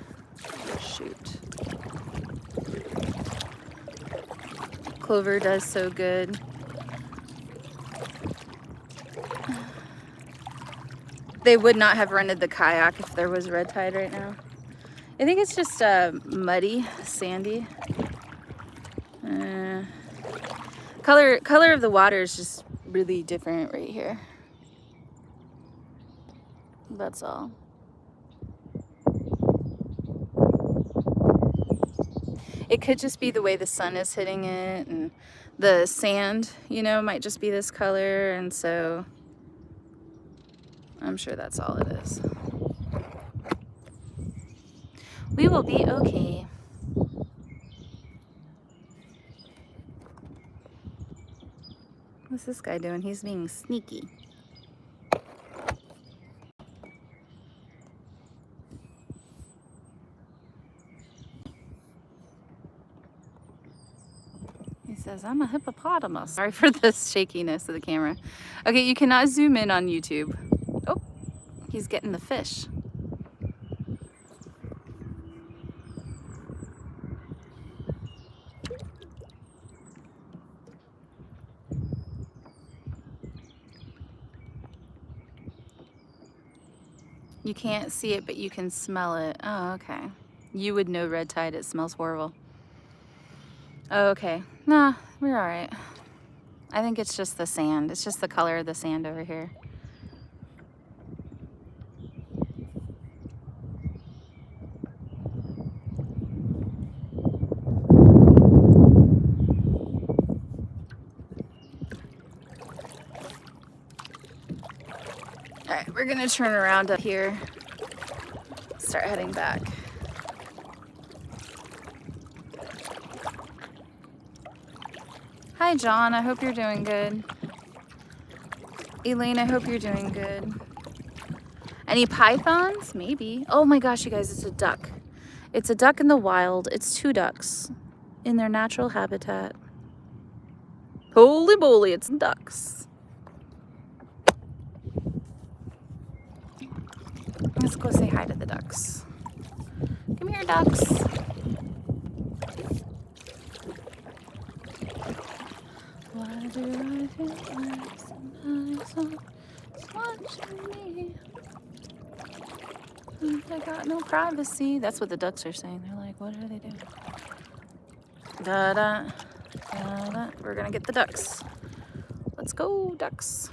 Shoot. Clover does so good. They would not have rented the kayak if there was red tide right now. I think it's just muddy, sandy. Color of the water is just really different right here. That's all. It could just be the way the sun is hitting it, and the sand, you know, might just be this color, and so I'm sure that's all it is. We will be okay. What's this guy doing? He's being sneaky. He says, I'm a hippopotamus. Sorry for the shakiness of the camera. Okay, you cannot zoom in on YouTube. Oh, he's getting the fish. You can't see it, but you can smell it. Oh, okay. You would know red tide. It smells horrible. Oh, okay. Nah, we're all right. I think it's just the sand. It's just the color of the sand over here. All right, we're gonna turn around up here. Start heading back. Hi, John. I hope you're doing good. Elaine, I hope you're doing good. Any pythons? Maybe. Oh my gosh, you guys, it's a duck. It's a duck in the wild. It's 2 ducks in their natural habitat. Holy moly, it's ducks. Let's go say hi to the ducks. Come here, ducks. Why do I feel like somebody's watching me? I got no privacy. That's what the ducks are saying. They're like, what are they doing? Da da da da. We're gonna get the ducks. Let's go, ducks.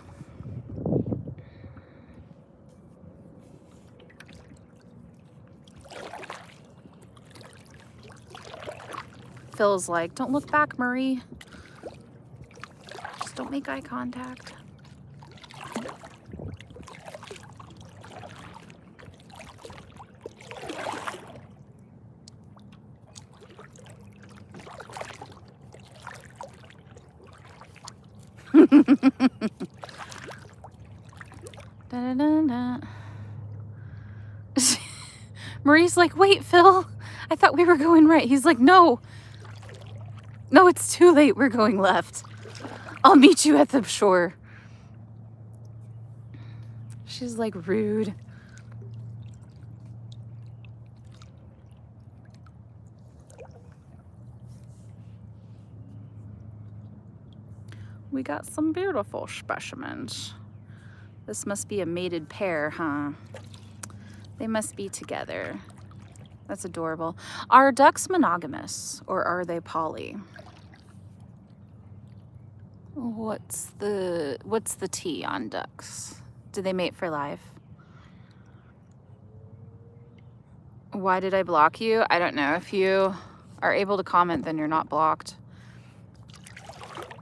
Phil's like, don't look back, Marie. Just don't make eye contact. Da, da, da, da. Marie's like, wait, Phil, I thought we were going right. He's like, no, it's too late. We're going left. I'll meet you at the shore. She's like, rude. We got some beautiful specimens. This must be a mated pair, huh? They must be together. That's adorable. Are ducks monogamous or are they poly? What's the T on ducks? Do they mate for life? Why did I block you? I don't know. If you are able to comment, then you're not blocked.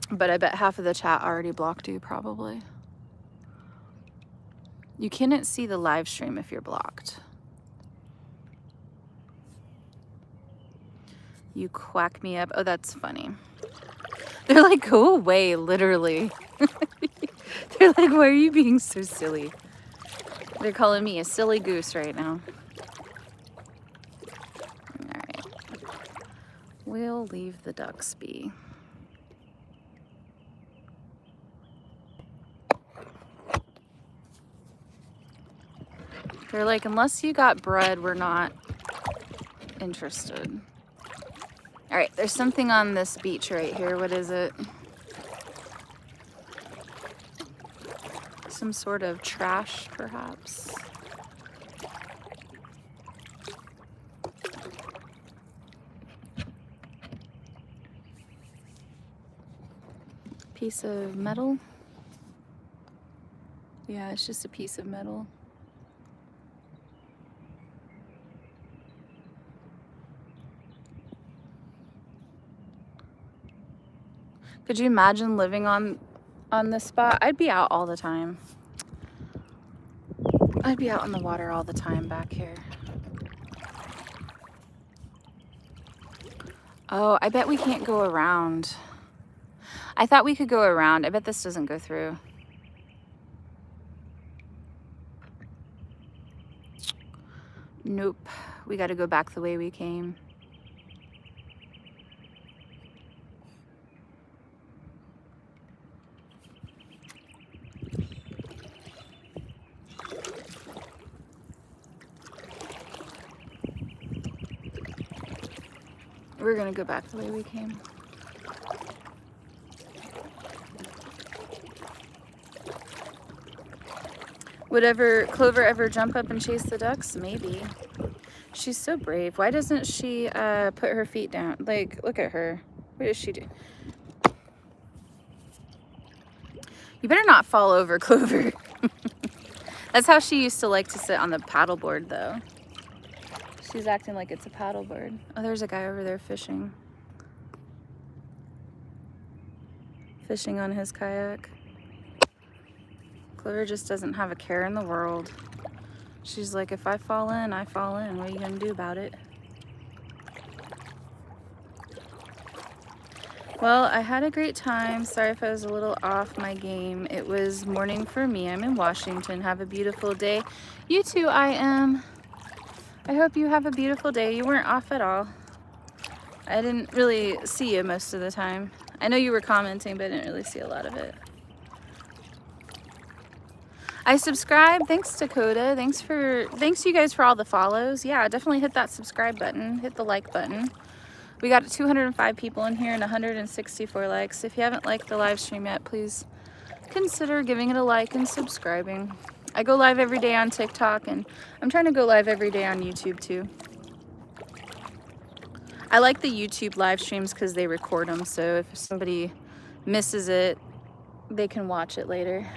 But I bet half of the chat already blocked you, probably. You cannot see the live stream if you're blocked. You quack me up. Oh, that's funny. They're like, go away, literally. They're like, why are you being so silly? They're calling me a silly goose right now. All right. We'll leave the ducks be. They're like, unless you got bread, we're not interested. All right, there's something on this beach right here. What is it? Some sort of trash, perhaps. Piece of metal. Yeah, it's just a piece of metal. Could you imagine living on this spot? I'd be out all the time. I'd be out in the water all the time back here. Oh, I bet we can't go around. I thought we could go around. I bet this doesn't go through. Nope. We got to go back the way we came. We're gonna go back the way we came. Would Clover ever jump up and chase the ducks? Maybe. She's so brave. Why doesn't she put her feet down? Like, look at her. What does she do? You better not fall over, Clover. That's how she used to like to sit on the paddleboard, though. She's acting like it's a paddleboard. Oh, there's a guy over there fishing. Fishing on his kayak. Clover just doesn't have a care in the world. She's like, if I fall in, I fall in. What are you gonna do about it? Well, I had a great time. Sorry if I was a little off my game. It was morning for me. I'm in Washington. Have a beautiful day. You too, I am. I hope you have a beautiful day. You weren't off at all. I didn't really see you most of the time. I know you were commenting, but I didn't really see a lot of it. I subscribed. Thanks, Dakota. Thanks you guys for all the follows. Yeah, definitely hit that subscribe button. Hit the like button. We got 205 people in here and 164 likes. If you haven't liked the live stream yet, please consider giving it a like and subscribing. I go live every day on TikTok, and I'm trying to go live every day on YouTube too. I like the YouTube live streams because they record them, so if somebody misses it, they can watch it later.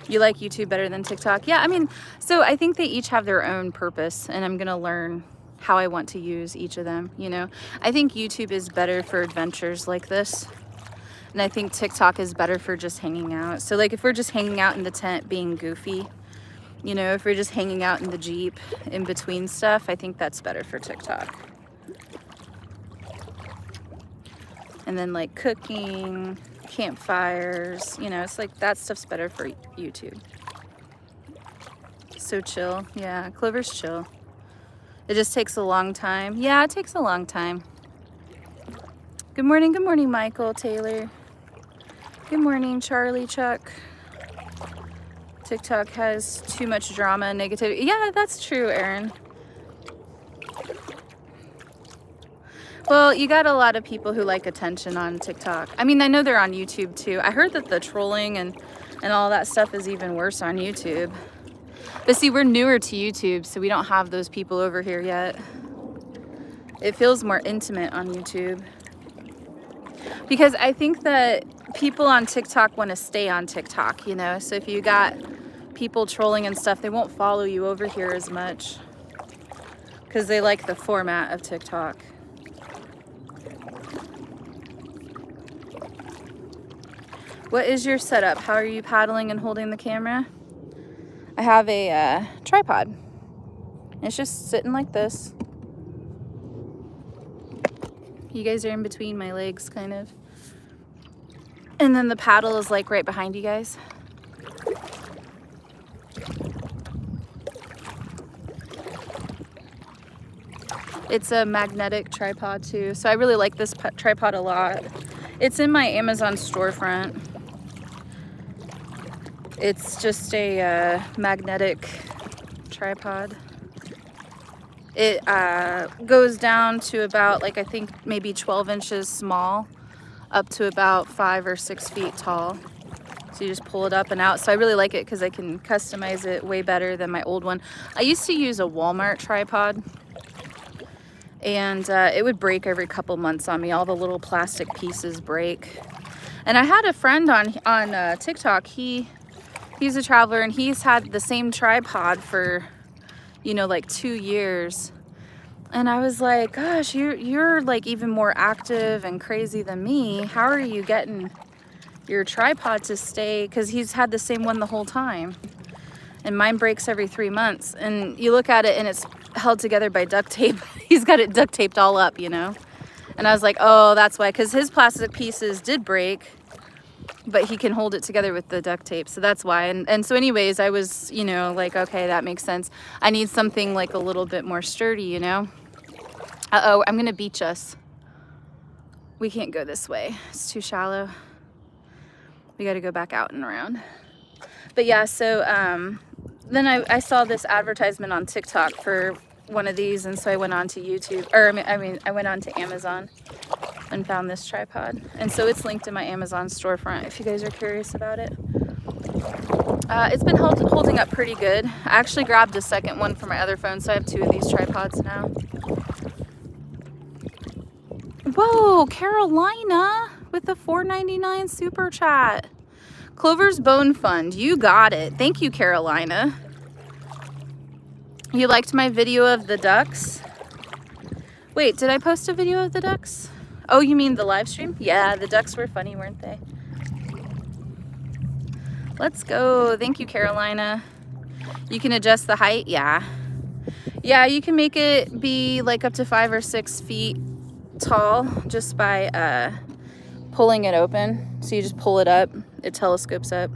You like YouTube better than TikTok? Yeah, I mean, so I think they each have their own purpose, and I'm gonna learn how I want to use each of them, you know? I think YouTube is better for adventures like this, and I think TikTok is better for just hanging out. So like if we're just hanging out in the tent being goofy, you know, if we're just hanging out in the Jeep in between stuff, I think that's better for TikTok. And then like cooking, campfires, you know, it's like that stuff's better for YouTube. So chill. Yeah, Clover's chill. It just takes a long time. Yeah, it takes a long time. Good morning, Michael, Taylor. Good morning, Charlie, Chuck. TikTok has too much drama and negativity. Yeah, that's true, Aaron. Well, you got a lot of people who like attention on TikTok. I mean, I know they're on YouTube too. I heard that the trolling and all that stuff is even worse on YouTube. But see, we're newer to YouTube, so we don't have those people over here yet. It feels more intimate on YouTube. Because I think that people on TikTok want to stay on TikTok, you know? So if you got people trolling and stuff, they won't follow you over here as much. Because they like the format of TikTok. What is your setup? How are you paddling and holding the camera? I have a tripod. It's just sitting like this. You guys are in between my legs, kind of. And then the paddle is like right behind you guys. It's a magnetic tripod too. So I really like this tripod a lot. It's in my Amazon storefront. It's just a magnetic tripod. It goes down to about, like, I think maybe 12 inches small, up to about 5 or 6 feet tall. So you just pull it up and out. So I really like it because I can customize it way better than my old one. I used to use a Walmart tripod, and it would break every couple months on me. All the little plastic pieces break. And I had a friend on TikTok. He's a traveler, and he's had the same tripod for, you know, like 2 years. And I was like, gosh, you're like even more active and crazy than me. How are you getting your tripod to stay? Because he's had the same one the whole time. And mine breaks every 3 months. And you look at it and it's held together by duct tape. He's got it duct taped all up, you know? And I was like, oh, that's why. Because his plastic pieces did break, but he can hold it together with the duct tape. So that's why. And so anyways, I was, you know, like, okay, that makes sense. I need something like a little bit more sturdy, you know? Uh-oh, I'm gonna beach us. We can't go this way. It's too shallow. We gotta go back out and around. But yeah, so then I saw this advertisement on TikTok for one of these, and so I went on to YouTube, or I went on to Amazon and found this tripod. And so it's linked in my Amazon storefront if you guys are curious about it. It's been holding up pretty good. I actually grabbed a second one for my other phone, so I have 2 of these tripods now. Whoa, Carolina with the $4.99 super chat. Clover's Bone Fund, you got it. Thank you, Carolina. You liked my video of the ducks? Wait, did I post a video of the ducks? Oh, you mean the live stream? Yeah, the ducks were funny, weren't they? Let's go. Thank you, Carolina. You can adjust the height? Yeah. Yeah, you can make it be like up to 5 or 6 feet tall just by pulling it open. So you just pull it up, it telescopes up.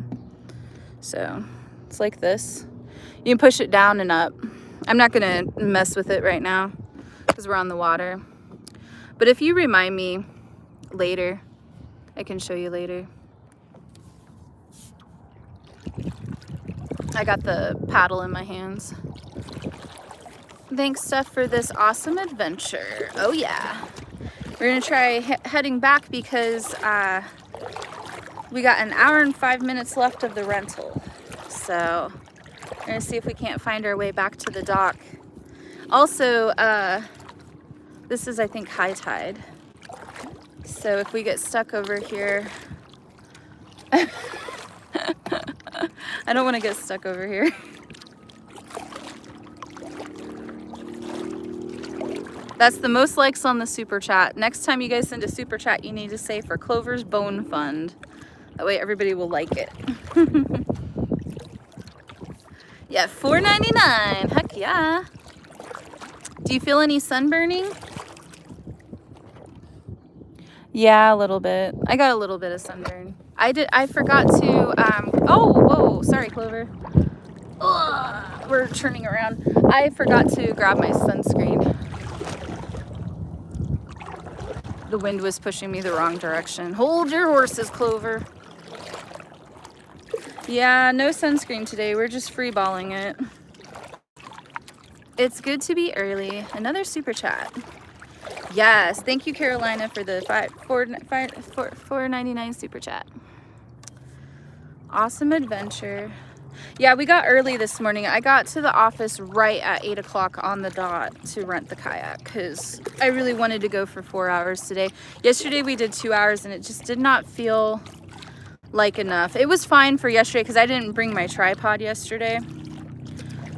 So it's like this. You can push it down and up. I'm not gonna mess with it right now because we're on the water. But if you remind me later, I can show you later. I got the paddle in my hands. Thanks, Steph, for this awesome adventure. Oh yeah. We're gonna try heading back because we got an hour and 5 minutes left of the rental. So we're gonna see if we can't find our way back to the dock. Also, this is, I think, high tide. So if we get stuck over here, I don't wanna get stuck over here. That's the most likes on the super chat. Next time you guys send a super chat, you need to say for Clover's Bone Fund. That way everybody will like it. Yeah, $4.99. Heck yeah. Do you feel any sunburning? Yeah, a little bit. I got a little bit of sunburn. I forgot to, oh, whoa, sorry, Clover. Ugh, we're turning around. I forgot to grab my sunscreen. The wind was pushing me the wrong direction. Hold your horses, Clover. Yeah, no sunscreen today. We're just free-balling it. It's good to be early. Another super chat. Yes, thank you, Carolina, for the $4.99 super chat. Awesome adventure. Yeah, we got early this morning. I got to the office right at 8 o'clock on the dot to rent the kayak because I really wanted to go for 4 hours today. Yesterday we did 2 hours and it just did not feel like enough. It was fine for yesterday because I didn't bring my tripod yesterday.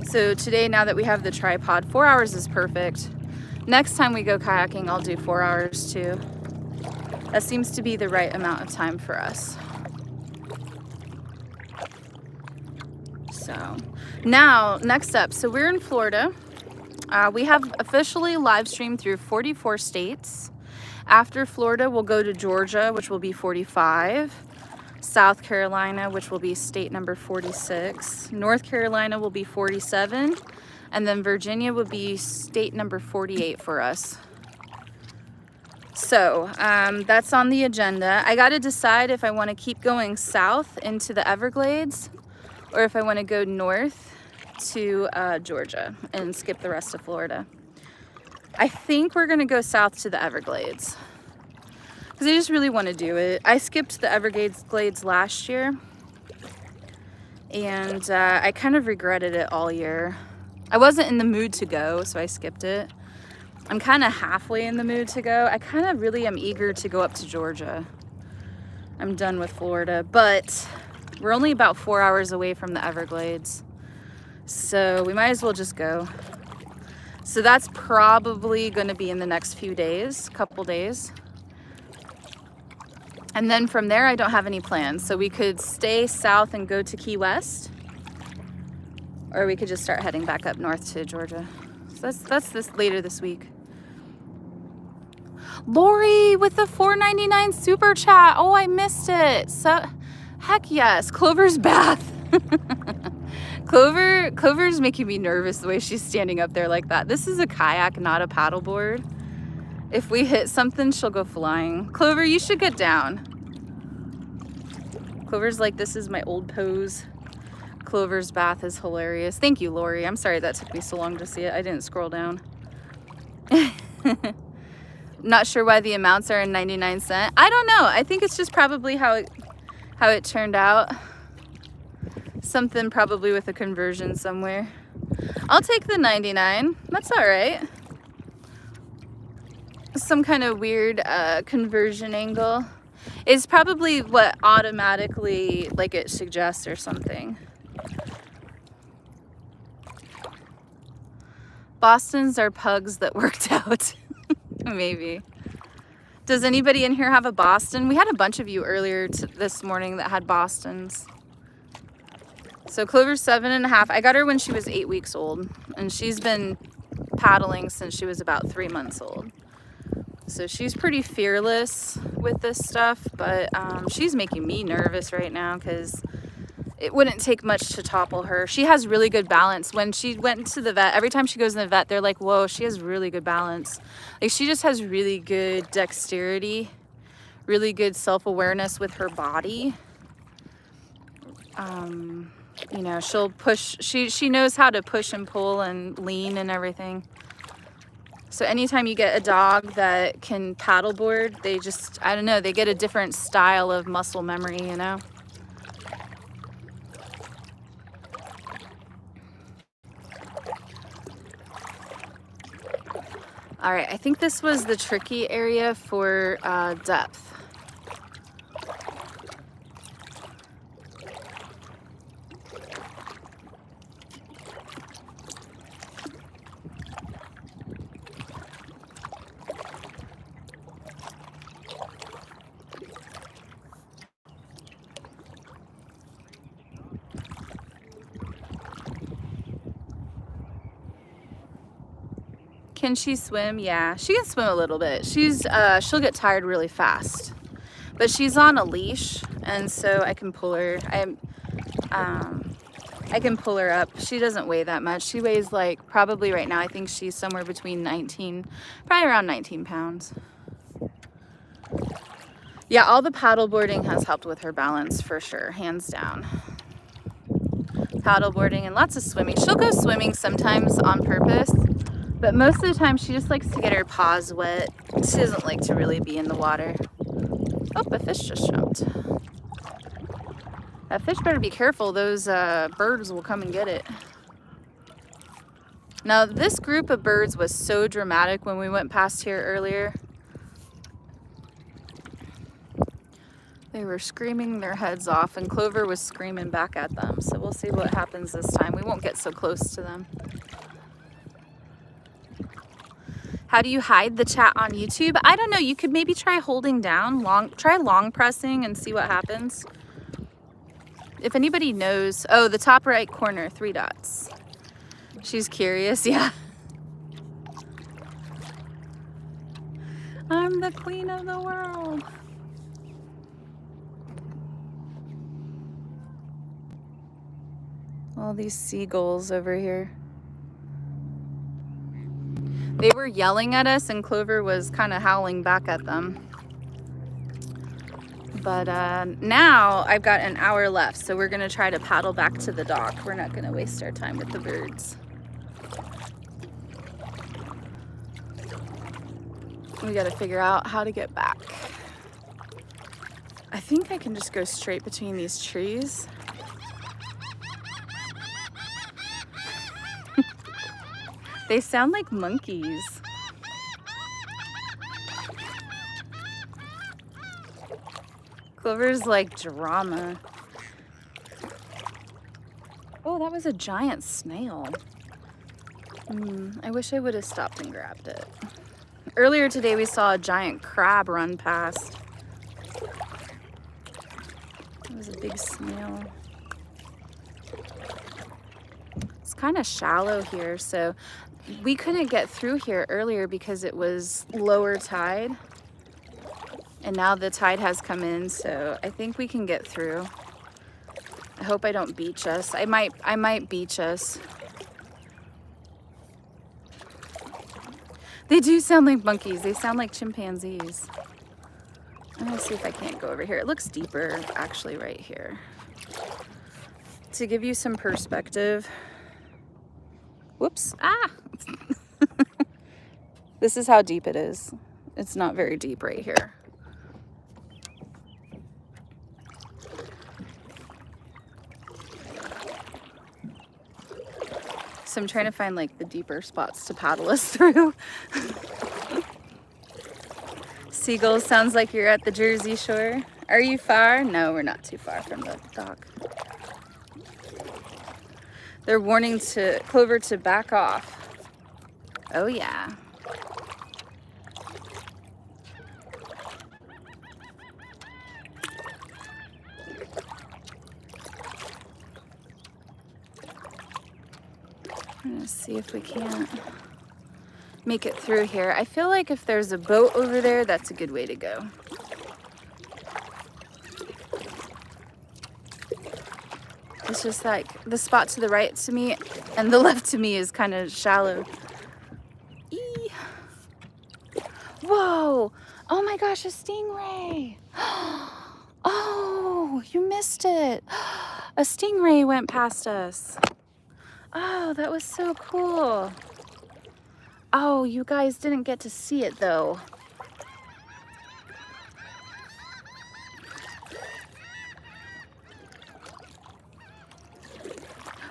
So today, now that we have the tripod, 4 hours is perfect. Next time we go kayaking, I'll do 4 hours too. That seems to be the right amount of time for us. So now, next up, so we're in Florida. We have officially live streamed through 44 states. After Florida, we'll go to Georgia, which will be 45. South Carolina, which will be state number 46. North Carolina will be 47. And then Virginia will be state number 48 for us. So that's on the agenda. I got to decide if I want to keep going south into the Everglades or if I want to go north to Georgia and skip the rest of Florida. I think we're going to go south to the Everglades because I just really want to do it. I skipped the Everglades last year and I kind of regretted it all year. I wasn't in the mood to go, so I skipped it. I'm kind of halfway in the mood to go. I kind of really am eager to go up to Georgia. I'm done with Florida, but we're only about 4 hours away from the Everglades, so we might as well just go. So that's probably going to be in the next few days, couple days. And then from there, I don't have any plans. So we could stay south and go to Key West, or we could just start heading back up north to Georgia. So that's this later this week. Lori with the $4.99 super chat. Oh, I missed it. So, heck yes, Clover's bath. Clover's making me nervous the way she's standing up there like that. This is a kayak, not a paddleboard. If we hit something, she'll go flying. Clover, you should get down. Clover's like, this is my old pose. Clover's bath is hilarious. Thank you, Lori. I'm sorry that took me so long to see it. I didn't scroll down. Not sure why the amounts are in 99¢. I don't know. I think it's just probably how it turned out. Something probably with a conversion somewhere. I'll take the 99. That's all right. Some kind of weird conversion angle. It's probably what automatically like it suggests or something. Bostons are pugs that worked out. Maybe. Does anybody in here have a Boston? We had a bunch of you earlier this morning that had Bostons. So Clover's 7.5. I got her when she was 8 weeks old, and she's been paddling since she was about 3 months old. So she's pretty fearless with this stuff, but she's making me nervous right now because it wouldn't take much to topple her. She has really good balance. When she went to the vet, every time she goes in the vet, they're like, whoa, she has really good balance. Like, she just has really good dexterity, really good self-awareness with her body. You know, she'll push, she knows how to push and pull and lean and everything. So anytime you get a dog that can paddleboard, they just, I don't know, they get a different style of muscle memory, you know? All right, I think this was the tricky area for depth. Can she swim? Yeah, she can swim a little bit. She'll get tired really fast, but she's on a leash, and so I can pull her. I can pull her up. She doesn't weigh that much. She weighs like probably right now, I think she's somewhere between probably around 19 pounds. Yeah, all the paddleboarding has helped with her balance for sure, hands down. Paddleboarding and lots of swimming. She'll go swimming sometimes on purpose, but most of the time she just likes to get her paws wet. She doesn't like to really be in the water. Oh, a fish just jumped. That fish better be careful. Those birds will come and get it. Now, this group of birds was so dramatic when we went past here earlier. They were screaming their heads off, and Clover was screaming back at them. So we'll see what happens this time. We won't get so close to them. How do you hide the chat on YouTube? I don't know. You could maybe try holding down, try long pressing and see what happens. If anybody knows, oh, the top right corner, 3 dots. She's curious, yeah. I'm the queen of the world. All these seagulls over here. They were yelling at us, and Clover was kind of howling back at them. But now I've got an hour left, so we're gonna try to paddle back to the dock. We're not gonna waste our time with the birds. We gotta figure out how to get back. I think I can just go straight between these trees. They sound like monkeys. Clover's like drama. Oh, that was a giant snail. I wish I would have stopped and grabbed it. Earlier today we saw a giant crab run past. It was a big snail. It's kind of shallow here, so we couldn't get through here earlier because it was lower tide. And now the tide has come in, so I think we can get through. I hope I don't beach us. I might beach us. They do sound like monkeys. They sound like chimpanzees. I'm gonna see if I can't go over here. It looks deeper actually right here. To give you some perspective. Whoops, ah! This is how deep it is. It's not very deep right here. So I'm trying to find like the deeper spots to paddle us through. Seagulls, sounds like you're at the Jersey Shore. Are you far? No, we're not too far from the dock. They're warning Clover to back off. Oh yeah. I'm gonna see if we can't make it through here. I feel like if there's a boat over there, that's a good way to go. It's just like the spot to the right to me and the left to me is kind of shallow. Eee. Whoa! Oh my gosh, a stingray! Oh, you missed it. A stingray went past us. Oh, that was so cool. Oh, you guys didn't get to see it though.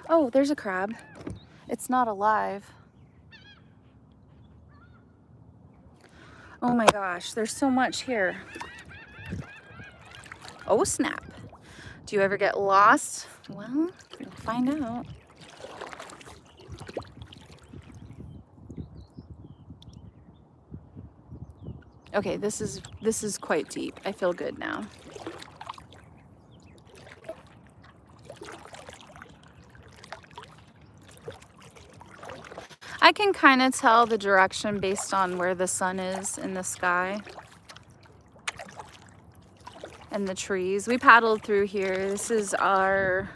Oh, there's a crab. It's not alive. Oh my gosh, there's so much here. Oh snap. Do you ever get lost? Well, we'll find out. Okay, this is quite deep. I feel good now. I can kind of tell the direction based on where the sun is in the sky and the trees. We paddled through here. This is our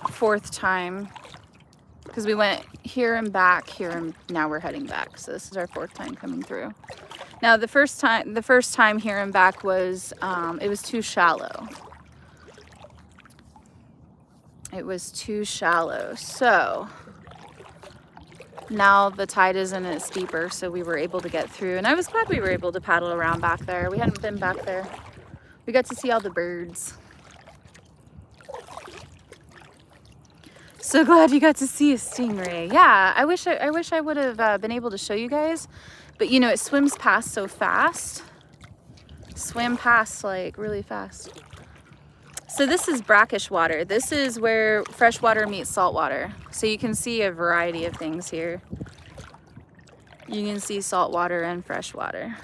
4th time because we went here and back here, and now we're heading back. So this is our 4th time coming through. Now the first time here and back was it was too shallow. It was too shallow. So now the tide is in, it's deeper, so we were able to get through. And I was glad we were able to paddle around back there. We hadn't been back there. We got to see all the birds. So glad you got to see a stingray. Yeah, I wish I would have been able to show you guys, but you know, it swims past so fast. Swim past like really fast. So this is brackish water. This is where fresh water meets salt water. So you can see a variety of things here. You can see salt water and fresh water.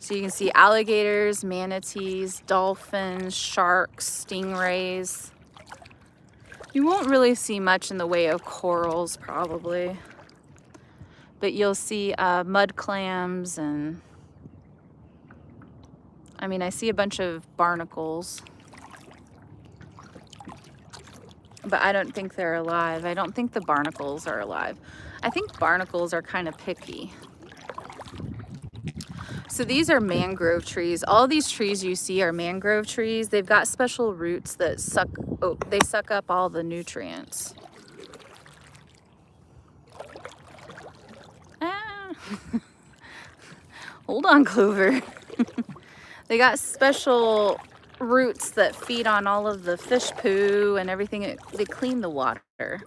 So you can see alligators, manatees, dolphins, sharks, stingrays. You won't really see much in the way of corals probably, but you'll see mud clams, and I mean, I see a bunch of barnacles, but I don't think they're alive. I don't think the barnacles are alive. I think barnacles are kind of picky. So these are mangrove trees. All these trees you see are mangrove trees. They've got special roots that suck up all the nutrients. Ah. Hold on, Clover. They got special roots that feed on all of the fish poo and everything. They clean the water.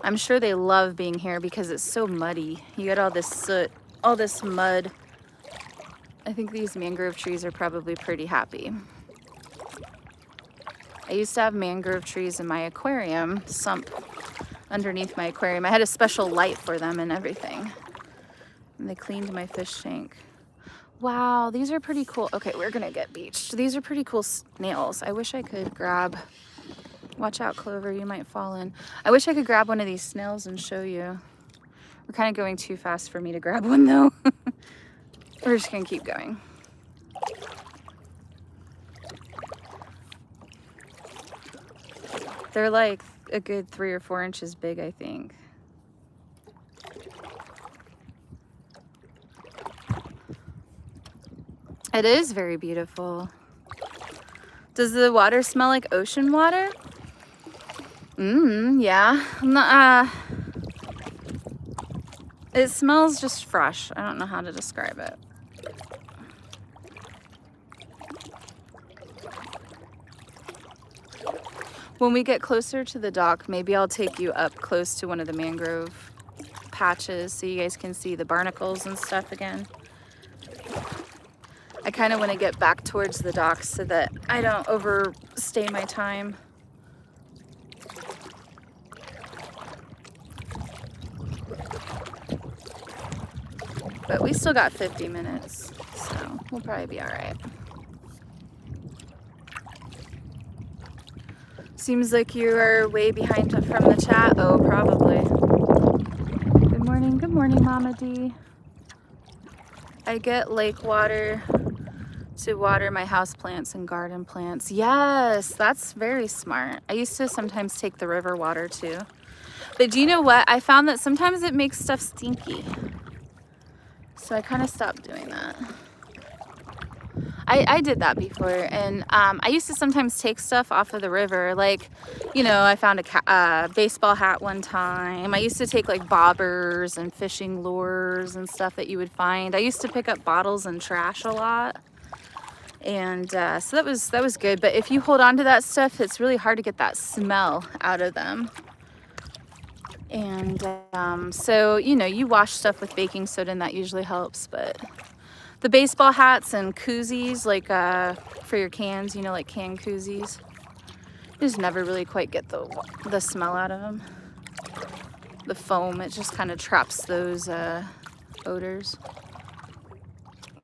I'm sure they love being here because it's so muddy. You get all this soot, all this mud. I think these mangrove trees are probably pretty happy. I used to have mangrove trees in my aquarium, sump underneath my aquarium. I had a special light for them and everything. And they cleaned my fish tank. Wow, these are pretty cool. Okay, we're gonna get beached. These are pretty cool snails. I wish I could grab, watch out Clover, you might fall in. I wish I could grab one of these snails and show you. We're kind of going too fast for me to grab one though. We're just gonna keep going. They're like a good 3 or 4 inches big, I think. It is very beautiful. Does the water smell like ocean water? Yeah. It smells just fresh. I don't know how to describe it. When we get closer to the dock, maybe I'll take you up close to one of the mangrove patches so you guys can see the barnacles and stuff again. I kind of want to get back towards the dock so that I don't overstay my time. But we still got 50 minutes, so we'll probably be all right. Seems like you are way behind from the chat. Oh, probably. Good morning, Mama D. I get lake water to water my house plants and garden plants. Yes, that's very smart. I used to sometimes take the river water too. But do you know what? I found that sometimes it makes stuff stinky. So I kind of stopped doing that. I did that before, and I used to sometimes take stuff off of the river. Like, you know, I found a baseball hat one time. I used to take like bobbers and fishing lures and stuff that you would find. I used to pick up bottles and trash a lot. And so that was good. But if you hold on to that stuff, it's really hard to get that smell out of them. And so, you know, you wash stuff with baking soda and that usually helps. But the baseball hats and koozies, like for your cans, you know, like can koozies, you just never really quite get the smell out of them. The foam, it just kind of traps those odors.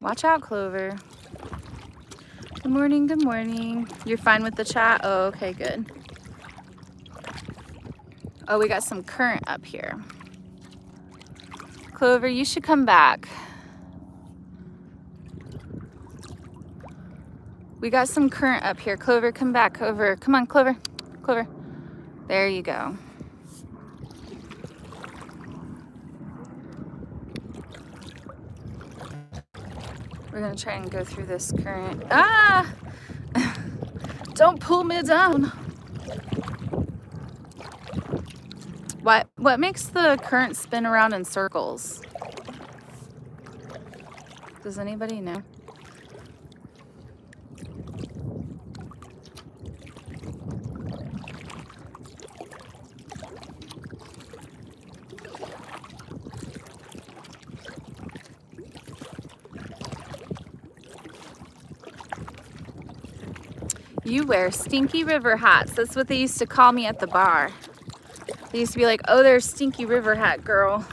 Watch out, Clover. Good morning, good morning. You're fine with the chat? Oh, okay, good. Oh, we got some current up here. Clover, you should come back. We got some current up here. Clover, come back over. Come on, Clover. Clover. There you go. We're gonna try and go through this current. Ah! Don't pull me down. What makes the current spin around in circles? Does anybody know? You wear stinky river hats. That's what they used to call me at the bar. They used to be like, oh, there's stinky river hat girl.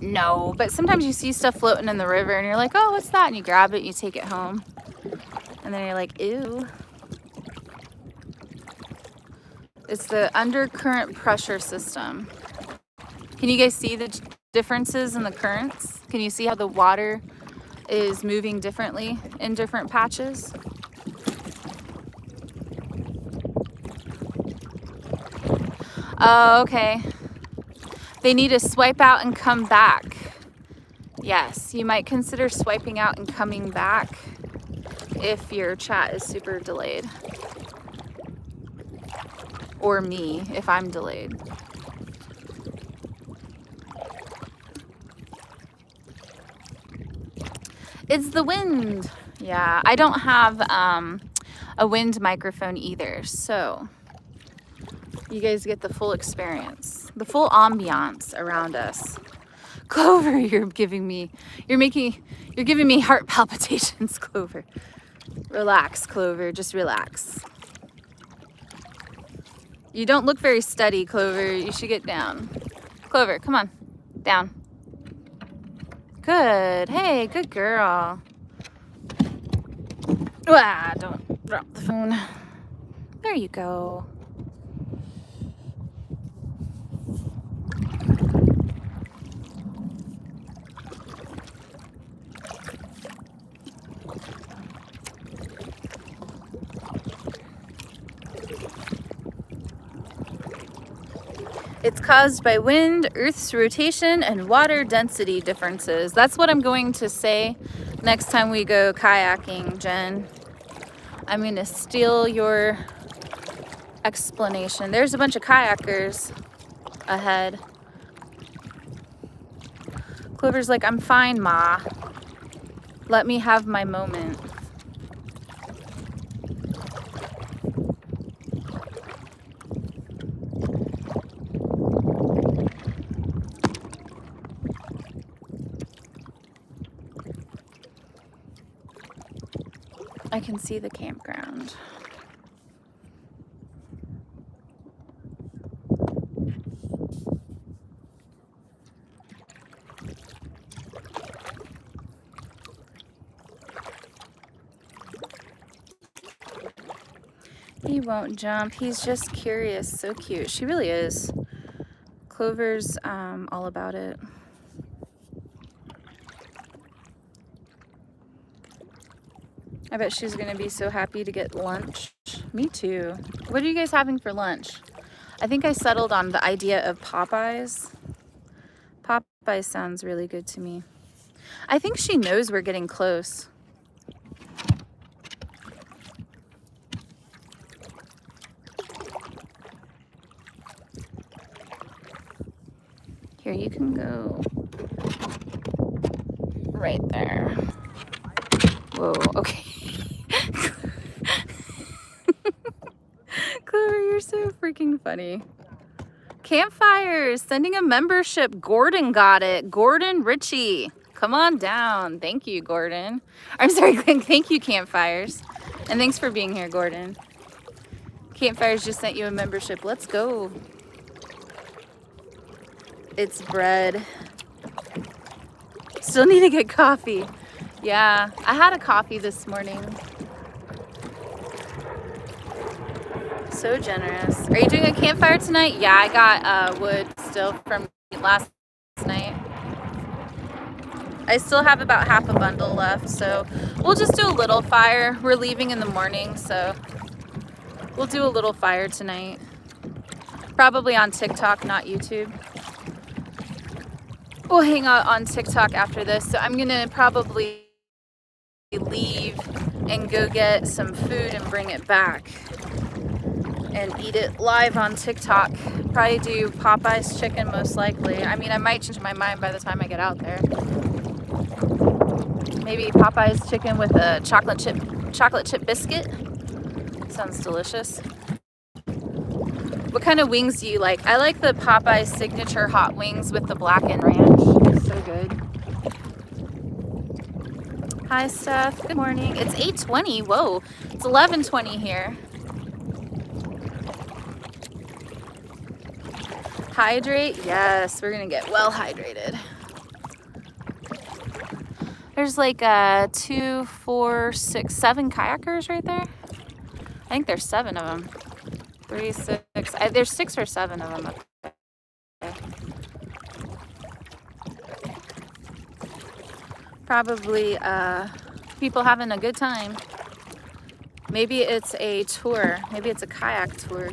No, but sometimes you see stuff floating in the river and you're like, oh, what's that? And you grab it, you take it home. And then you're like, ew. It's the undercurrent pressure system. Can you guys see the differences in the currents? Can you see how the water is moving differently in different patches? Oh, okay. They need to swipe out and come back. Yes, you might consider swiping out and coming back if your chat is super delayed. Or me, if I'm delayed. It's the wind. Yeah, I don't have a wind microphone either, so you guys get the full experience, the full ambiance around us. Clover, you're giving me heart palpitations, Clover. Relax, Clover, just relax. You don't look very steady, Clover. You should get down. Clover, come on, down. Good, hey, good girl. Ah, don't drop the phone. There you go. It's caused by wind, Earth's rotation, and water density differences. That's what I'm going to say next time we go kayaking, Jen. I'm going to steal your explanation. There's a bunch of kayakers ahead. Clover's like, I'm fine, Ma. Let me have my moment. I can see the campground. He won't jump. He's just curious. So cute. She really is. Clover's all about it. I bet she's gonna be so happy to get lunch. Me too. What are you guys having for lunch? I think I settled on the idea of Popeyes. Popeyes sounds really good to me. I think she knows we're getting close. Here, you can go right there. Whoa, okay. Clover, you're so freaking funny. Campfires, sending a membership. Gordon got it. Gordon Ritchie. Come on down. Thank you, Gordon. I'm sorry, thank you, Campfires. And thanks for being here, Gordon. Campfires just sent you a membership. Let's go. It's bread. Still need to get coffee. Yeah, I had a coffee this morning. So generous. Are you doing a campfire tonight? Yeah, I got wood still from last night. I still have about half a bundle left, so we'll just do a little fire. We're leaving in the morning, so we'll do a little fire tonight. Probably on TikTok, not YouTube. We'll hang out on TikTok after this, so I'm gonna probably leave and go get some food and bring it back and eat it live on TikTok. Probably do Popeye's chicken most likely. I mean, I might change my mind by the time I get out there. Maybe Popeye's chicken with a chocolate chip biscuit. Sounds delicious. What kind of wings do you like? I like the Popeye's signature hot wings with the blackened ranch. It's so good. Hi, Steph. Good morning. It's 8:20. Whoa, it's 11:20 here. Hydrate? Yes, we're gonna get well hydrated. There's like 2, 4, 6, 7 kayakers right there. I think there's 7 of them. 3, 6. There's 6 or 7 of them up there. Probably people having a good time. Maybe it's a tour. Maybe it's a kayak tour.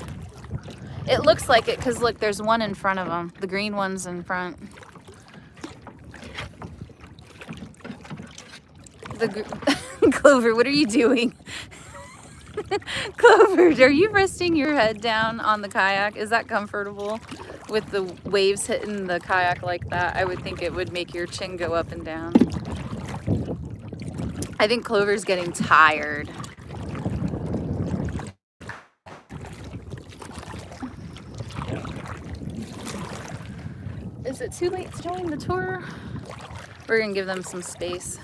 It looks like it because look, there's one in front of them. The green one's in front. Clover, what are you doing? Clover, are you resting your head down on the kayak? Is that comfortable with the waves hitting the kayak like that? I would think it would make your chin go up and down. I think Clover's getting tired. Is it too late to join the tour? We're gonna give them some space.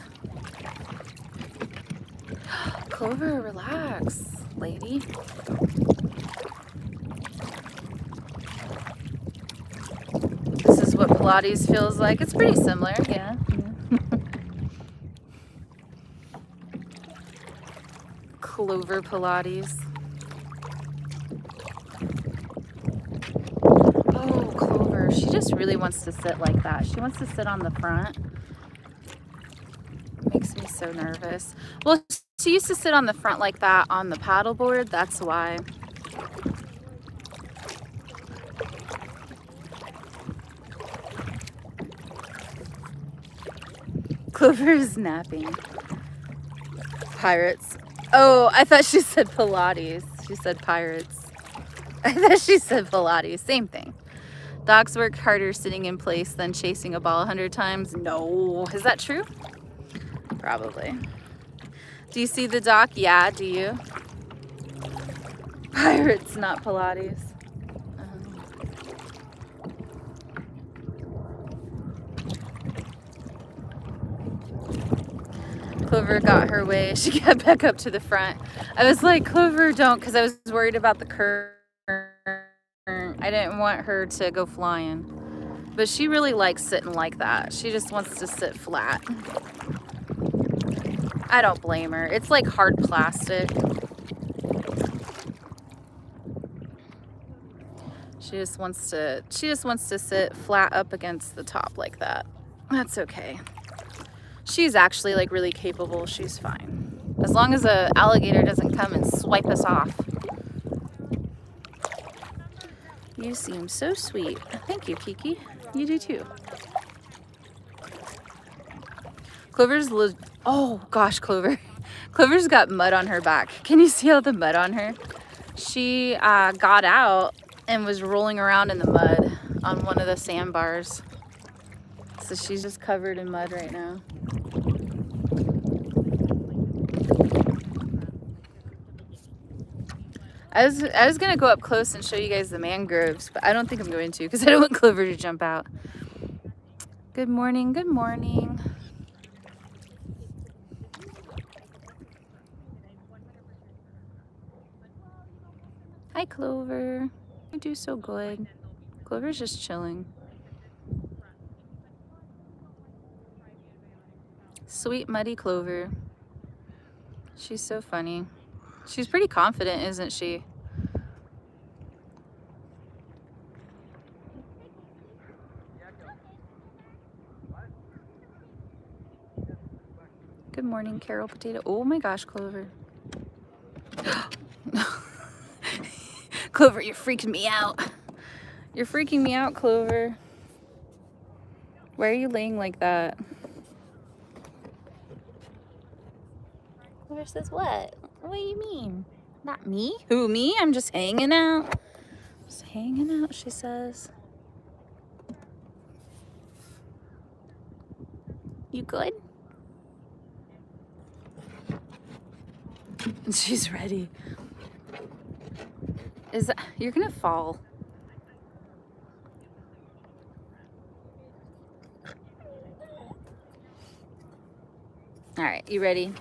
Clover, relax, lady. This is what Pilates feels like. It's pretty similar, yeah. Clover Pilates. Oh, Clover. She just really wants to sit like that. She wants to sit on the front. Makes me so nervous. Well, she used to sit on the front like that on the paddleboard. That's why. Clover is napping. Pirates. Oh, I thought she said Pilates. She said pirates. I thought she said Pilates. Same thing. Dogs work harder sitting in place than chasing a ball 100 times. No. Is that true? Probably. Do you see the dock? Yeah, do you? Pirates, not Pilates. Clover got her way. She got back up to the front. I was like, Clover, don't, because I was worried about the current. I didn't want her to go flying. But she really likes sitting like that. She just wants to sit flat. I don't blame her. It's like hard plastic. She just wants to sit flat up against the top like that. That's okay. She's actually like really capable. She's fine. As long as an alligator doesn't come and swipe us off. You seem so sweet. Thank you, Kiki. You do too. Clover's oh gosh, Clover. Clover's got mud on her back. Can you see all the mud on her? She got out and was rolling around in the mud on one of the sandbars. So she's just covered in mud right now. I was gonna go up close and show you guys the mangroves, but I don't think I'm going to because I don't want Clover to jump out. Good morning, good morning. Hi, Clover. You do so good. Clover's just chilling. Sweet, muddy Clover. She's so funny. She's pretty confident, isn't she? Good morning, Carol Potato. Oh my gosh, Clover. Clover, you're freaking me out. You're freaking me out, Clover. Why are you laying like that? Clover says what? What do you mean? Not me? Who, me? I'm just hanging out. Just hanging out, she says. You good? She's ready. You're gonna fall. All right, you ready?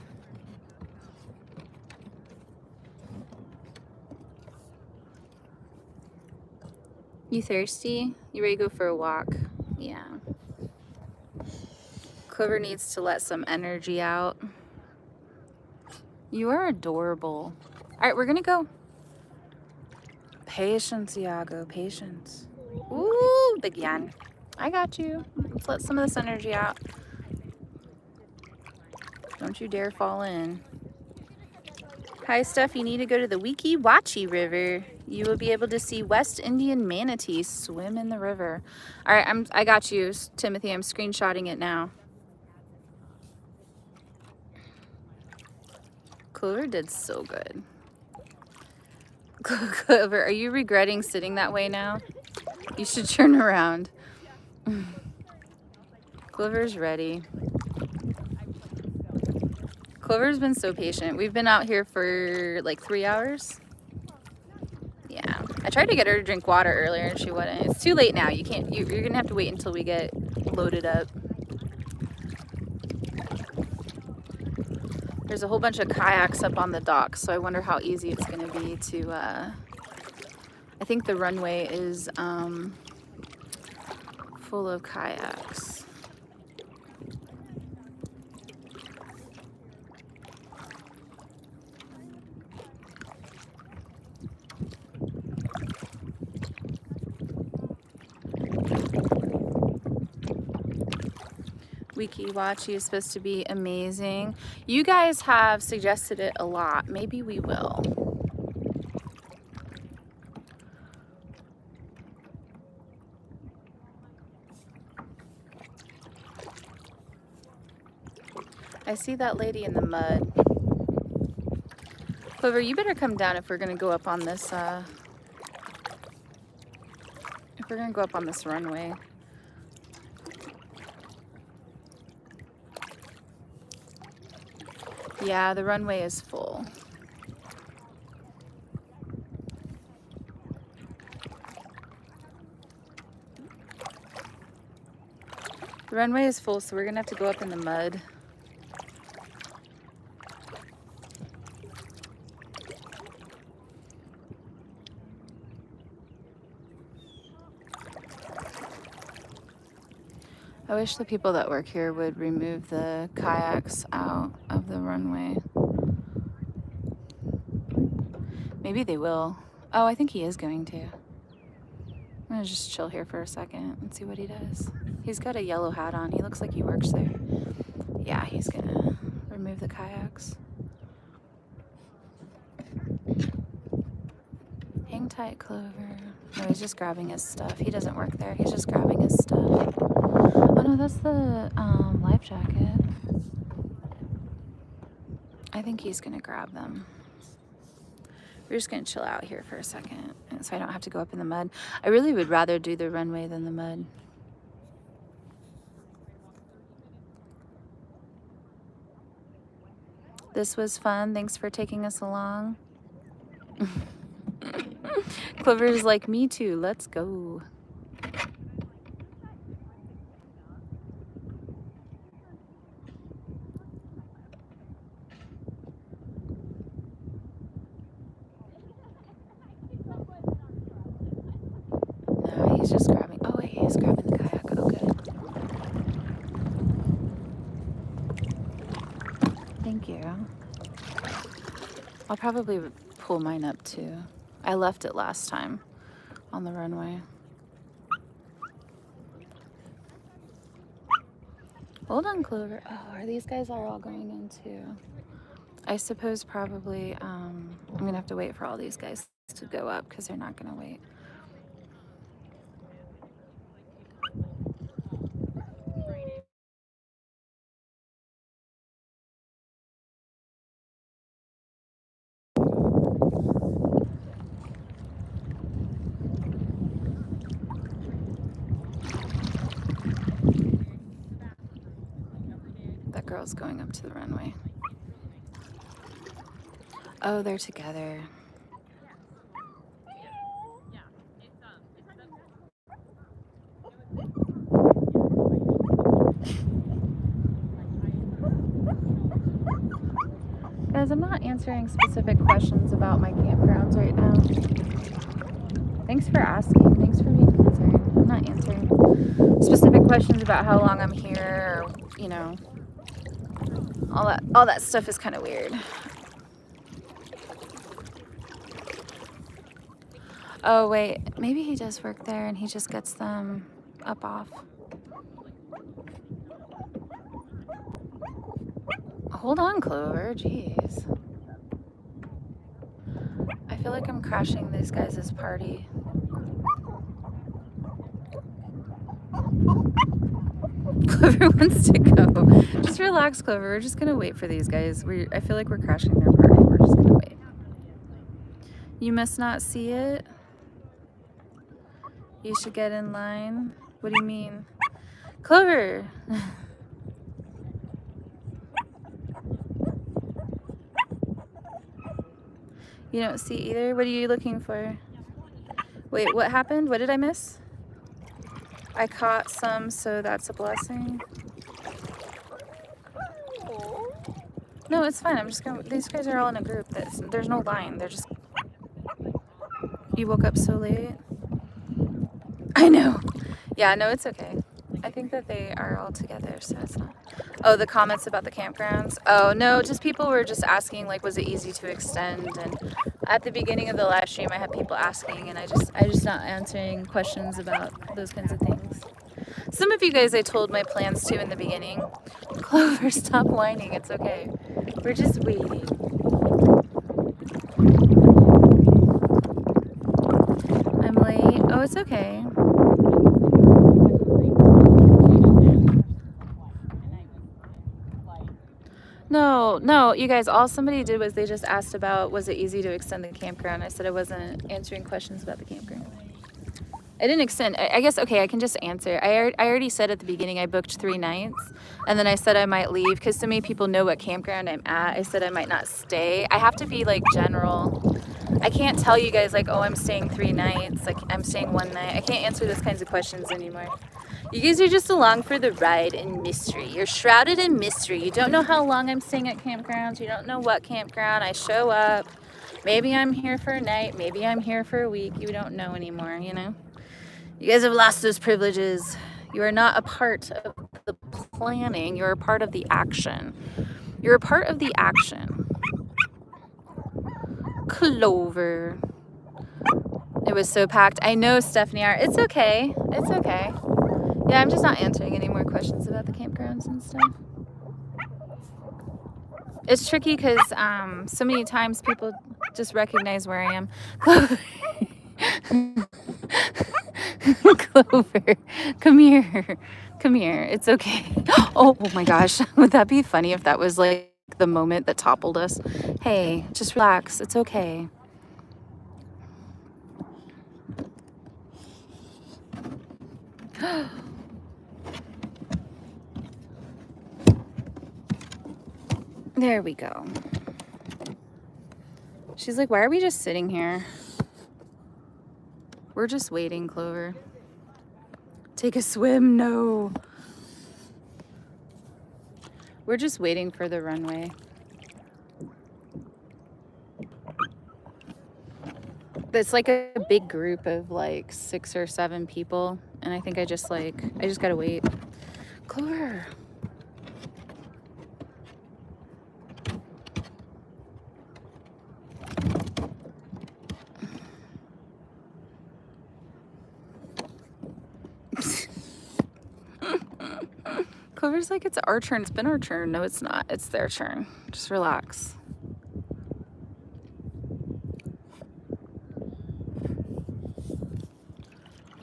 You thirsty? You ready to go for a walk? Yeah. Clover needs to let some energy out. You are adorable. All right, we're gonna go. Patience, Iago, patience. Ooh, big yan. I got you. Let's let some of this energy out. Don't you dare fall in. Hi, Steph. You need to go to the Weeki Wachee River. You will be able to see West Indian manatees swim in the river. All right, I got you, Timothy. I'm screenshotting it now. Clover did so good. Clover, are you regretting sitting that way now? You should turn around. Clover's ready. Clover's been so patient. We've been out here for like 3 hours. Yeah, I tried to get her to drink water earlier and she wouldn't. It's too late now. You can't. You're gonna have to wait until we get loaded up. There's a whole bunch of kayaks up on the dock, so I wonder how easy it's going to be to, I think the runway is full of kayaks. Wiki Watchy is supposed to be amazing. You guys have suggested it a lot. Maybe we will. I see that lady in the mud. Clover, you better come down if we're gonna go up on this runway. Yeah, the runway is full. The runway is full, so we're gonna have to go up in the mud. I wish the people that work here would remove the kayaks out of the runway. Maybe they will. Oh, I think he is going to. I'm gonna just chill here for a second and see what he does. He's got a yellow hat on. He looks like he works there. Yeah, he's gonna remove the kayaks. Hang tight, Clover. No, he's just grabbing his stuff. He doesn't work there. He's just grabbing his stuff. Oh no, that's the life jacket. I think he's gonna grab them. We're just gonna chill out here for a second so I don't have to go up in the mud. I really would rather do the runway than the mud. This was fun. Thanks for taking us along. Clover's like, me too. Let's go. No, he's just grabbing. Oh, wait, he's grabbing the kayak. Oh, good. Thank you. I'll probably pull mine up too. I left it last time on the runway. Hold on, Clover. Oh, are these guys all going in too? I suppose probably I'm gonna have to wait for all these guys to go up because they're not gonna wait. That girl's going up to the runway. Oh, they're together. Guys, I'm not answering specific questions about my campgrounds right now. Thanks for asking. Thanks for being concerned. I'm not answering specific questions about how long I'm here or, you know, all that stuff is kind of weird. Oh, wait. Maybe he does work there and he just gets them up off. Hold on, Clover. Jeez. I feel like I'm crashing these guys' party. Clover wants to go. Just relax, Clover. We're just gonna wait for these guys. I feel like we're crashing their party. We're just gonna wait. You must not see it. You should get in line. What do you mean? Clover! You don't see either? What are you looking for? Wait, what happened? What did I miss? I caught some, so that's a blessing. No, it's fine. I'm just gonna, these guys are all in a group. There's no line. They're just, you woke up so late. I know. Yeah, no, it's okay. I think that they are all together, so it's not. Oh, the comments about the campgrounds. Oh, no, just people were just asking, like, was it easy to extend? And at the beginning of the live stream, I had people asking, and I just not answering questions about those kinds of things. Some of you guys I told my plans to in the beginning. Clover, stop whining. It's okay. We're just waiting. I'm late. Oh, it's okay. No, you guys, all somebody did was they just asked about, was it easy to extend the campground? I said I wasn't answering questions about the campground. I didn't extend. I guess, okay, I can just answer. I already said at the beginning I booked 3 nights, and then I said I might leave because so many people know what campground I'm at. I said I might not stay. I have to be like general. I can't tell you guys like, oh, I'm staying 3 nights. Like I'm staying 1 night. I can't answer those kinds of questions anymore. You guys are just along for the ride in mystery. You're shrouded in mystery. You don't know how long I'm staying at campgrounds. You don't know what campground. I show up. Maybe I'm here for a night. Maybe I'm here for a week. You don't know anymore, you know? You guys have lost those privileges. You are not a part of the planning. You're a part of the action. You're a part of the action. Clover. It was so packed. I know, Stephanie. It's okay. It's okay. Yeah, I'm just not answering any more questions about the campgrounds and stuff. It's tricky because so many times people just recognize where I am. Clover. Clover, come here. Come here. It's okay. Oh my gosh. Would that be funny if that was like the moment that toppled us? Hey, just relax. It's okay. There we go. She's like, why are we just sitting here? We're just waiting, Clover. Take a swim? No. We're just waiting for the runway. It's like a big group of like 6 or 7 people. And I think I just gotta wait. Clover. Clover's like, it's our turn. It's been our turn. No, it's not. It's their turn. Just relax.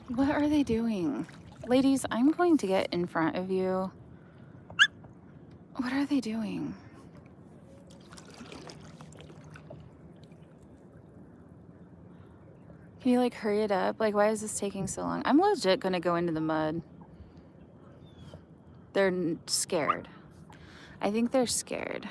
What are they doing? Ladies, I'm going to get in front of you. What are they doing? Can you like hurry it up? Like, why is this taking so long? I'm legit gonna go into the mud. They're scared. I think they're scared.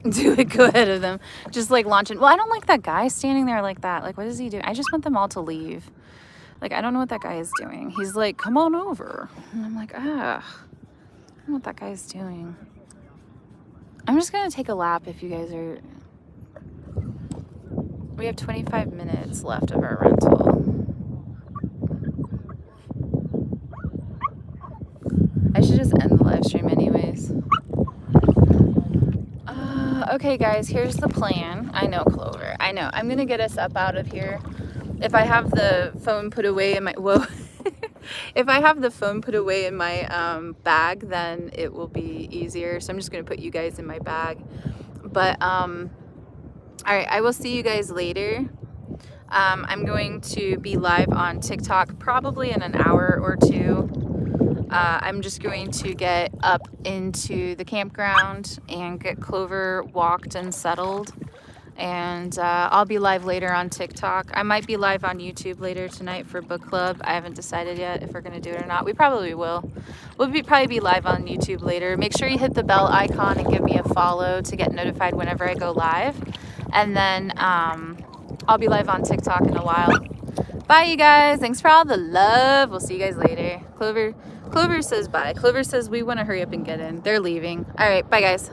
Do it, go ahead of them. Just like launching. Well, I don't like that guy standing there like that. Like, what is he doing? I just want them all to leave. Like, I don't know what that guy is doing. He's like, come on over. And I'm like, I don't know what that guy's doing. I'm just gonna take a lap if you guys are... We have 25 minutes left of our rental. I should just end the live stream anyways. Okay, guys, here's the plan. I know, Clover. I know. I'm gonna get us up out of here. If I have the phone put away in my... Whoa. If I have the phone put away in my bag, then it will be easier. So I'm just gonna put you guys in my bag. But, all right, I will see you guys later. I'm going to be live on TikTok probably in an hour or 2. I'm just going to get up into the campground and get Clover walked and settled. And I'll be live later on TikTok. I might be live on YouTube later tonight for book club. I haven't decided yet if we're gonna do it or not. We probably will. Probably be live on YouTube later. Make sure you hit the bell icon and give me a follow to get notified whenever I go live. And then I'll be live on TikTok in a while. Bye, you guys. Thanks for all the love. We'll see you guys later. Clover says bye. Clover says we want to hurry up and get in. They're leaving. All right, bye, guys.